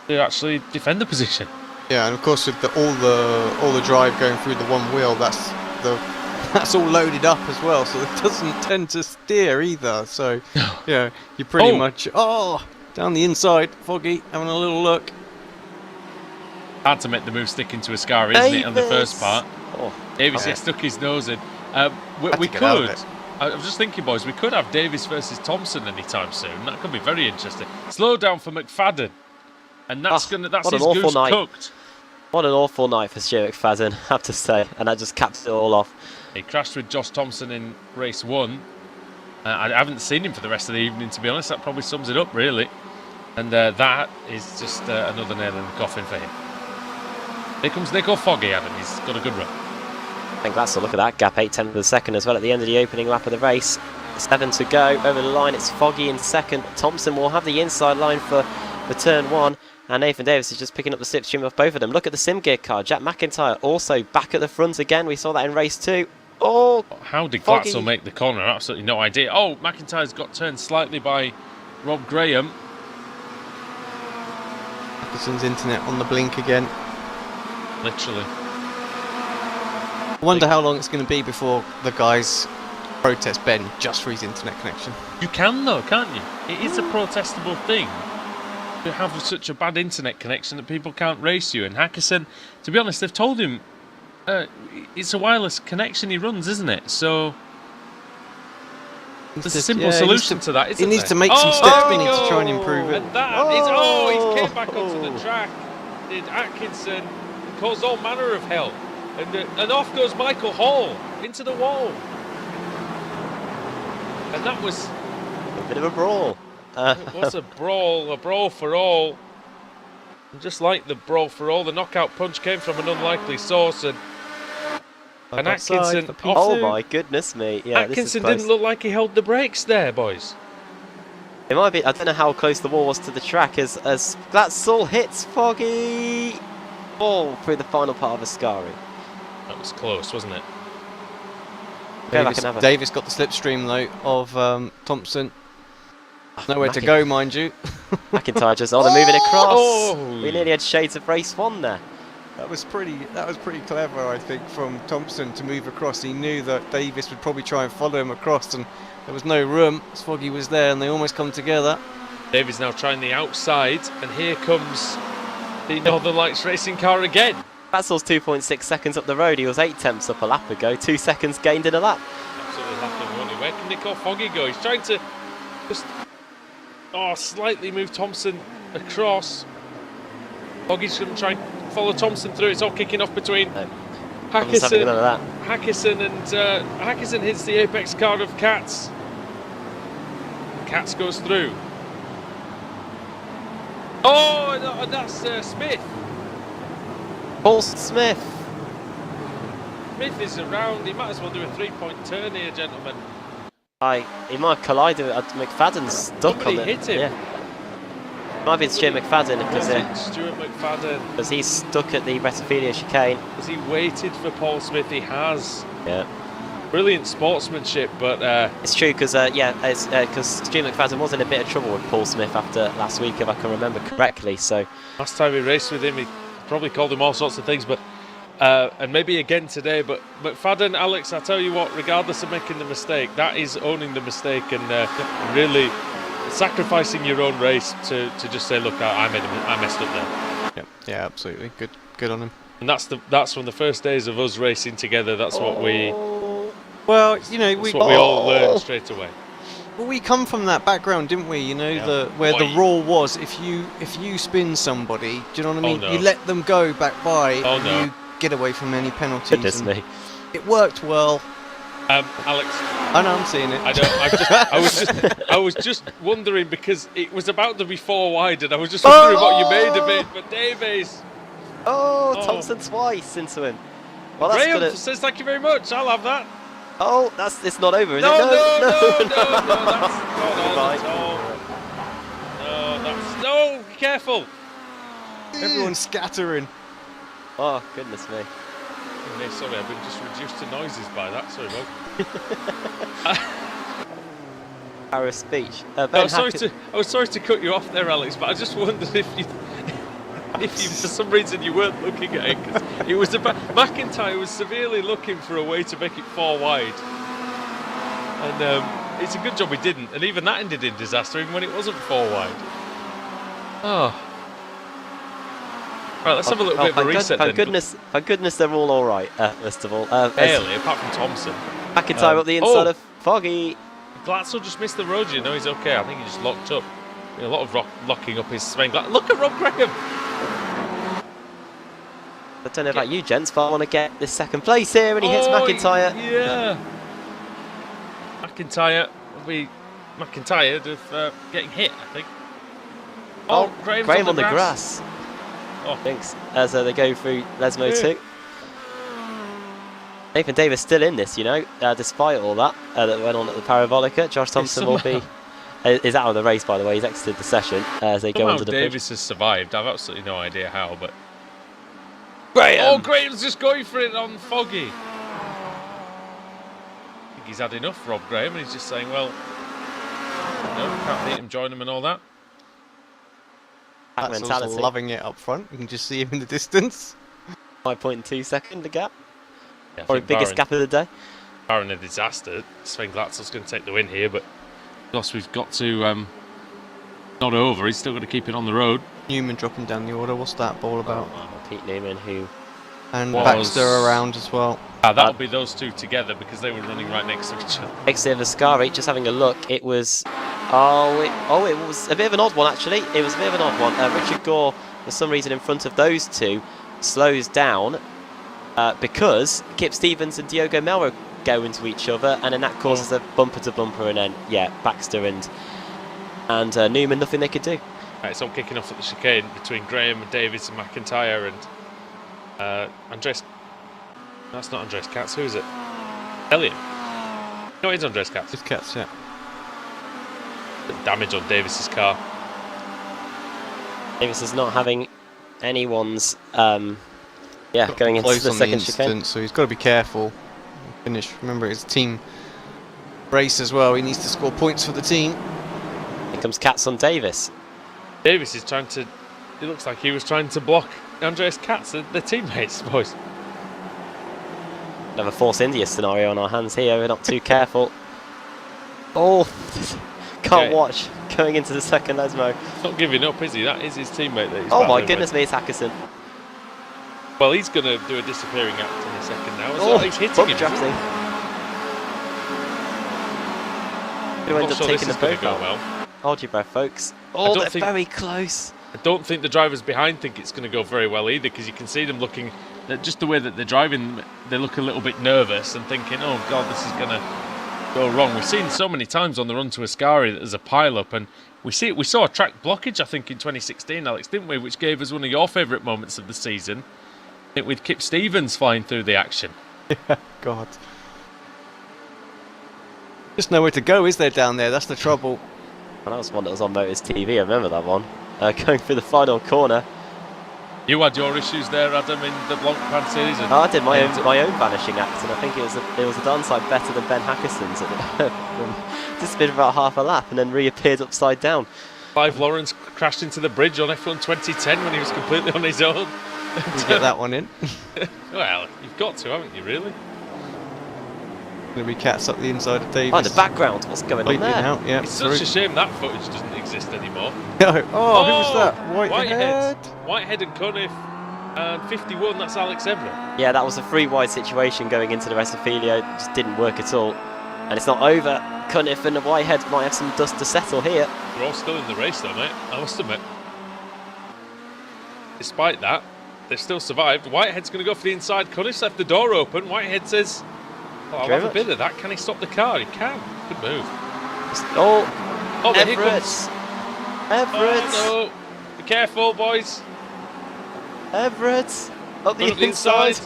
actually defend the position. Yeah, and of course with all the drive going through the one wheel, that's all loaded up as well, so it doesn't tend to steer either. So yeah, you're pretty much down the inside. Foggy having a little look. Hard to make the move stick into a scar, isn't it, on the first part? Davis stuck his nose in. We could. I was just thinking, boys, we could have Davis versus Thompson anytime soon. That could be very interesting. Slow down for McFadden, and that's his goose cooked. What an awful night for Stuart McFadden, I have to say, and that just caps it all off. He crashed with Josh Thompson in race 1. I haven't seen him for the rest of the evening, to be honest. That probably sums it up, really. And that is just another nail in the coffin for him. Here comes Nico Foggy, Adam. He's got a good run. And Glatzel, look at that gap, 8/10 of the second as well at the end of the opening lap of the race. 7 to go over the line. It's Foggy in second. Thompson will have the inside line for turn 1. And Nathan Davis is just picking up the slipstream of both of them. Look at the sim gear car. Jack McIntyre also back at the front again. We saw that in race 2. Oh, how did Foggy. Glatzel make the corner? Absolutely no idea. Oh, McIntyre's got turned slightly by Rob Graham. Atkinson's internet on the blink again. Literally. I wonder how long it's going to be before the guys protest Ben just for his internet connection. You can though, can't you? It is a protestable thing to have such a bad internet connection that people can't race you. And Atkinson, to be honest, they've told him it's a wireless connection he runs, isn't it? So there's a simple solution to that, isn't he needs there? to make some steps to try and improve it. And that is, he's came back onto the track. Did Atkinson, caused all manner of hell. And off goes Michael Hall into the wall. And that was a bit of a brawl. It was a brawl for all. And just like the brawl for all, the knockout punch came from an unlikely source. And Atkinson, oh my goodness me! Yeah, Atkinson didn't look like he held the brakes there, boys. It might be. I don't know how close the wall was to the track as Glatzel hits Foggy. Ball through the final part of Ascari. That was close, wasn't it? Davis got the slipstream though of Thompson. Nowhere to go, mind you. McIntyre just they're moving across. We nearly had shades of race 1 there. That was pretty clever, I think, from Thompson to move across. He knew that Davis would probably try and follow him across, and there was no room. Foggy was there, and they almost come together. Davis now trying the outside, and here comes the Northern Lights racing car again. Glatzel's 2.6 seconds up the road. He was 8 tenths up a lap ago. 2 seconds gained in a lap. Absolutely laughing, wasn't he? Where can Nico Foggy go? He's trying to just slightly move Thompson across. Foggy's going to try and follow Thompson through. It's all kicking off between Hackison. Hackison and Hackison hits the apex card of Katz. Katz goes through. Oh, and that's Smith. Paul Smith. Smith is around. He might as well do a 3-point turn here, gentlemen. He might collide with McFadden's stuck Somebody on it. hit him. Yeah. Might be Stuart McFadden Stuart McFadden. because he's stuck at the Retophilia chicane. Has he waited for Paul Smith? He has. Yeah. Brilliant sportsmanship, but it's true because because Stuart McFadden was in a bit of trouble with Paul Smith after last week, if I can remember correctly. So last time he raced with him, he probably called him all sorts of things, but and maybe again today. But McFadden, Alex, I tell you what, regardless of making the mistake, that is owning the mistake and really sacrificing your own race to just say, look, I messed up there. Yeah, absolutely. Good on him. And that's from the first days of us racing together. That's what we. Well, you know, we all learned straight away. Well, we come from that background, didn't we? You know, where the rule was if you spin somebody, do you know what I mean? No. You let them go back by, no. You get away from any penalties. Goodness me. It worked well. Alex. I know, I'm seeing it. I know. I was just wondering because it was about to be 4 wide, and I was just wondering what you made of it. But Davies. Thompson twice into him. Well, that's Graham gonna... says thank you very much. I'll have that. Oh, it's not over, is it? No, No, that's not at all. No, that's no. Be careful. Everyone's scattering. Oh, goodness me. Okay, sorry, I've been just reduced to noises by that. Sorry, Bob. Power of speech. I was sorry to cut you off there, Alex, but I just wondered if you for some reason you weren't looking at it. 'Cause it was about McIntyre was severely looking for a way to make it 4 wide, and it's a good job he didn't. And even that ended in disaster, even when it wasn't 4 wide. Oh. Right, let's have a little bit of a reset then. Thank goodness they're all right, first of all. Barely, apart from Thompson. McIntyre up the inside of Foggy. Glatzel just missed the road, you know, he's okay. I think he just locked up. A lot of locking up his Sven Glatzel. Look at Rob Graham! I don't know about you, gents, but I want to get this second place here, and he hits McIntyre. Yeah. McIntyre will be McIntyre of getting hit, I think. Graham on the grass. Oh. Thanks. As they go through Lesmo 2. Nathan Davis still in this, you know, despite all that that went on at the Parabolica. Josh Thompson is out of the race, by the way. He's exited the session as they go under the Davis has survived. I've absolutely no idea how, but Graham. Graham's just going for it on Foggy. I think he's had enough, Rob Graham, and he's just saying, well, no, can't beat him, join him, and all that. That's also loving it up front. You can just see him in the distance. 5.2 second the gap. Yeah, Probably biggest gap of the day. Barring a disaster, Sven Glatzel's going to take the win here, but of course we've got to not over. He's still got to keep it on the road. Newman dropping down the order. What's that ball about? Pete Newman, and Baxter around as well. That'll be those two together because they were running right next to each other. Exit of Ascari, just having a look. It was it was a bit of an odd one actually. It was a bit of an odd one. Richard Gore, for some reason, in front of those two, slows down because Kip Stevens and Diogo Melro go into each other, and then that causes a bumper to bumper, and then Baxter and Newman, nothing they could do. Right, it's all kicking off at the chicane between Graham and Davis and McIntyre and Andres. That's not Andres Katz. Who is it? Elliot. No, it's Andres Katz. It's Katz, yeah. Damage on Davis's car. Davis is not having anyone's going into the second chicane. So he's got to be careful. Finish. Remember, it's a team race as well. He needs to score points for the team. Here comes Katz on Davis. Davis is trying to. It looks like he was trying to block Andres Katz, their teammates, boys. Another Force India scenario on our hands here. We're not too careful. Oh, can't watch going into the second Lesmo. He's not giving up, is he? That is his teammate. That he's oh my goodness me, it's Hackison. Well, he's going to do a disappearing act in a second now. Oh, He's hitting bump him. drafting. Who end up Sure taking this the is going both to go out? well. Hold your breath, folks. Oh, don't they're think- very close. I don't think the drivers behind think it's going to go very well either, because you can see them looking, just the way that they're driving, they look a little bit nervous and thinking, oh God, this is going to go wrong. We've seen so many times on the run to Ascari that there's a pile-up, and we saw a track blockage, I think, in 2016, Alex, didn't we, which gave us one of your favourite moments of the season, I think, with Kip Stevens flying through the action. Yeah, God. Just nowhere to go, is there, down there? That's the trouble. And that was one that was on Motors TV, I remember that one. Going through the final corner. You had your issues there, Adam, in the Blancpain series. Oh, I did my own vanishing act, and I think it was a darn sight better than Ben Hackerson's. Disappeared for about half a lap and then reappeared upside down. Clive Lawrence crashed into the bridge on F1 2010 when he was completely on his own. We get that one in. Well, you've got to, haven't you, really? Gonna be cats up the inside of Davis. Oh, in the background, what's going on Leaping there? out, yeah. It's such a shame that footage doesn't exist anymore. Oh, who was that? Whitehead. Whitehead and Cunniff. And 51, that's Alex Everett. Yeah, that was a free wide situation going into the rest of Filio. Just didn't work at all. And it's not over. Cunniff and Whitehead might have some dust to settle here. We're all still in the race though, mate. I must admit. Despite that, they've still survived. Whitehead's going to go for the inside. Cunniff's left the door open. Whitehead says, oh, I'll have a bit of that. Can he stop the car? He can. Good move. Oh, there he Everett. comes. Everett. Oh, no. Be careful, boys. Everett. Up the Run up inside.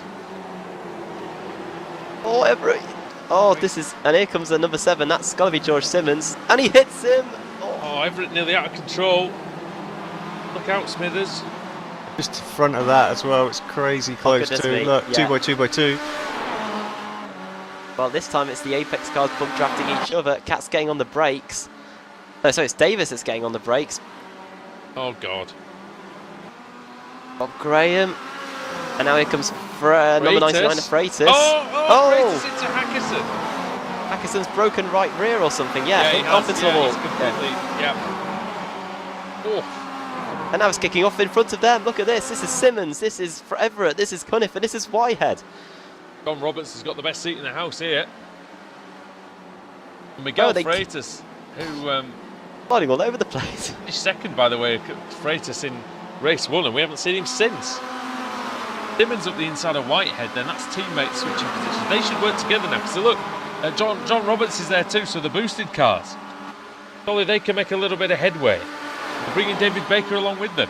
Oh, Everett. Oh, and here comes the number 7. That's got to be George Simmons. And he hits him. Oh, Everett nearly out of control. Look out, Smithers. Just in front of that as well. It's crazy close goodness to. me. Look, Yeah. 2x2x2. Well, this time it's the Apex cars bump drafting each other. Cat's getting on the brakes. No, so it's Davis that's getting on the brakes. Oh, God. Bob Graham. And now here comes number 99 of Freitas. Oh, Freitas into Hackerson. Hackerson's broken right rear or something. Yeah, he off has, into the wall. he's completely, Oh. And now it's kicking off in front of them. Look at this. This is Simmons. This is Everett. This is Cunniff. And this is Whitehead. John Roberts has got the best seat in the house here. And Miguel Freitas, who Sliding all over the place. finished second, by the way, Freitas in race 1, and we haven't seen him since. Simmons up the inside of Whitehead, then that's teammates switching positions. They should work together now, because look, John Roberts is there too, so the boosted cars. Surely they can make a little bit of headway. They're bringing David Baker along with them.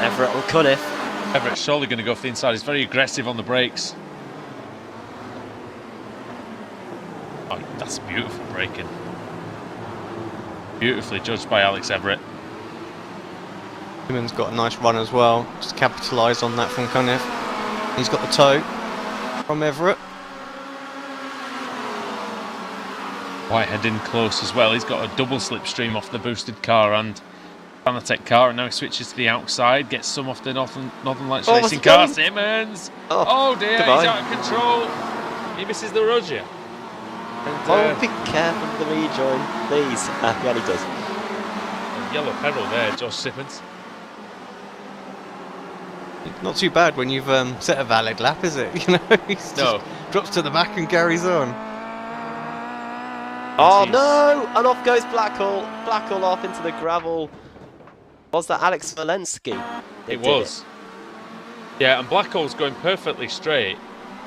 Everett and Cunniff. Everett's surely going to go for the inside. He's very aggressive on the brakes. Oh, that's beautiful braking. Beautifully judged by Alex Everett. Simmons got a nice run as well. Just capitalised on that from Cunniff. He's got the toe from Everett. Whitehead in close as well. He's got a double slipstream off the boosted car and Fanatec car, and now he switches to the outside, gets some off the Northern Lights racing car. Simmons! Oh dear, goodbye. He's out of control. He misses the Roger. And, Be careful of the rejoin, please. Yeah, he does. Yellow pedal there, Josh Simmons. Not too bad when you've set a valid lap, is it? You know, he just drops to the back and carries on. Oh no! And off goes Blackhall. Blackhall off into the gravel. Was that Alex Walensky? It was. Yeah, and Blackhall's going perfectly straight.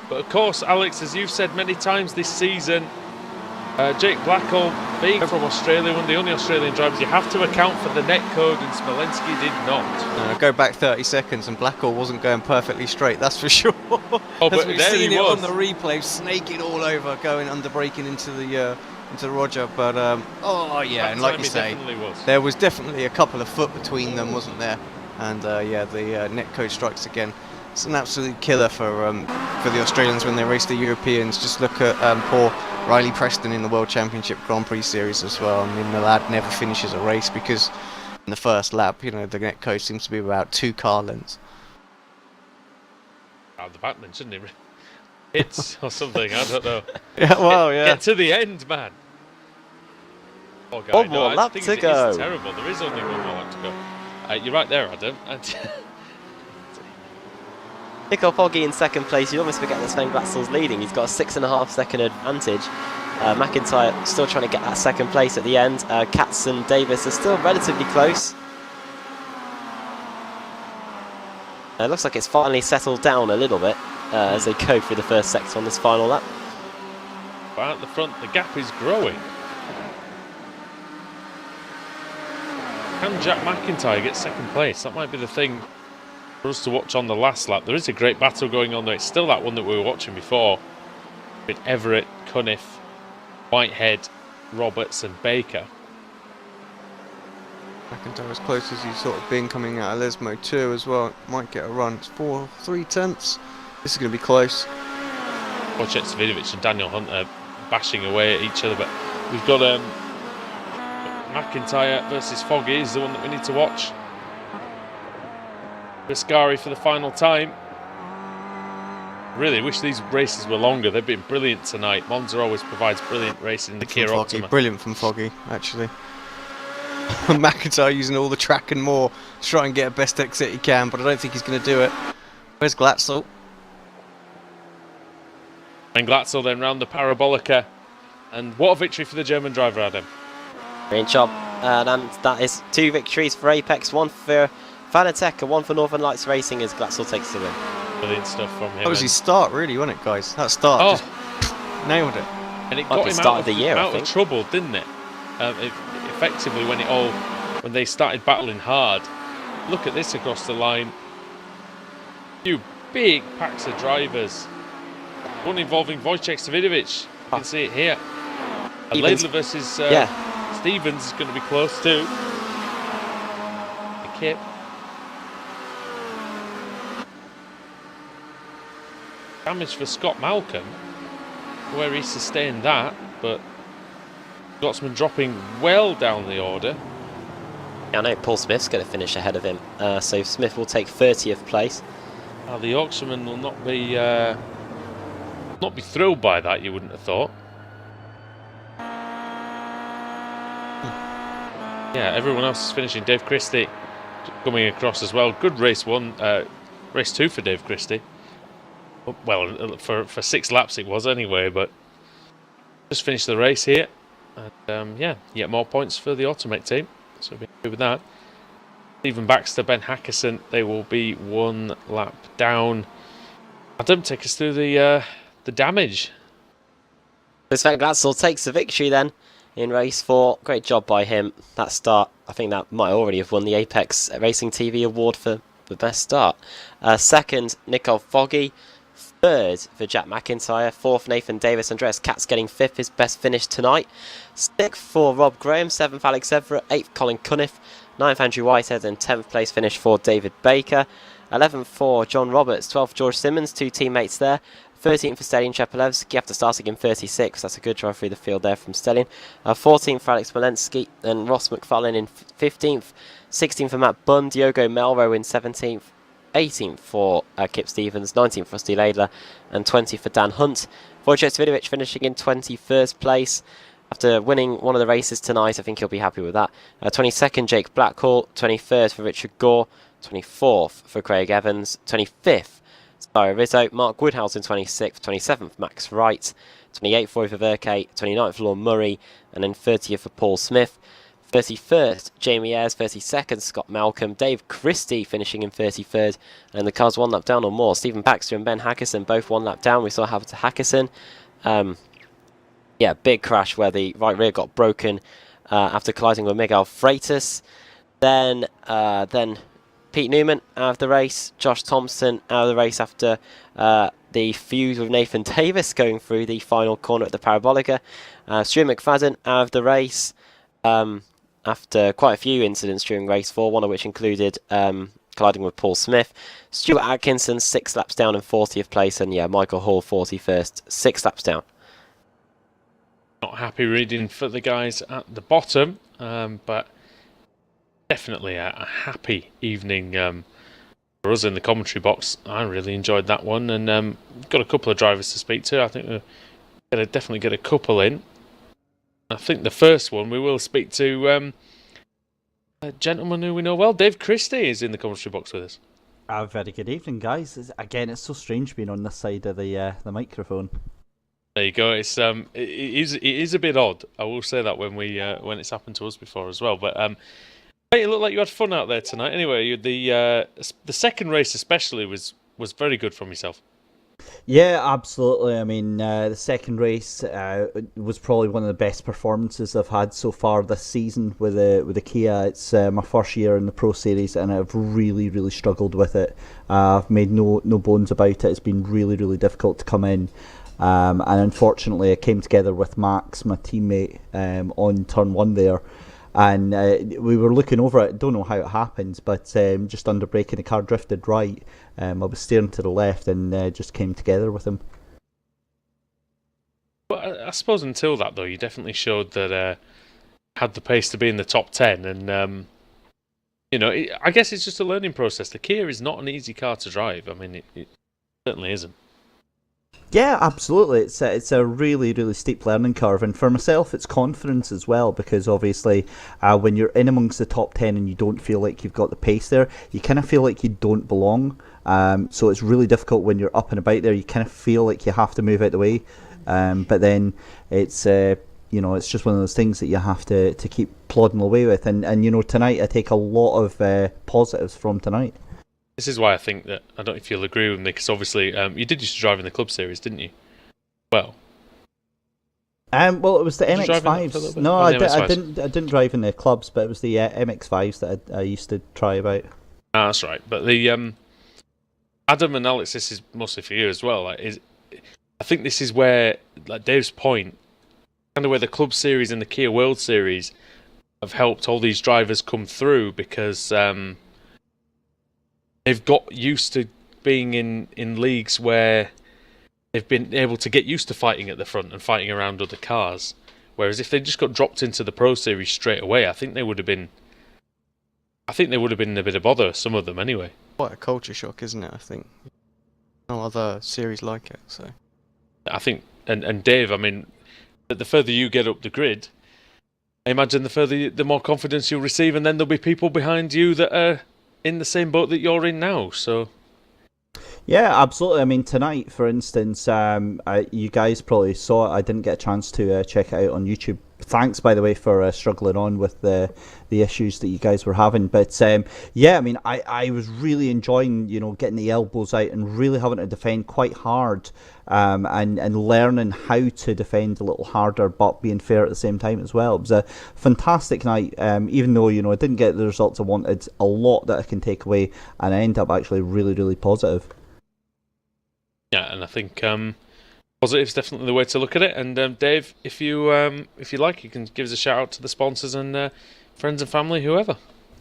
But of course, Alex, as you've said many times this season, Jake Blackhall, being from Australia, one of the only Australian drivers, you have to account for the net code, and Smolensky did not. Go back 30 seconds and Blackhall wasn't going perfectly straight, that's for sure. Oh, but we've there seen he it was on the replay, snaking all over, going under braking into the Roger. But oh yeah, and like you say, there was definitely a couple of foot between them, wasn't there? And yeah, the net code strikes again. It's an absolute killer for the Australians when they race the Europeans. Just look at poor Riley Preston in the World Championship Grand Prix Series as well. I mean, the lad never finishes a race because in the first lap, you know, the net code seems to be about 2 car lengths. Out the backman, shouldn't he? Hits or something, I don't know. Yeah, well, yeah. Get to the end, man. Oh, guy, One more lap to go. It's terrible. There is only one more lap to go. You're right there, Adam. Nicole Foggy in second place. You almost forget that Sven Glatzel's leading. He's got a 6.5 second advantage. McIntyre still trying to get that second place at the end. Katz and Davis are still relatively close. It looks like it's finally settled down a little bit as they go through the first sector on this final lap. But at the front, the gap is growing. Can Jack McIntyre get second place? That might be the thing for us to watch on the last lap. There is a great battle going on there. It's still that one that we were watching before with Everett, Cunniff, Whitehead, Roberts and Baker. McIntyre as close as he's sort of been coming out of Lesmo too as well. Might get a run. It's 3/10. This is going to be close. Wojciech Svidovic and Daniel Hunter bashing away at each other, but we've got McIntyre versus Foggy is the one that we need to watch. Biscari for the final time. Really wish these races were longer. They've been brilliant tonight. Monza always provides brilliant racing in the Kia Optima. Brilliant from Foggy, actually. McIntyre using all the track and more to try and get a best exit he can, but I don't think he's going to do it. Where's Glatzel? And Glatzel then round the Parabolica. And what a victory for the German driver, Adam. Great job. And that is 2 victories for Apex, 1 for Fanatec and 1 for Northern Lights Racing as Glatzel takes the win. Brilliant stuff from him. That was his start, really, wasn't it, guys? That start just nailed it. And it got him out of trouble, didn't it? Effectively, when they started battling hard. Look at this across the line. Few big packs of drivers. One involving Wojciech Svidovic. You can see it here. Laidler versus Stevens is going to be close too. The Kip. Damage for Scott Malcolm, where he sustained that, but Scotsman dropping well down the order. Yeah, I know Paul Smith's going to finish ahead of him, so Smith will take 30th place. The Yorkshireman will not be thrilled by that, you wouldn't have thought. Yeah, everyone else is finishing. Dave Christie coming across as well. Good race 1, race 2 for Dave Christie. Well, for 6 laps it was anyway, but just finished the race here. And yet more points for the Automech team, so we'll be happy with that. Stephen Baxter, Ben Hackerson, they will be 1 lap down. Adam, take us through the damage. Sven Glatzel takes the victory then in race 4. Great job by him. That start, I think that might already have won the Apex Racing TV award for the best start. Second, Nicole Foggy. Third for Jack McIntyre. 4th, Nathan Davis. Andreas Katz getting 5th, his best finish tonight. 6th for Rob Graham. 7th, Alex Everett. 8th, Colin Cunniff. 9th, Andrew Whitehead. And 10th place finish for David Baker. 11th for John Roberts. 12th, George Simmons. 2 teammates there. 13th for Stallion Chepelevsky after starting in 36th. That's a good drive through the field there from Stallion. 14th for Alex Malensky. And Ross McFarlane in 15th. 16th for Matt Bunn. Diogo Melro in 17th. 18th for Kip Stevens, 19th for Steve Laidler, and 20th for Dan Hunt. Wojciech Svidovic finishing in 21st place after winning one of the races tonight. I think he'll be happy with that. 22nd, Jake Blackhall. 23rd for Richard Gore. 24th for Craig Evans. 25th, Spyro Rizzo. Mark Woodhouse in 26th. 27th, Max Wright. 28th, Roy Verke. 29th, for Lorne Murray. And then 30th for Paul Smith. 31st, Jamie Ayres. 32nd, Scott Malcolm. Dave Christie finishing in 33rd. And the cars 1 lap down or more. Stephen Baxter and Ben Hackerson both 1 lap down. We saw happen to Hackerson. Big crash where the right rear got broken after colliding with Miguel Freitas. Then Pete Newman out of the race. Josh Thompson out of the race after the feud with Nathan Davis going through the final corner at the Parabolica. Stuart McFadden out of the race. After quite a few incidents during race 4, one of which included colliding with Paul Smith. Stuart Atkinson 6 laps down in 40th place, and Michael Hall 41st, 6 laps down. Not happy reading for the guys at the bottom, but definitely a happy evening for us in the commentary box. I really enjoyed that one, and got a couple of drivers to speak to. I think we're going to definitely get a couple in. I think the first one we will speak to a gentleman who we know well. Dave Christie is in the commentary box with us. Very good evening, guys. It's so strange being on this side of the microphone. There you go. It is a bit odd. I will say that when it's happened to us before as well. But it looked like you had fun out there tonight. Anyway, the second race especially was very good from yourself. Yeah, absolutely. I mean, the second race was probably one of the best performances I've had so far this season with the Kia. It's my first year in the Pro Series, and I've really, really struggled with it. I've made no bones about it. It's been really, really difficult to come in. And unfortunately, I came together with Max, my teammate, on turn 1 there. And we were looking over it. Don't know how it happened, but just under braking, the car drifted right. I was steering to the left and just came together with him. Well, I suppose until that, though, you definitely showed that had the pace to be in the top 10. And, I guess it's just a learning process. The Kia is not an easy car to drive. I mean, it certainly isn't. Yeah, absolutely. It's a really, really steep learning curve, and for myself, it's confidence as well, because obviously, when you're in amongst the top 10 and you don't feel like you've got the pace there, you kind of feel like you don't belong. So it's really difficult when you're up and about there. You kind of feel like you have to move out the way, but then it's it's just one of those things that you have to keep plodding away with. And tonight I take a lot of positives from tonight. This is why I think that, I don't know if you'll agree with me, because obviously you did used to drive in the club series, didn't you? Well, it was the MX-5s. No, I didn't drive in the clubs, but it was the MX-5s that I used to try about. That's right. But the Adam and Alex, this is mostly for you as well. I think this is where, like Dave's point, kind of where the club series and the Kia World Series have helped all these drivers come through, because they've got used to being in leagues where they've been able to get used to fighting at the front and fighting around other cars. Whereas if they just got dropped into the Pro Series straight away, I think they would have been in a bit of bother, some of them anyway. Quite a culture shock, isn't it? I think no other series like it. So I think, and Dave, I mean, the further you get up the grid, I imagine the more confidence you'll receive, and then there'll be people behind you that are in the same boat that you're in now. So yeah, absolutely. I mean, tonight, for instance, you guys probably saw it. I didn't get a chance to check it out on YouTube. Thanks, by the way, for struggling on with the issues that you guys were having. But yeah, I mean, I was really enjoying, getting the elbows out and really having to defend quite hard, and learning how to defend a little harder, but being fair at the same time as well. It was a fantastic night. Even though I didn't get the results I wanted, a lot that I can take away, and I end up actually really, really positive. Yeah, and I think positive is definitely the way to look at it. And Dave, if you like, you can give us a shout out to the sponsors and friends and family, whoever.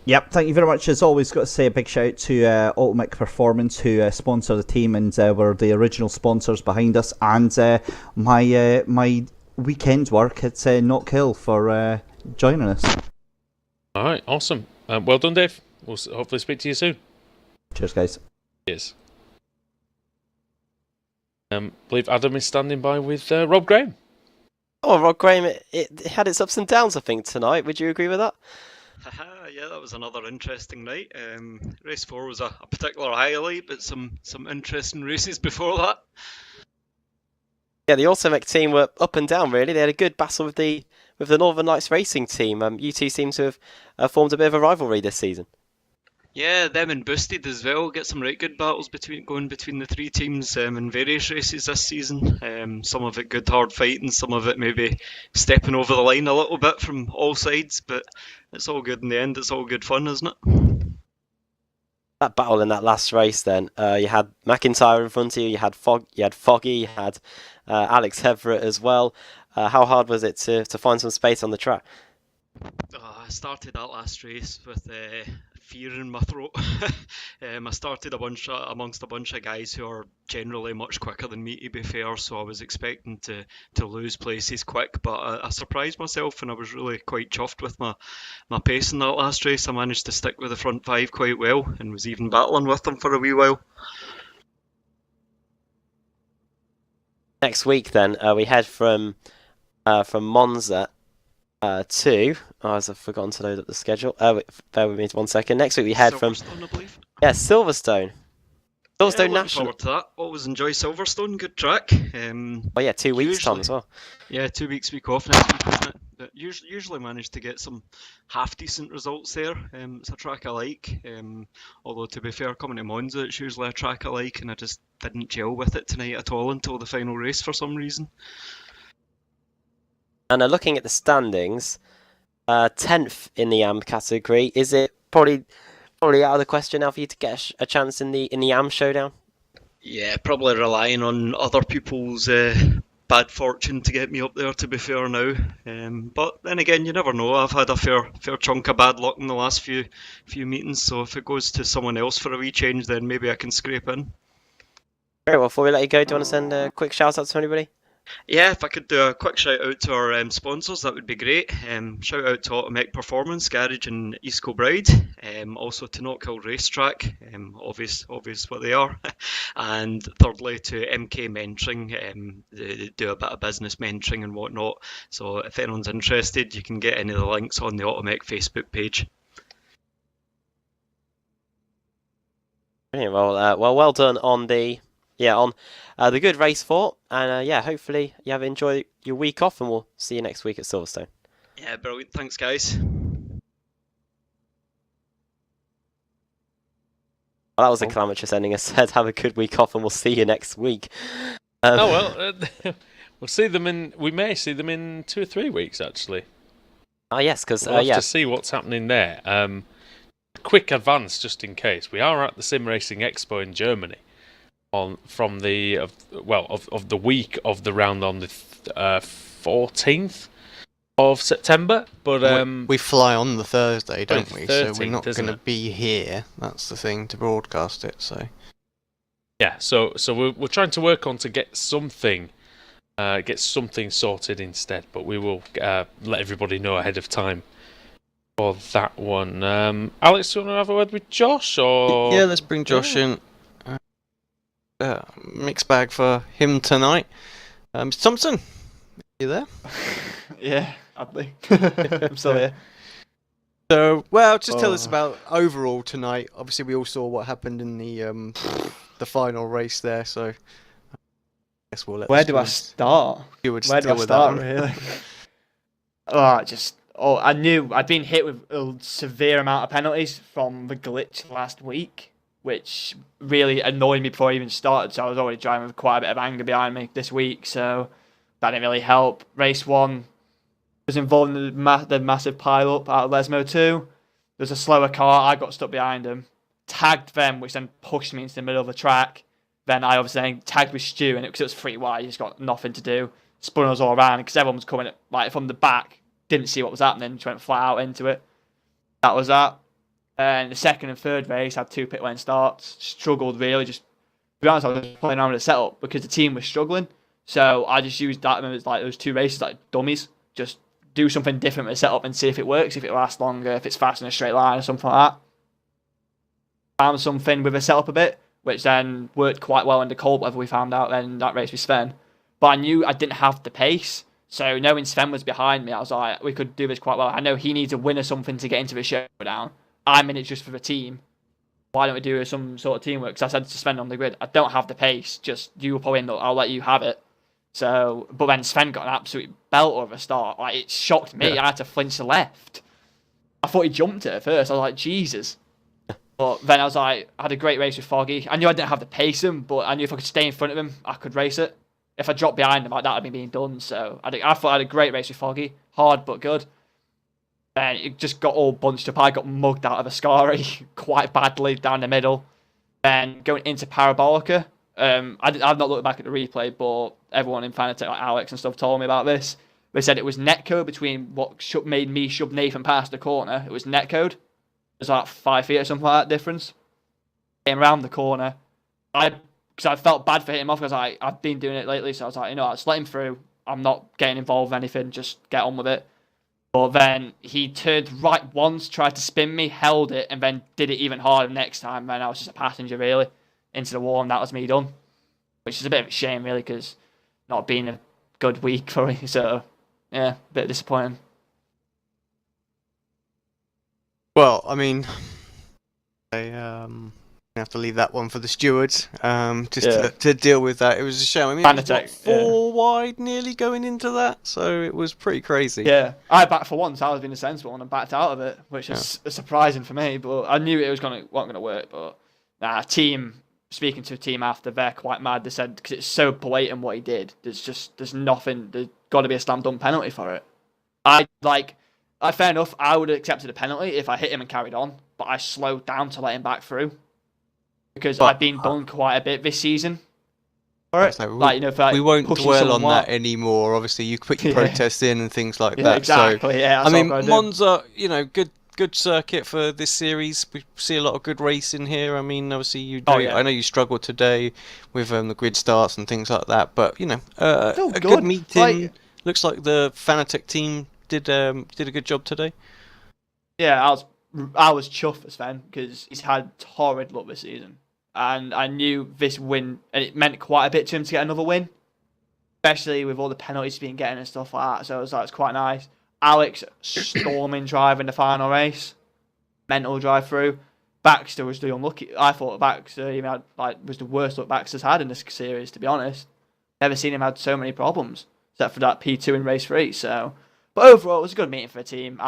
Yep, thank you very much. As always, got to say a big shout out to Ultimate Performance, who sponsor the team and were the original sponsors behind us. And my weekend's work at Knock Hill for joining us. All right, awesome. Well done, Dave. We'll hopefully speak to you soon. Cheers, guys. Cheers. I believe Adam is standing by with Rob Graham. Oh, Rob Graham, it had its ups and downs, I think, tonight. Would you agree with that? Yeah, that was another interesting night. Race 4 was a particular highlight, but some interesting races before that. Yeah, the Automech team were up and down, really. They had a good battle with the Northern Lights Racing team. You two seem to have formed a bit of a rivalry this season. Yeah, them and Boosted as well. Get some right good battles between the three teams in various races this season. Some of it good hard fighting, some of it maybe stepping over the line a little bit from all sides, but it's all good in the end. It's all good fun, isn't it? That battle in that last race, then you had McIntyre in front of you. You had Foggy. You had Alex Everett as well. How hard was it to find some space on the track? I started that last race with fear in my throat. I started amongst a bunch of guys who are generally much quicker than me, to be fair, so I was expecting to lose places quick, but I surprised myself and I was really quite chuffed with my pace in that last race. I managed to stick with the front five quite well and was even battling with them for a wee while. Next week then, we head from Monza to... I've forgotten to load up the schedule. Bear with me 1 second. Next week we head from... Silverstone, I believe. Yeah, Silverstone. Silverstone Looking National. forward to that. Always enjoy Silverstone, good track. Oh yeah, 2 weeks Tom as well. Yeah, 2 weeks, week off next week, isn't it? But usually manage to get some half decent results there. It's a track I like. Although to be fair, coming to Monza, it's usually a track I like, and I just didn't gel with it tonight at all until the final race for some reason. And looking at the standings, 10th in the AM category. Is it probably out of the question now for you to get a chance in the AM showdown? Yeah, probably relying on other people's bad fortune to get me up there, to be fair now. But then again, you never know. I've had a fair chunk of bad luck in the last few meetings, so if it goes to someone else for a wee change, then maybe I can scrape in. Very well, before we let you go, do you want to send a quick shout out to anybody? Yeah, if I could do a quick shout out to our sponsors, that would be great. Shout out to Automatic Performance Garage in East Kilbride, also to Not Kill Racetrack, obvious what they are, and thirdly to MK Mentoring. They do a bit of business mentoring and whatnot. So if anyone's interested, you can get any of the links on the Automatic Facebook page. Brilliant. Well done on the good race fort, and hopefully you have enjoyed your week off, and we'll see you next week at Silverstone. Yeah, brilliant. Thanks, guys. Well, that was a calamitous ending. I said have a good week off, and we'll see you next week. We'll see them in. We may see them in 2 or 3 weeks, actually. Oh yes, because we'll have to see what's happening there. Quick advance, just in case. We are at the Sim Racing Expo in Germany. From the week of the round on the 14th of September, but we fly on the Thursday, don't we? 13th, so we're not going to be here. That's the thing, to broadcast it. So yeah, so we're trying to work on to get something sorted instead. But we will let everybody know ahead of time for that one. Alex, do you want to have a word with Josh? Or yeah, let's bring Josh in. Mixed bag for him tonight. Mr. Thompson, are you there? Yeah, Adley. I'm still here. So, just tell us about overall tonight. Obviously, we all saw what happened in the final race there. So, I guess we'll let. Where do I start? Where do I start? Really? I knew I'd been hit with a severe amount of penalties from the glitch last week, which really annoyed me before I even started, so I was already driving with quite a bit of anger behind me this week, so that didn't really help. Race 1 was involved in the massive pile-up out of Lesmo 2. There's a slower car, I got stuck behind him, tagged them, which then pushed me into the middle of the track. Then I obviously tagged with Stu, and because it was free wide, he's got nothing to do. Spun us all around, because everyone was coming from the back, didn't see what was happening, just went flat out into it. That was that. And the second and third race had 2 pit lane starts. Struggled really. Just to be honest, I was just playing around with the setup because the team was struggling. So I just used that as those 2 races like dummies. Just do something different with the setup and see if it works, if it lasts longer, if it's fast in a straight line or something like that. Found something with the setup a bit, which then worked quite well in the cold weather. We found out then in that race with Sven. But I knew I didn't have the pace. So knowing Sven was behind me, I was like, we could do this quite well. I know he needs a win or something to get into the showdown. I'm in it just for the team. Why don't we do some sort of teamwork? Because I said to Sven on the grid, I don't have the pace. Just you will probably end up, I'll let you have it. So, but then Sven got an absolute belter of a start. Like, it shocked me. Yeah. I had to flinch to left. I thought he jumped it at first. I was like, Jesus. But then I was like, I had a great race with Foggy. I knew I didn't have to pace him, but I knew if I could stay in front of him, I could race it. If I dropped behind him, like that would be being done. So I thought I had a great race with Foggy. Hard but good. And it just got all bunched up. I got mugged out of Ascari quite badly down the middle. And going into Parabolica, I've not looked back at the replay, but everyone in Fanatec, like Alex and stuff, told me about this. They said it was netcode between what made me shove Nathan past the corner. It was netcode. It was like 5 feet or something like that difference. Came around the corner. Because I felt bad for hitting him off because I've been doing it lately. So I was like, just let him through. I'm not getting involved with anything. Just get on with it. But then he turned right once, tried to spin me, held it, and then did it even harder next time. And I was just a passenger, really, into the wall, and that was me done. Which is a bit of a shame, really, because not being a good week for me. So, yeah, a bit disappointing. Well, I mean, have to leave that one for the stewards, to deal with that. It was a shame. I mean, it was, four wide nearly going into that, so it was pretty crazy. Yeah, I backed for once. I was being a sensible one and backed out of it, which is surprising for me. But I knew it wasn't going to work. But speaking to a team after, they're quite mad. They said because it's so blatant what he did. There's nothing. There's got to be a slam dunk penalty for it. Fair enough. I would have accepted a penalty if I hit him and carried on, but I slowed down to let him back through because I've been done quite a bit this season. All right, we won't dwell on that anymore. Obviously, you put your protests in and things like that. Exactly. So, yeah. I mean, Monza, good circuit for this series. We see a lot of good racing here. I mean, obviously, I know you struggled today with the grid starts and things like that, but a good meeting. Looks like the Fanatec team did a good job today. Yeah, I was chuffed for Sven because he's had torrid luck this season, and I knew this win, and it meant quite a bit to him to get another win, especially with all the penalties he's been getting and stuff like that. So it's quite nice. Alex storming drive in the final race, mental drive through. Baxter was the unlucky. I thought Baxter was the worst luck Baxter's had in this series. To be honest, never seen him had so many problems except for that P2 in race 3. So. But overall, it was a good meeting for the team.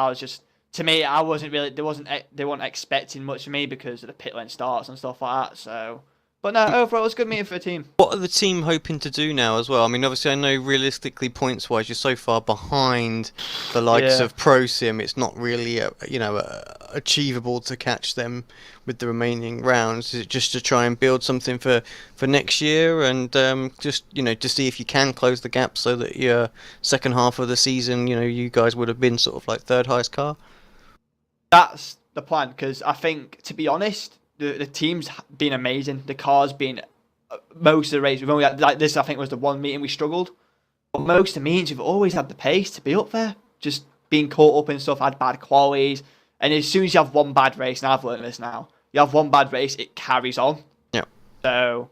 They weren't expecting much of me because of the pit lane starts and stuff like that. So, but no, overall, it was a good meeting for the team. What are the team hoping to do now as well? I mean, obviously, I know realistically, points-wise, you're so far behind the likes of Pro Sim. It's not really, achievable to catch them with the remaining rounds. Is it just to try and build something for next year and to see if you can close the gap so that your second half of the season, you guys would have been sort of like third highest car? That's the plan, because I think, to be honest, the team's been amazing. The car's been most of the race. We've only had, this, I think, was the one meeting we struggled. But most of the meetings, we've always had the pace to be up there. Just being caught up in stuff, had bad qualities. And as soon as you have one bad race, and I've learned this now, you have one bad race, it carries on. Yeah. So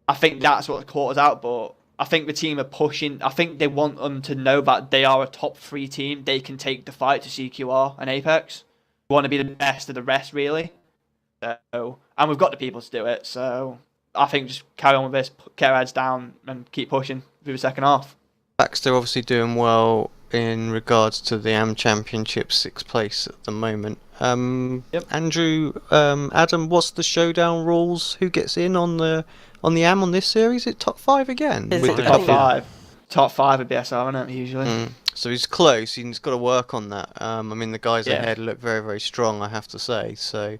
I think that's what caught us out. But I think the team are pushing. I think they want them to know that they are a top 3 team. They can take the fight to CQR and Apex. We want to be the best of the rest, really. So, and we've got the people to do it. So I think just carry on with this, get our heads down, and keep pushing through the second half. Baxter obviously doing well in regards to the AM Championship, 6th place at the moment. Andrew, Adam, what's the showdown rules? Who gets in on the AM on this series? Is it top 5 again? With the top 5. Top 5 at BSR, isn't it, usually? So he's close. He's got to work on that. I mean, the guys ahead look very, very strong, I have to say. So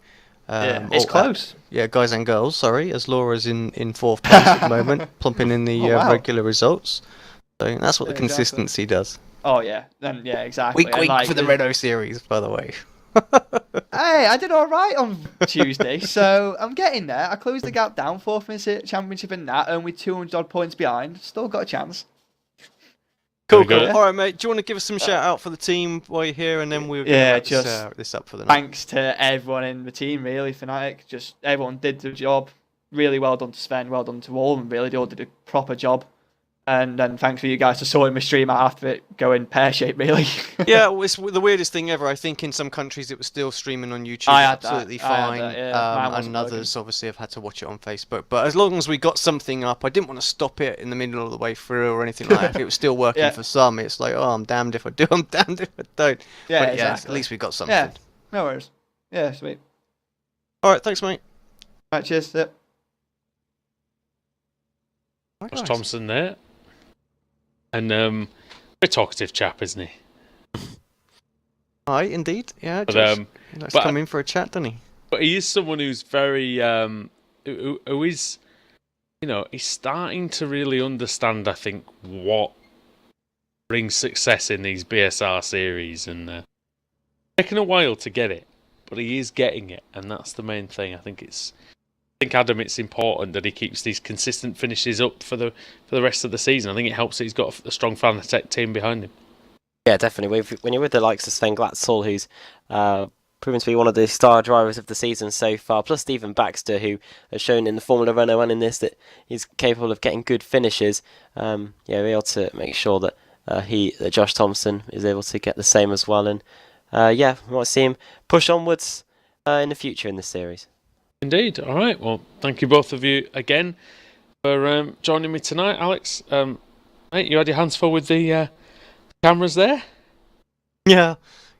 it's close. Guys and girls, sorry, as Laura's in 4th place at the moment, plumping in the regular results. So that's what the consistency does. Oh, yeah. Then exactly. Week for the Renault series, by the way. Hey, I did all right on Tuesday, so I'm getting there. I closed the gap down, 4th in championship in that, only 200 odd points behind. Still got a chance. Cool. All right, mate. Do you want to give us some shout out for the team while you're here, and then we'll wrap this up for the night? Thanks to everyone in the team, really, Fnatic. Just everyone did the job. Really well done to Sven. Well done to all of them. Really, they all did a proper job. And then thanks for you guys for sorting my stream out after it going pear-shaped, really. Yeah, it's the weirdest thing ever. I think in some countries it was still streaming on YouTube absolutely fine. And others obviously have had to watch it on Facebook. But as long as we got something up, I didn't want to stop it in the middle of the way through or anything like that. If it was still working for some, it's like, oh, I'm damned if I do, I'm damned if I don't. Yeah, but exactly. At least we got something. Yeah, no worries. Yeah, sweet. All right, thanks, mate. All right, cheers. Yep. Josh Thompson there. And very talkative chap, isn't he? Aye, indeed. Yeah, but, let's come in for a chat, doesn't he? But he is someone who's very, who is, he's starting to really understand, I think, what brings success in these BSR series. And taken a while to get it, but he is getting it, and that's the main thing. I think Adam, it's important that he keeps these consistent finishes up for the rest of the season. I think it helps that he's got a strong Fanatec team behind him. Yeah, definitely. When you're with the likes of Sven Glatzel, who's proven to be one of the star drivers of the season so far, plus Stephen Baxter, who has shown in the Formula Renault and in this that he's capable of getting good finishes. We're able to make sure that Josh Thompson is able to get the same as well. And we want to see him push onwards in the future in this series. Indeed. All right. Well, thank you both of you again for joining me tonight, Alex. Mate, you had your hands full with the cameras there. Yeah,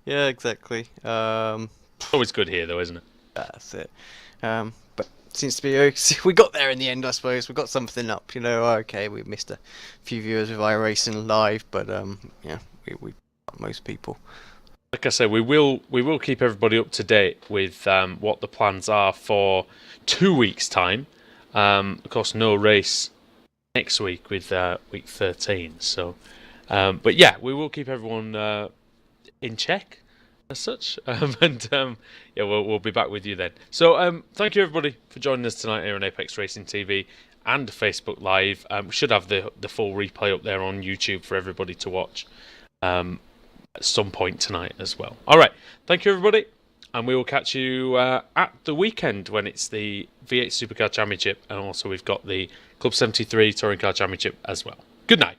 exactly. Always good here, though, isn't it? That's it. But seems to be we got there in the end, I suppose. We got something up. Okay, we missed a few viewers with iRacing live, but we got most people. Like I said, we will keep everybody up to date with what the plans are for 2 weeks' time. Of course, no race next week with week 13. So, but yeah, we will keep everyone in check as such, we'll be back with you then. So, thank you everybody for joining us tonight here on Apex Racing TV and Facebook Live. We should have the full replay up there on YouTube for everybody to watch at some point tonight as well. All right, thank you everybody, and we will catch you at the weekend when it's the V8 Supercar Championship, and also we've got the Club 73 Touring Car Championship as well. Good night.